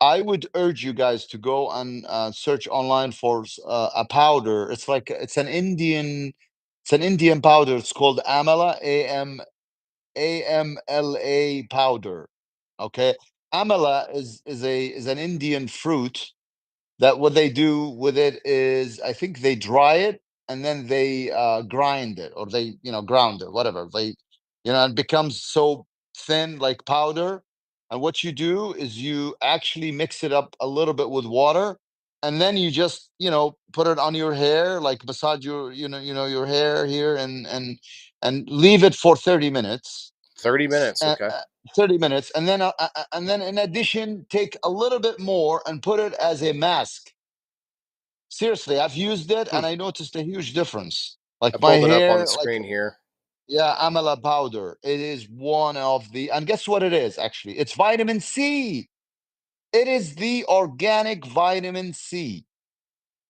I would urge you guys to go and search online for a powder. It's an Indian powder. It's called Amala, AMLA powder. Okay, amala is an Indian fruit that what they do with it is I think they dry it and then they grind it or they ground it, whatever they it becomes so thin like powder. And what you do is you actually mix it up a little bit with water, and then you just put it on your hair, like massage your your hair here, and leave it for 30 minutes. 30 minutes. uh, Okay. uh, 30 minutes, and then in addition take a little bit more and put it as a mask. Seriously, I've used it Hmm. and I noticed a huge difference. I Like my pulled it up on the hair, like screen here. yeah, amla powder. It is one of the, and guess what it is actually? It's vitamin C. It is the organic vitamin C.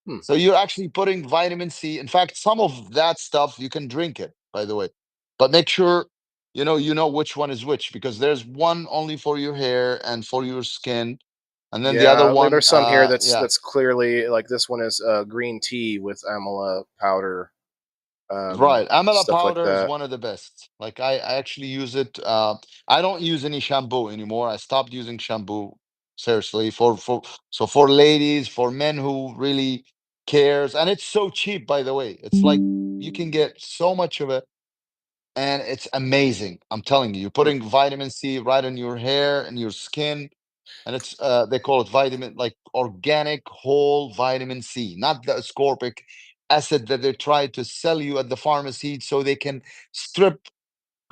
Hmm. So you're actually putting vitamin C. In fact, some of that stuff you can drink it, by the way. But make sure you know which one is which, because there's one only for your hair and for your skin, and then the other Yeah, one, there's some here that's yeah. that's clearly like this one is green tea with amla powder, Right. Amla stuff like powder is that. one of the best. Like I actually use it. I don't use any shampoo anymore. I stopped using shampoo. Seriously, for ladies, for men who really cares, and it's so cheap, by the way. It's like you can get so much of it, and it's amazing. I'm telling you, you're Hmm. putting vitamin C right in your hair and your skin, and it's they call it vitamin, like organic whole vitamin C, not the ascorbic acid that they try to sell you at the pharmacy so they can strip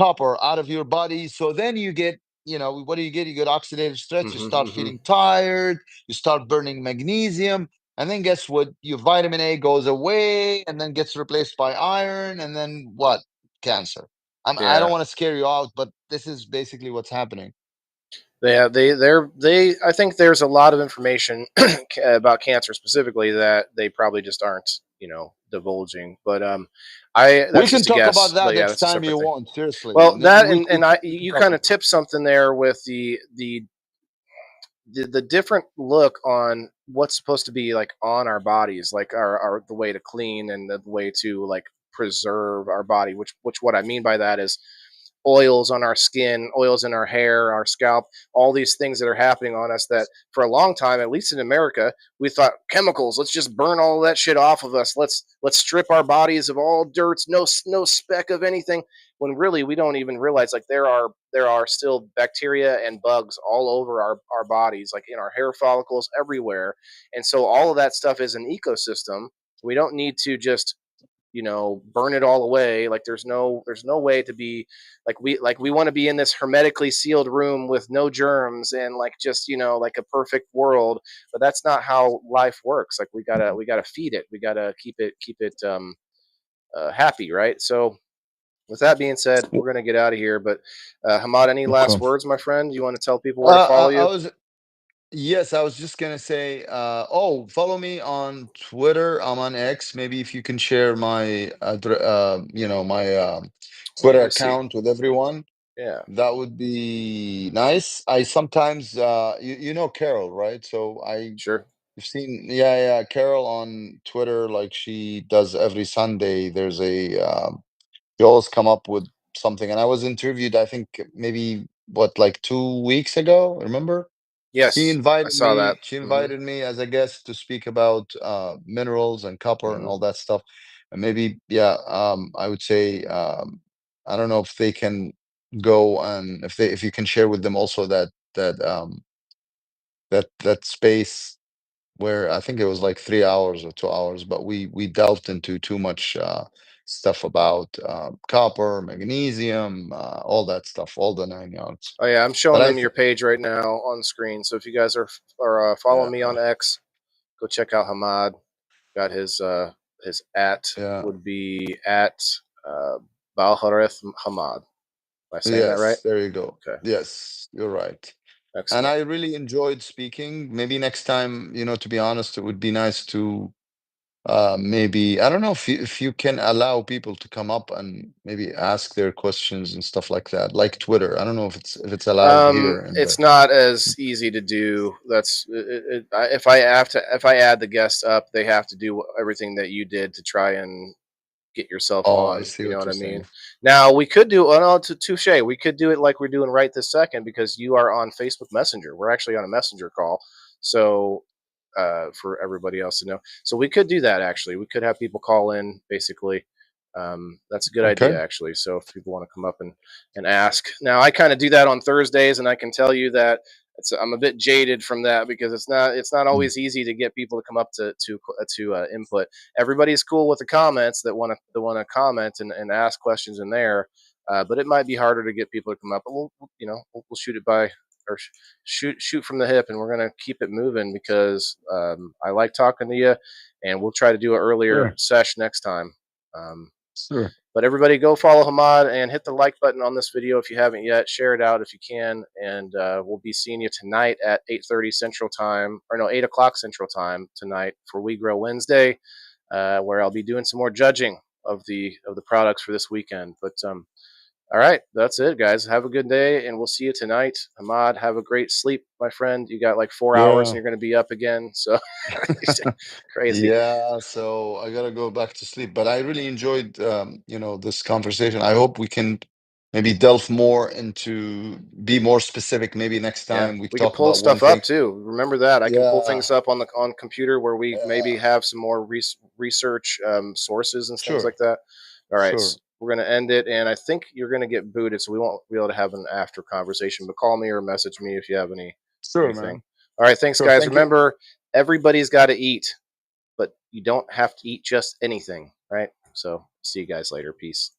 copper out of your body. So then you get, what do you get? You get oxidative stress, you Hmm. start Hmm. feeling tired, you start burning magnesium, and then guess what? Your vitamin A goes away and then gets replaced by iron, and then what? Cancer. I don't Yeah. want to scare you out, but this is basically what's happening. Yeah, they. I think there's a lot of information about cancer specifically that they probably just aren't, divulging. But I We that's can just a talk about guess. that But yeah, next that's a time separate you thing. want. Seriously, Well, that and I we can you talk kind of about it. tipped something there with the different look on what's supposed to be like on our bodies, like our the way to clean and the way to like preserve our body. Which what I mean by that is oils on our skin, oils in our hair, our scalp, all these things that are happening on us that for a long time, at least in America, we thought chemicals, let's just burn all of that shit off of us. Let's strip our bodies of all dirt, no speck of anything. When really we don't even realize like there are still bacteria and bugs all over our bodies, like in our hair follicles, everywhere. And so all of that stuff is an ecosystem. We don't need to just burn it all away. Like there's no way to be like we want to be in this hermetically sealed room with no germs and like just like a perfect world, but that's not how life works. Like we gotta feed it, we gotta keep it happy, right? So with that being said, we're gonna get out of here, but Hamad, any last Okay. words, my friend? You want to tell people where to follow I you? was Yes, I was just gonna say, oh, follow me on Twitter. I'm on X. Maybe if you can share my my Oh, Twitter let me see. account with everyone, Yeah, that would be nice. I sometimes, you know Carol, right? So sure. you've seen, yeah, yeah, Carol on Twitter. Like she does every Sunday. There's a you always come up with something, and I was interviewed. I think maybe what, like 2 weeks ago. Remember? She Yes, I invited saw that. me. She Hmm. invited me as a guest to speak about minerals and copper and Hmm. all that stuff. And maybe, yeah, I would say, I don't know if they can go, and if you can share with them also that space where I think it was like 3 hours or 2 hours, but we delved into too much stuff about copper, magnesium, all that stuff, all the 9 yards. Oh yeah, I'm But showing I them your think, page right now on screen. So if you guys are following me yeah, on X, go check out Hamad. Got his at yeah. would be at uh, Balhareth Hamad. Am I saying that right? Yes, there you go. Okay, Yes, you're right. And excellent. I really enjoyed speaking. Maybe next time, to be honest, it would be nice to maybe, I don't know if you can allow people to come up and maybe ask their questions and stuff like that, like Twitter. I don't know if it's allowed here in It's the not as easy to do. If if I add the guests up, they have to do everything that you did to try and get yourself Oh, I on. see You know what what you're I mean? saying. Now we could do, oh no, touche. We could do it like we're doing right this second because you are on Facebook Messenger. We're actually on a messenger call. So for everybody else to know. So we could do that actually. We could have people call in basically. That's a good Okay. idea actually. So if people want to come up and ask. Now I kind of do that on Thursdays, and I can tell you that I'm a bit jaded from that because it's not Mm. always easy to get people to come up to input. Everybody's cool with the comments that want to comment and ask questions in there, but it might be harder to get people to come up. But we'll shoot it by or shoot from the hip, and we're gonna keep it moving because I like talking to you, and we'll try to do an earlier Sure, sesh next time. Um, sure. but everybody, go follow Hamad and hit the like button on this video if you haven't yet. Share it out if you can, and we'll be seeing you tonight at 8:30 Central Time, or no, 8 o'clock Central Time tonight for We Grow Wednesday, where I'll be doing some more judging of the products for this weekend. But all right, that's it, guys. Have a good day, and we'll see you tonight. Hamad, have a great sleep, my friend. You got like 4 hours, and Yeah. you're going to be up again. So crazy. Yeah, so I gotta go back to sleep. But I really enjoyed, this conversation. I hope we can maybe delve more into, be more specific. Maybe next Yeah, time we we could talk pull about one stuff thing. up too. Remember that I can pull Yeah, things up on computer where we maybe yeah, have some more research sources and things sure, like that. All right, sure, we're gonna end it, and I think you're gonna get booted, so we won't be able to have an after conversation. But call me or message me if you have sure, anything. man. All right, thanks, Sure. guys. Thank you. Remember, everybody's got to eat, but you don't have to eat just anything, right? So see you guys later. Peace.